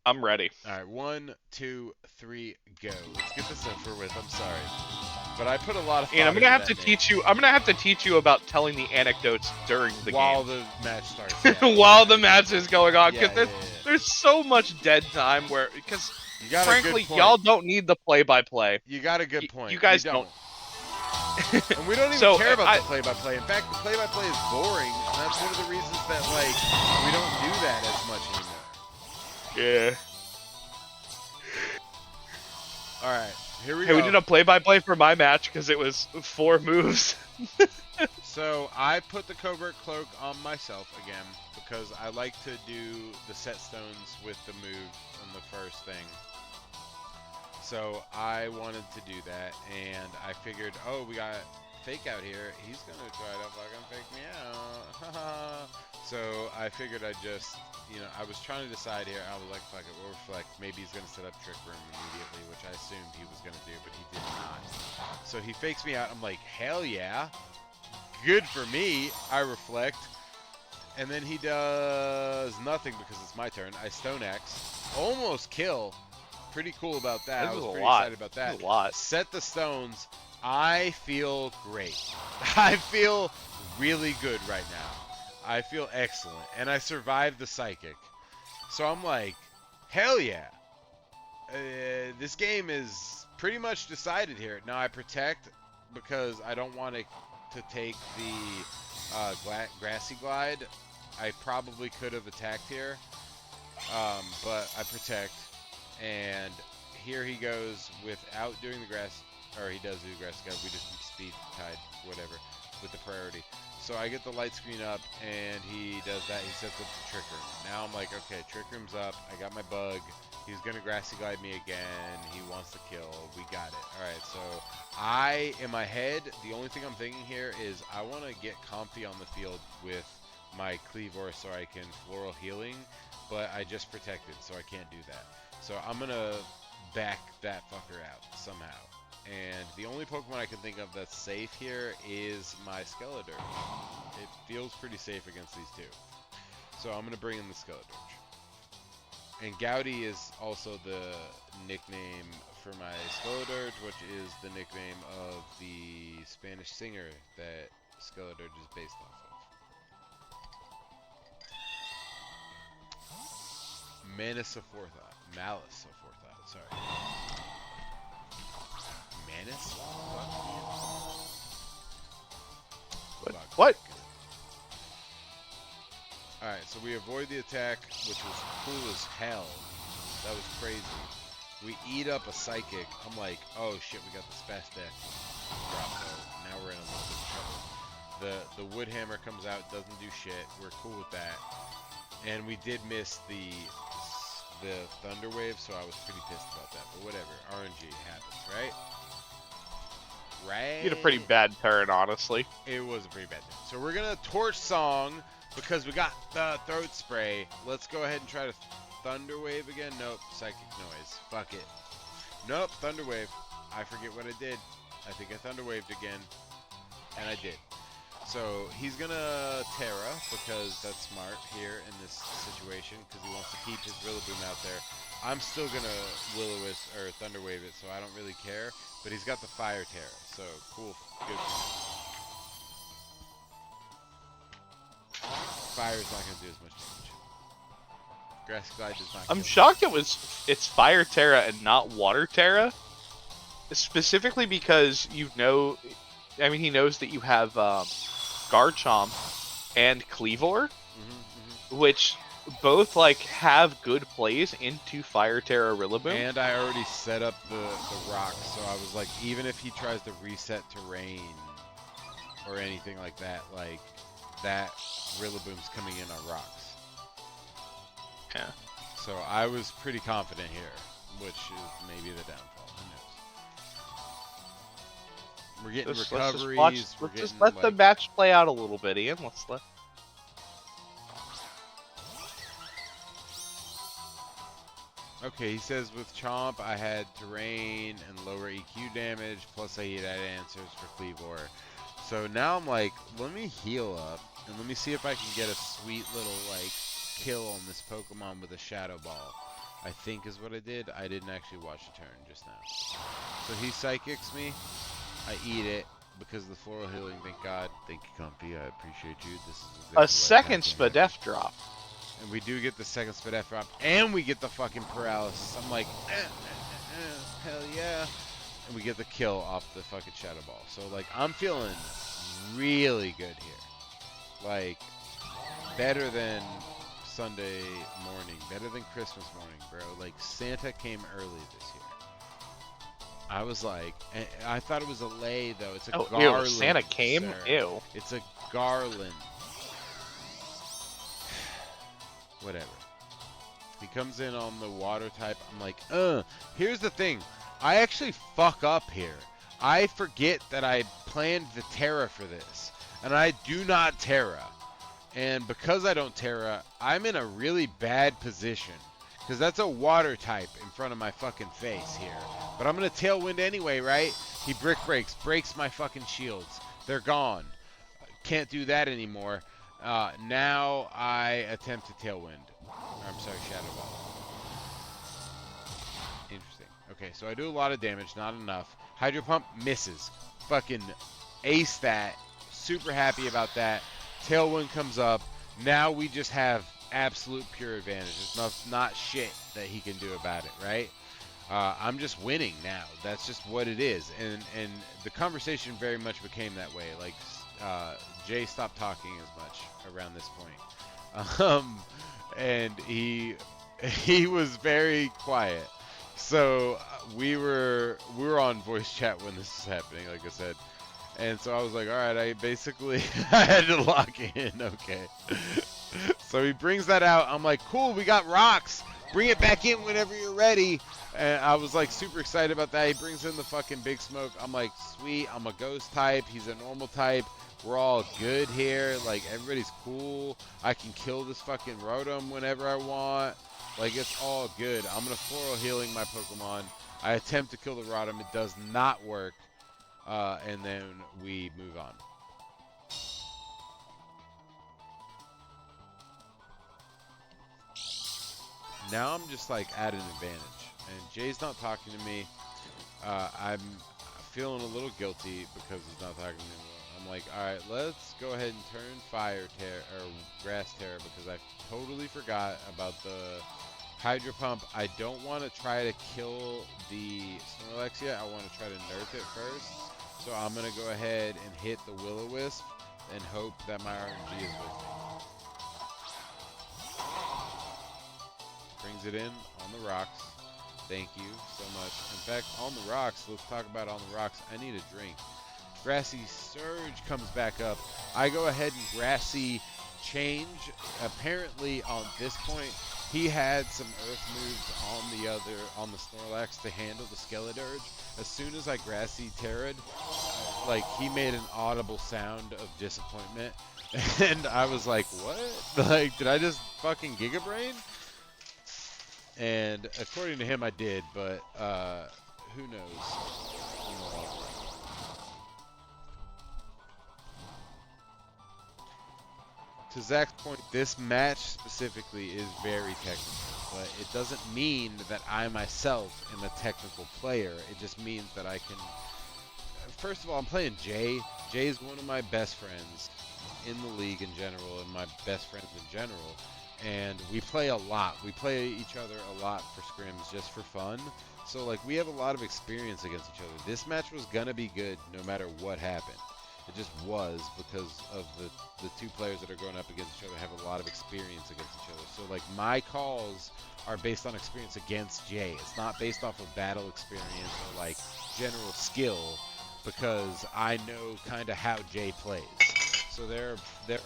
I'm ready. All right, 1, 2, 3, go. Let's get this over with. I'm sorry, but I put a lot of thought And I'm gonna into have to that name teach you. I'm gonna have to teach you about telling the anecdotes during the while game, the match starts. Yeah, while the match is going on. yeah, Because there's so much dead time because You got a frankly, good point. y'all don't need the play-by-play. You got a good point. You guys we don't. don't. And we don't even So, care about the play-by-play. In fact, the play-by-play is boring, and that's one of the reasons that like we don't do that as much anymore. Yeah. All right, here we Hey, go. we did a play-by-play for my match because it was 4 moves. So I put the Covert Cloak on myself again because I like to do the set stones with the move on the first thing. So I wanted to do that, and I figured, oh, we got Fake out here. He's gonna try to fucking fake me out. So I figured I'd just, I was trying to decide here. I was like, fuck it, we'll reflect. Maybe he's gonna set up Trick Room immediately, which I assumed he was gonna do, but he did not. So he fakes me out. I'm like, hell yeah. Good for me, I reflect. And then he does nothing because it's my turn. I Stone Axe. Almost kill. Pretty cool about that. I was pretty excited about that. A lot. Set the stones. I feel great. I feel really good right now. I feel excellent. And I survived the Psychic. So I'm like, hell yeah. This game is pretty much decided here. Now I protect because I don't want to take the Grassy Glide. I probably could have attacked here, but I protect. And here he goes without doing the grass, or he does do the Grassy Glide. We just speed tied, whatever, with the priority. So I get the light screen up, and he does that. He sets up the Trick Room. Now I'm like, okay, Trick Room's up. I got my bug. He's going to Grassy Glide me again. He wants to kill. We got it. All right, so in my head, the only thing I'm thinking here is I want to get comfy on the field with my Cleavor so I can Floral Healing, but I just protected, so I can't do that. So I'm going to back that fucker out somehow. And the only Pokemon I can think of that's safe here is my Skeledirge. It feels pretty safe against these two. So I'm going to bring in the Skeledirge. And Gouty is also the nickname for my Skeledirge, which is the nickname of the Spanish singer that Skeledirge is based off of. Malice of Forethought, sorry. Menace? What? Alright, so we avoid the attack, which was cool as hell. That was crazy. We eat up a Psychic. I'm like, oh shit, we got the Spash Death drop though. Now we're in a little bit of trouble. The Wood Hammer comes out, doesn't do shit. We're cool with that. And we did miss the Thunder Wave, so I was pretty pissed about that. But whatever, RNG happens, right? Right? You had a pretty bad turn, honestly. It was a pretty bad turn. So we're gonna Torch Song because we got the Throat Spray. Let's go ahead and try to Thunder Wave again. Nope, Psychic Noise. Fuck it. Nope, Thunder Wave. I forget what I did. I think I Thunder Waved again, and I did. So he's gonna Terra because that's smart here in this situation because he wants to keep his Rillaboom out there. I'm still gonna Will-O-Wisp or Thunder Wave it, so I don't really care. But he's got the Fire Terra, so cool, good. Fire's not gonna do as much damage. Grass Glide does not. I'm shocked it's Fire Terra and not Water Terra, specifically because he knows that you have Garchomp and Cleavor, which both like have good plays into Fire Terra Rillaboom. And I already set up the rock, so I was like, even if he tries to reset terrain or anything like that, like that Rillaboom's coming in on rocks. Yeah. So I was pretty confident here, which is maybe the downfall. Who knows? We're getting recoveries. Let's just let the match play out a little bit, Ian. Let's let. Okay, he says with Chomp I had terrain and lower EQ damage, plus I had answers for Cleavor. So now I'm like, let me heal up, and let me see if I can get a sweet little, like, kill on this Pokemon with a Shadow Ball. I think is what I did. I didn't actually watch the turn just now. So he Psychics me. I eat it because of the Floral Healing, thank God. Thank you, Comfy. I appreciate you. This is exactly a second Spadef drop. And we do get the second Spadef drop, and we get the fucking Paralysis. I'm like, hell yeah. And we get the kill off the fucking Shadow Ball. So, like, I'm feeling really good here. Like, better than Sunday morning. Better than Christmas morning, bro. Like, Santa came early this year. I was like, I thought it was a lei, though. It's a garland. Ew, Santa came? Sir. Ew. It's a garland. Whatever. He comes in on the water type. I'm like, here's the thing. I actually fuck up here. I forget that I planned the Terra for this. And I do not Terra. And because I don't Terra, I'm in a really bad position. Because that's a water type in front of my fucking face here. But I'm going to Tailwind anyway, right? He Brick Breaks. Breaks my fucking shields. They're gone. Can't do that anymore. Now I attempt to Tailwind. I'm sorry, Shadow Ball. Interesting. Okay, so I do a lot of damage, not enough. Hydro Pump misses. Fucking ace that. Super happy about that. Tailwind comes up. Now we just have absolute pure advantage. There's not shit that he can do about it, right? I'm just winning now. That's just what it is. And the conversation very much became that way. Like, Jay stopped talking as much around this point. And he was very quiet. So we were on voice chat when this was happening, like I said. And so I was like, all right, I basically I had to lock in. Okay. So he brings that out. I'm like, cool, we got rocks. Bring it back in whenever you're ready. And I was like super excited about that. He brings in the fucking Big Smoke. I'm like, sweet, I'm a ghost type. He's a normal type. We're all good here. Like, everybody's cool. I can kill this fucking Rotom whenever I want. Like, it's all good. I'm going to Floral Healing my Pokemon. I attempt to kill the Rotom. It does not work. And then we move on. Now I'm just like at an advantage. And Jay's not talking to me. I'm feeling a little guilty because he's not talking to me. I'm like, alright, let's go ahead and turn Fire Terra, or Grass Terra, because I totally forgot about the Hydro Pump. I don't want to try to kill the Snorlax yet. I want to try to nerf it first. So I'm going to go ahead and hit the Will-O-Wisp and hope that my RNG is with me. Brings it in on the rocks. Thank you so much. In fact, on the rocks, let's talk about on the rocks. I need a drink. Grassy Surge comes back up. I go ahead and Grassy change. Apparently, on this point, he had some earth moves on the Snorlax to handle the Skeledirge. As soon as I Grassy Terra'd, like, he made an audible sound of disappointment. And I was like, what? Like, did I just fucking Giga Brain? And according to him, I did, but who knows? To Zach's point, this match specifically is very technical, but it doesn't mean that I myself am a technical player. It just means that I can. First of all, I'm playing Jay. Jay is one of my best friends in the league in general, and my best friends in general. And we play a lot. We play each other a lot for scrims just for fun. So, like, we have a lot of experience against each other. This match was going to be good no matter what happened. It just was because of the two players that are going up against each other have a lot of experience against each other. So, like, my calls are based on experience against Jay. It's not based off of battle experience or, like, general skill because I know kind of how Jay plays. So there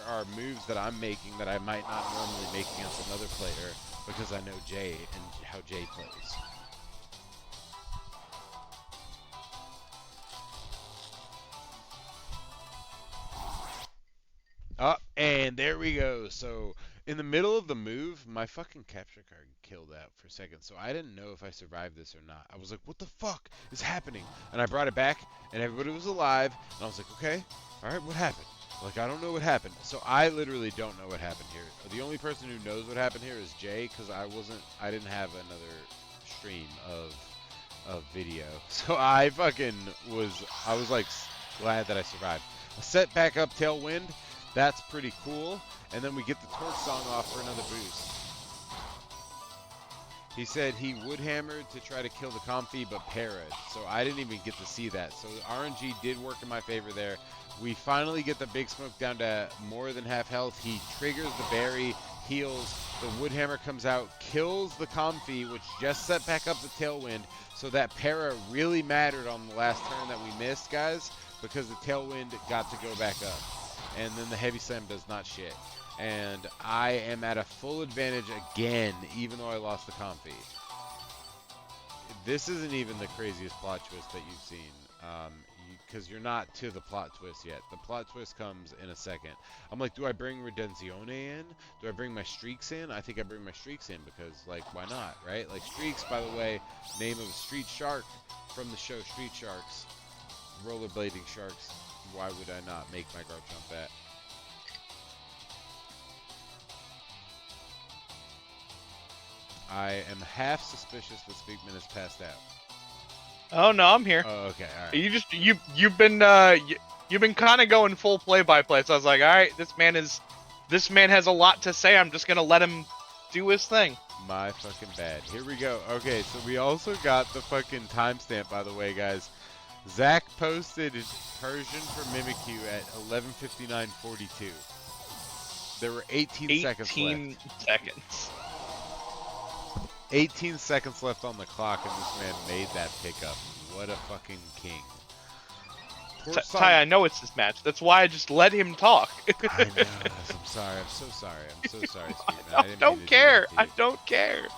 are moves that I'm making that I might not normally make against another player because I know Jay and how Jay plays. Oh, and there we go. So in the middle of the move, my fucking capture card killed out for a second. So I didn't know if I survived this or not. I was like, what the fuck is happening? And I brought it back, and everybody was alive. And I was like, okay, all right, what happened? Like, I don't know what happened. So I literally don't know what happened here. The only person who knows what happened here is Jay, because I didn't have another stream of video. So I was like glad that I survived. I set back up Tailwind. That's pretty cool. And then we get the Torch Song off for another boost. He said he would hammer to try to kill the Comfy, but parried. So I didn't even get to see that. So RNG did work in my favor there. We finally get the Big Smoke down to more than half health. He triggers the berry, heals. The Woodhammer comes out, kills the Comfy, which just set back up the Tailwind. So that para really mattered on the last turn that we missed, guys, because the Tailwind got to go back up. And then the Heavy Slam does not shit. And I am at a full advantage again, even though I lost the Comfy. This isn't even the craziest plot twist that you've seen, because you're not to the plot twist yet. The plot twist comes in a second. I'm like, do I bring Redenzione in? Do I bring my Streaks in? I think I bring my Streaks in because, like, why not, right? Like, Streaks, by the way, name of a street shark from the show Street Sharks. Rollerblading sharks. Why would I not make my Garchomp that? I am half suspicious that Speakman has passed out. Oh no, I'm here. Oh, okay, all right. You've been kind of going full play by play. So I was like, all right, this man has a lot to say. I'm just gonna let him do his thing. My fucking bad. Here we go. Okay, so we also got the fucking timestamp, by the way, guys. Zach posted Persian for Mimikyu at 11:59:42. There were 18 seconds left. 18 seconds. 18 seconds left on the clock, and this man made that pickup. What a fucking king. Ty, I know it's his match. That's why I just let him talk. I know. I'm sorry. I'm so sorry. I'm so sorry, Speedman. I don't care. I don't care.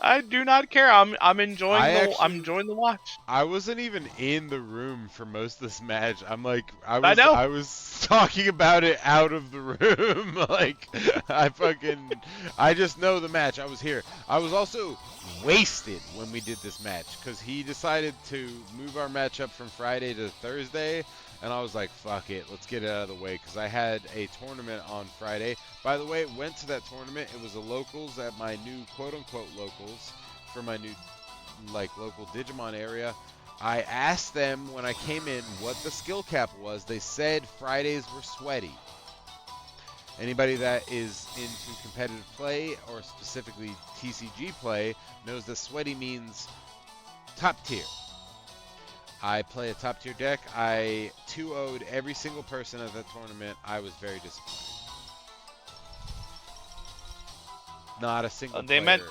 I do not care. I'm enjoying I'm enjoying the watch. I wasn't even in the room for most of this match. I'm like, I was talking about it out of the room. Like, I just know the match. I was here. I was also wasted when we did this match because he decided to move our match up from Friday to Thursday. And I was like, fuck it, let's get it out of the way, because I had a tournament on Friday. By the way, went to that tournament. It was a locals at my new quote-unquote locals for my new, like, local Digimon area. I asked them when I came in what the skill cap was. They said Fridays were sweaty. Anybody that is into competitive play, or specifically TCG play, knows that sweaty means top tier. I play a top tier deck. I 2-0'd every single person at that tournament. I was very disappointed. Not a single player.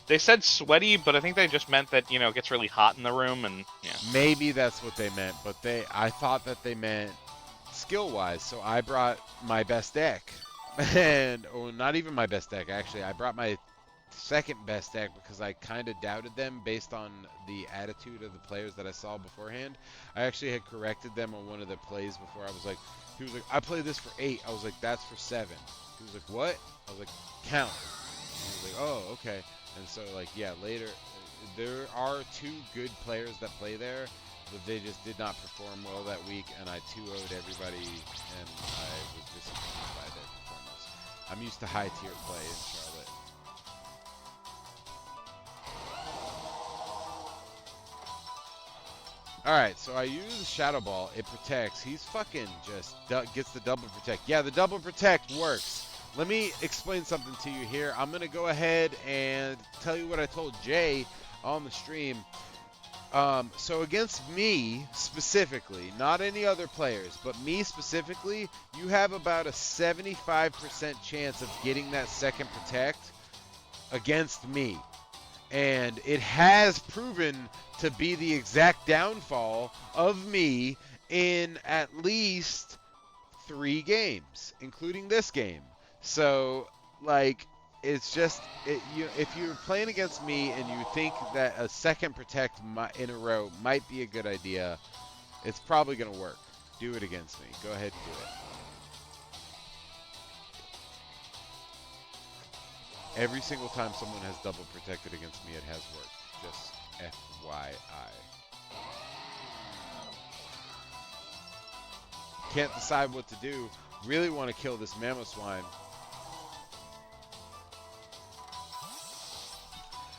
They said sweaty, but I think they just meant that, it gets really hot in the room, and yeah. Maybe that's what they meant, but I thought that they meant skill-wise, so I brought my best deck. Or not even my best deck, actually. I brought my second best deck because I kind of doubted them based on the attitude of the players that I saw beforehand. I actually had corrected them on one of the plays before. He was like, I play this for 8. I was like, that's for 7. He was like, what? I was like, count. And he was like, oh, okay. And so, like, yeah, later, there are 2 good players that play there, but they just did not perform well that week, and I 2-0'd everybody, and I was disappointed by their performance. I'm used to high-tier play in Charlotte. Alright, so I use Shadow Ball. It protects. He's fucking just gets the double protect. Yeah, the double protect works. Let me explain something to you here. I'm going to go ahead and tell you what I told Jay on the stream. So against me specifically, not any other players, but me specifically, you have about a 75% chance of getting that second protect against me. And it has proven to be the exact downfall of me in at least 3 games, including this game. So, like, it's just, if you're playing against me and you think that a second protect in a row might be a good idea, it's probably going to work. Do it against me. Go ahead and do it. Every single time someone has double protected against me, it has worked. Just FYI. Can't decide what to do. Really want to kill this Mamoswine.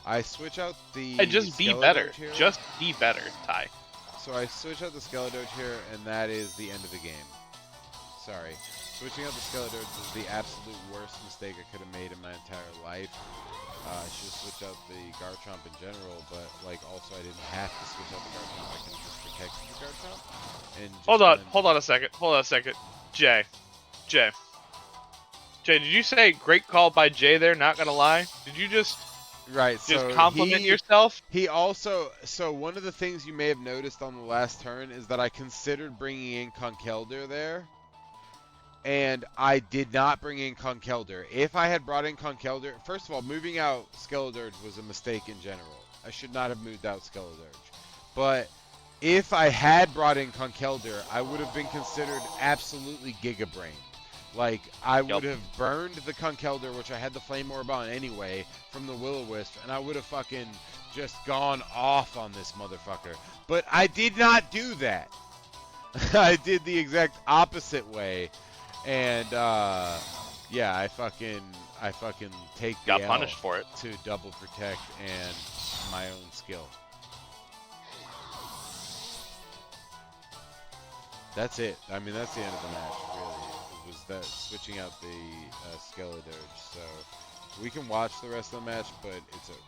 I switch out the Just be better. here. Just be better, Ty. So I switch out the Skeledoge here, and that is the end of the game. Sorry. Switching out the Skeledoge is the absolute worst mistake I could have made in my entire life. I should have switched out the Garchomp in general, but, like, also I didn't have to switch out the Garchomp. I can just protect the Garchomp. And just Hold on a second. Jay, did you say great call by Jay there, not gonna lie? Did you just compliment yourself? He also, so one of the things you may have noticed on the last turn is that I considered bringing in Conkeldurr there, and I did not bring in Conkeldurr. If I had brought in Conkeldurr, first of all, moving out Skeledirge was a mistake in general. I should not have moved out Skeledirge. But if I had brought in Conkeldurr, I would have been considered absolutely giga-brained. Like, I would have burned the Conkeldurr, which I had the Flame Orb on anyway, from the Will-O-Wisp, and I would have fucking just gone off on this motherfucker. But I did not do that. I did the exact opposite way. And, yeah, I fucking take the Got L punished for it. to double protect and my own skill. That's it. I mean, that's the end of the match, really. It was that switching out the Skeledirge. So we can watch the rest of the match, but it's over.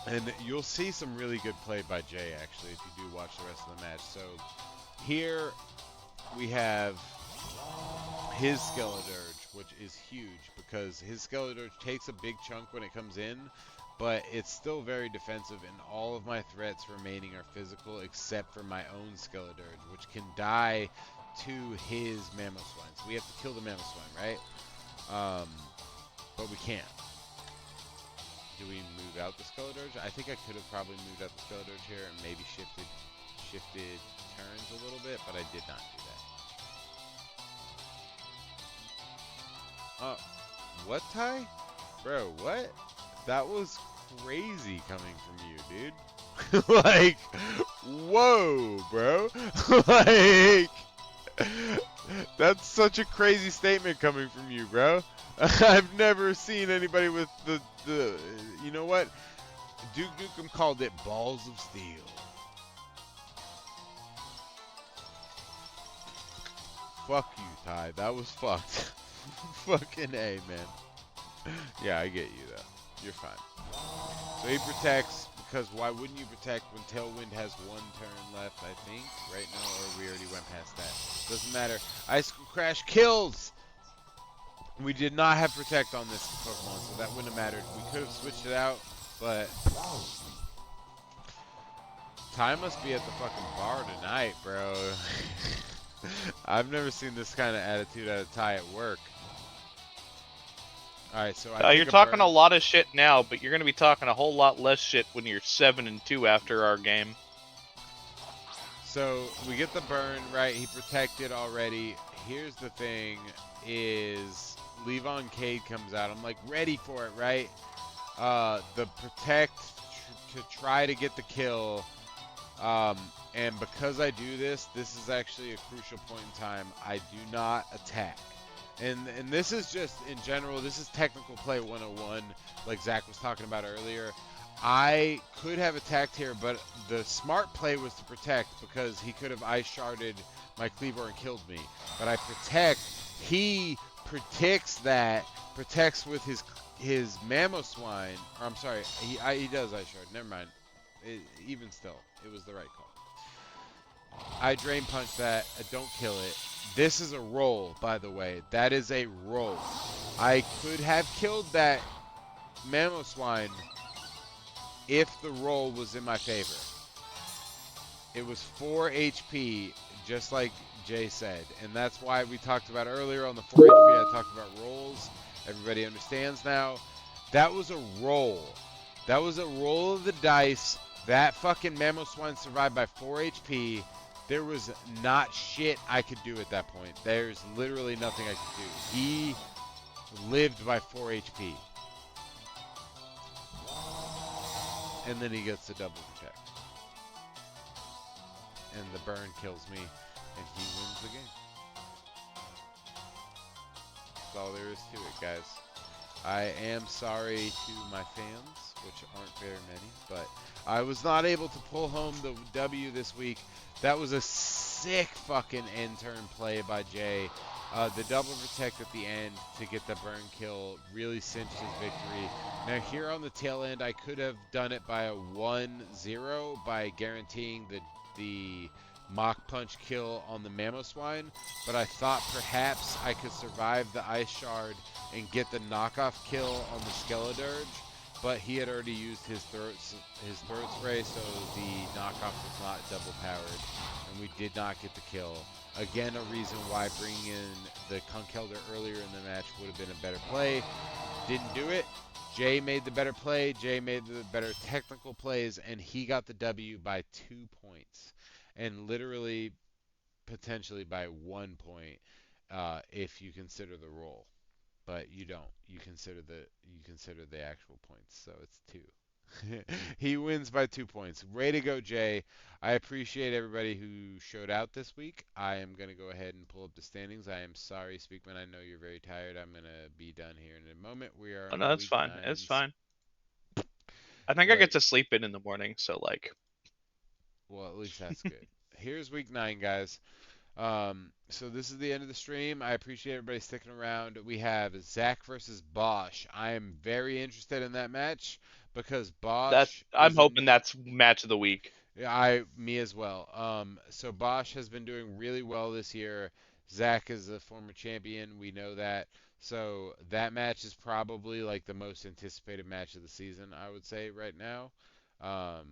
And you'll see some really good play by Jay, actually, if you do watch the rest of the match. So here we have his Skeledirge, which is huge because his Skeledirge takes a big chunk when it comes in, but it's still very defensive, and all of my threats remaining are physical except for my own Skeledirge, which can die to his Mamoswine. So we have to kill the Mamoswine, right? But we can't. Do we move out the Skeledirge? I think I could have probably moved out the Skeledirge here and maybe shifted turns a little bit, but I did not do that. What, Ty? Bro, what? That was crazy coming from you, dude. Like, whoa, bro. Like, that's such a crazy statement coming from you, bro. I've never seen anybody with the you know what? Duke Nukem called it balls of steel. Fuck you, Ty. That was fucked. Fucking A, man. Yeah, I get you, though. You're fine. So he protects, because why wouldn't you protect when Tailwind has 1 turn left, I think, right now, or we already went past that. Doesn't matter. Icicle Crash kills! We did not have Protect on this Pokemon, so that wouldn't have mattered. We could have switched it out, but Ty must be at the fucking bar tonight, bro. I've never seen this kind of attitude out of Ty at work. Alright, so I You're think a talking a burn. lot of shit now, but you're going to be talking a whole lot less shit when you're 7-2 after our game. So we get the burn, right? He protected already. Here's the thing is Levon Cade comes out. I'm like ready for it, right? The protect to try to get the kill. Um, and because I do this, this is actually a crucial point in time. I do not attack. And this is just in general, this is technical play 101, like Zach was talking about earlier. I could have attacked here, but the smart play was to protect because he could have ice sharded my Cleaver and killed me. But I protect. He protects that, protects with his Mamoswine. Or I'm sorry, he does ice shard. Never mind. Even still, it was the right call. I drain punch that. I don't kill it. This is a roll, by the way. That is a roll. I could have killed that Mamoswine if the roll was in my favor. It was 4 HP, just like Jay said. And that's why we talked about earlier on the 4 HP, I talked about rolls. Everybody understands now. That was a roll. That was a roll of the dice. That fucking Mamoswine survived by 4 HP. There was not shit I could do at that point. There's literally nothing I could do. He lived by 4 HP. And then he gets the double protect. And the burn kills me, and he wins the game. That's all there is to it, guys. I am sorry to my fans, which aren't very many, but I was not able to pull home the W this week. That was a sick fucking end turn play by Jay. The double protect at the end to get the burn kill really cinched his victory. Now here on the tail end, I could have done it by a 1-0 by guaranteeing the mock punch kill on the Mamoswine, but I thought perhaps I could survive the ice shard and get the knockoff kill on the Skeledirge, but he had already used his throat spray, so the knockoff was not double powered, and we did not get the kill. Again, a reason why bringing in the Conkeldurr earlier in the match would have been a better play. Didn't do it. Jay made the better play. Jay made the better technical plays, and he got the W by 2 points, and literally potentially by 1 point if you consider the roll, but you don't. You consider the actual points, so it's 2. He wins by 2 points. Way to go, Jay. I appreciate everybody who showed out this week. I am going to go ahead and pull up the standings. I am sorry, Speakman. I know you're very tired. I'm going to be done here in a moment. We are Oh, on no, it's week fine. It's nine's. fine. I think I What? get to sleep in the morning, so like. Well, at least that's good. Here's week 9, guys. So this is the end of the stream. I appreciate everybody sticking around. We have Zach versus Bosch. I am very interested in that match because That Bosch I'm is a hoping that's match of the week. me as well. So Bosch has been doing really well this year. Zach is a former champion. We know that. So that match is probably like the most anticipated match of the season, I would say right now. Um,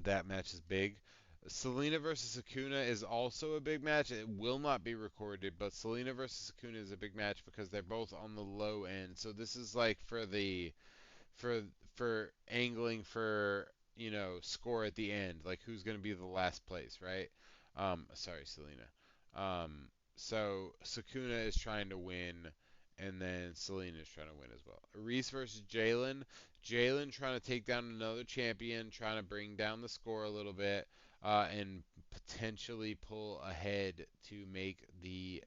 that match is big. Selena versus Akuna is also a big match. It will not be recorded, but Selena versus Akuna is a big match because they're both on the low end. So this is like for for angling for score at the end, like who's going to be the last place, right? Sorry, Selena. So Sakuna is trying to win, and then Selena is trying to win as well. Reese versus Jalen. Jalen trying to take down another champion, trying to bring down the score a little bit, and potentially pull ahead to make the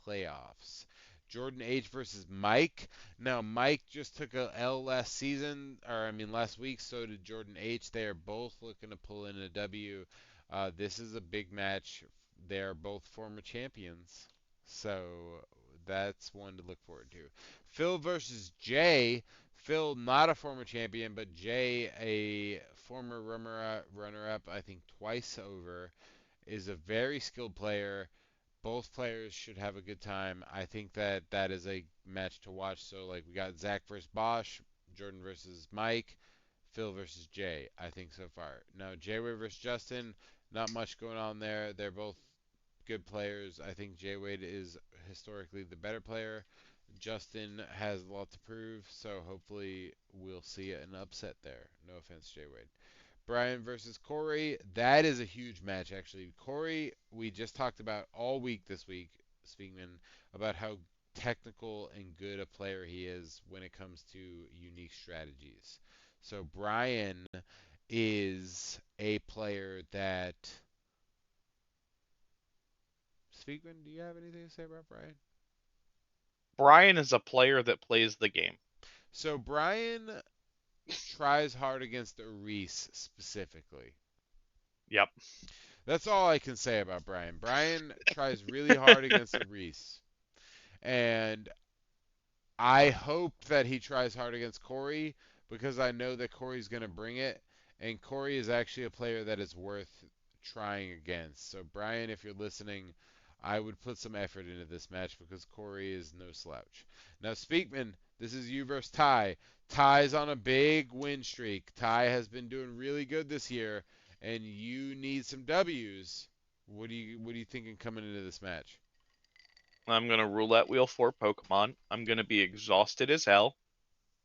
playoffs. Jordan H versus Mike. Now, Mike just took a L last season, or I mean last week. So did Jordan H. They are both looking to pull in a W. This is a big match. They are both former champions, so that's one to look forward to. Phil versus Jay. Phil, not a former champion, but Jay, a former runner-up, I think twice over, is a very skilled player. Both players should have a good time. I think that that is a match to watch. So like we got Zach versus Bosch, Jordan versus Mike, Phil versus Jay. I think so far. Now Jay Wade versus Justin, not much going on there. They're both good players. I think Jay Wade is historically the better player. Justin has a lot to prove, so hopefully we'll see an upset there. No offense, Jay Wade. Brian versus Corey. That is a huge match, actually. Corey, we just talked about all week this week, Speakman, about how technical and good a player he is when it comes to unique strategies. So Brian is a player that. Speakman, do you have anything to say about Brian? Brian is a player that plays the game. So Brian tries hard against Reese specifically. Yep. That's all I can say about Brian. Brian tries really hard against Reese. And I hope that he tries hard against Corey because I know that Corey's going to bring it. And Corey is actually a player that is worth trying against. So, Brian, if you're listening, I would put some effort into this match because Corey is no slouch. Now, Speakman, this is you versus Ty. Ty's on a big win streak. Ty has been doing really good this year, and you need some W's. What are you thinking coming into this match? I'm gonna roulette wheel for Pokemon. I'm gonna be exhausted as hell.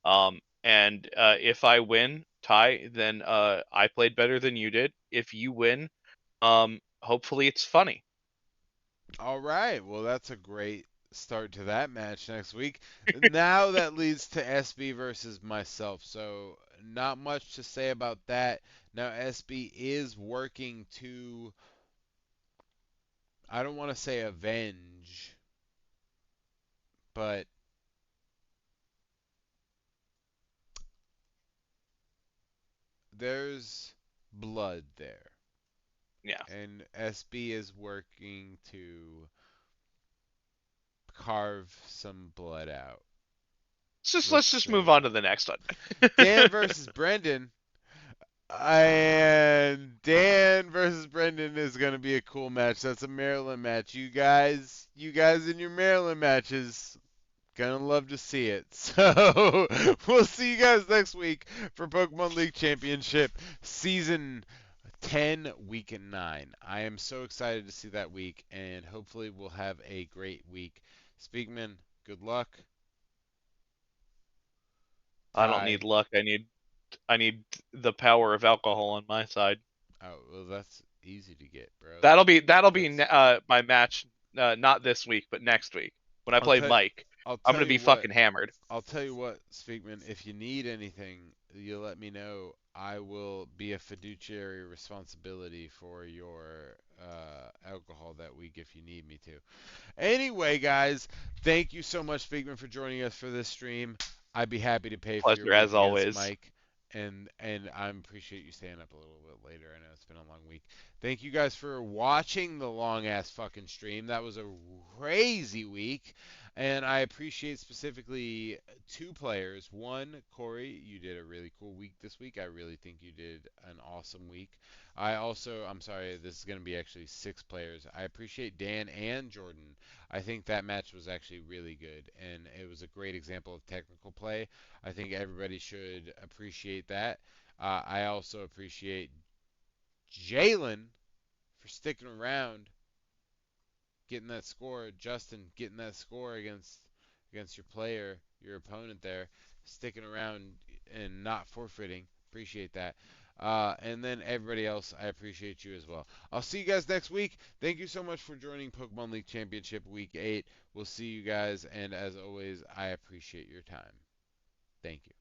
And if I win, Ty, then I played better than you did. If you win, hopefully it's funny. All right. Well, that's a great start to that match next week. Now that leads to SB versus myself. So, not much to say about that. Now, SB is working to, I don't want to say avenge, but there's blood there. Yeah. And SB is working to carve some blood out. Let's Let's just say move on to that. the next one. Dan versus Brendan. And Dan versus Brendan is going to be a cool match. That's a Maryland match. You guys in your Maryland matches, gonna love to see it. So we'll see you guys next week for Pokemon League Championship Season 10, Week 9. I am so excited to see that week, and hopefully we'll have a great week. Speakman, good luck. I don't Ty. need luck. I need the power of alcohol on my side. Oh, well, that's easy to get, bro. That'll be That's. my match, not this week, but next week when I I'll play tell. Mike. I'll I'm tell gonna be you what. fucking hammered. I'll tell you what, Speakman. If you need anything, you let me know. I will be a fiduciary responsibility for your alcohol that week if you need me to. Anyway, guys, thank you so much, Figman, for joining us for this stream. I'd be happy to pay for your Pleasure week as against always. Mike, and I appreciate you staying up a little bit later. I know it's been a long week. Thank you guys for watching the long ass fucking stream. That was a crazy week, and I appreciate specifically two players. One, Corey, you did a really cool week this week. I really think you did an awesome week. I'm sorry, this is going to be actually six players. I appreciate Dan and Jordan. I think that match was actually really good, and it was a great example of technical play. I think everybody should appreciate that. I also appreciate Jalen for sticking around, getting that score. Justin getting that score against your player, your opponent there, sticking around and not forfeiting. Appreciate that. And then everybody else, I appreciate you as well. I'll see you guys next week. Thank you so much for joining Pokemon League Championship Week 8. We'll see you guys, and as always, I appreciate your time. Thank you.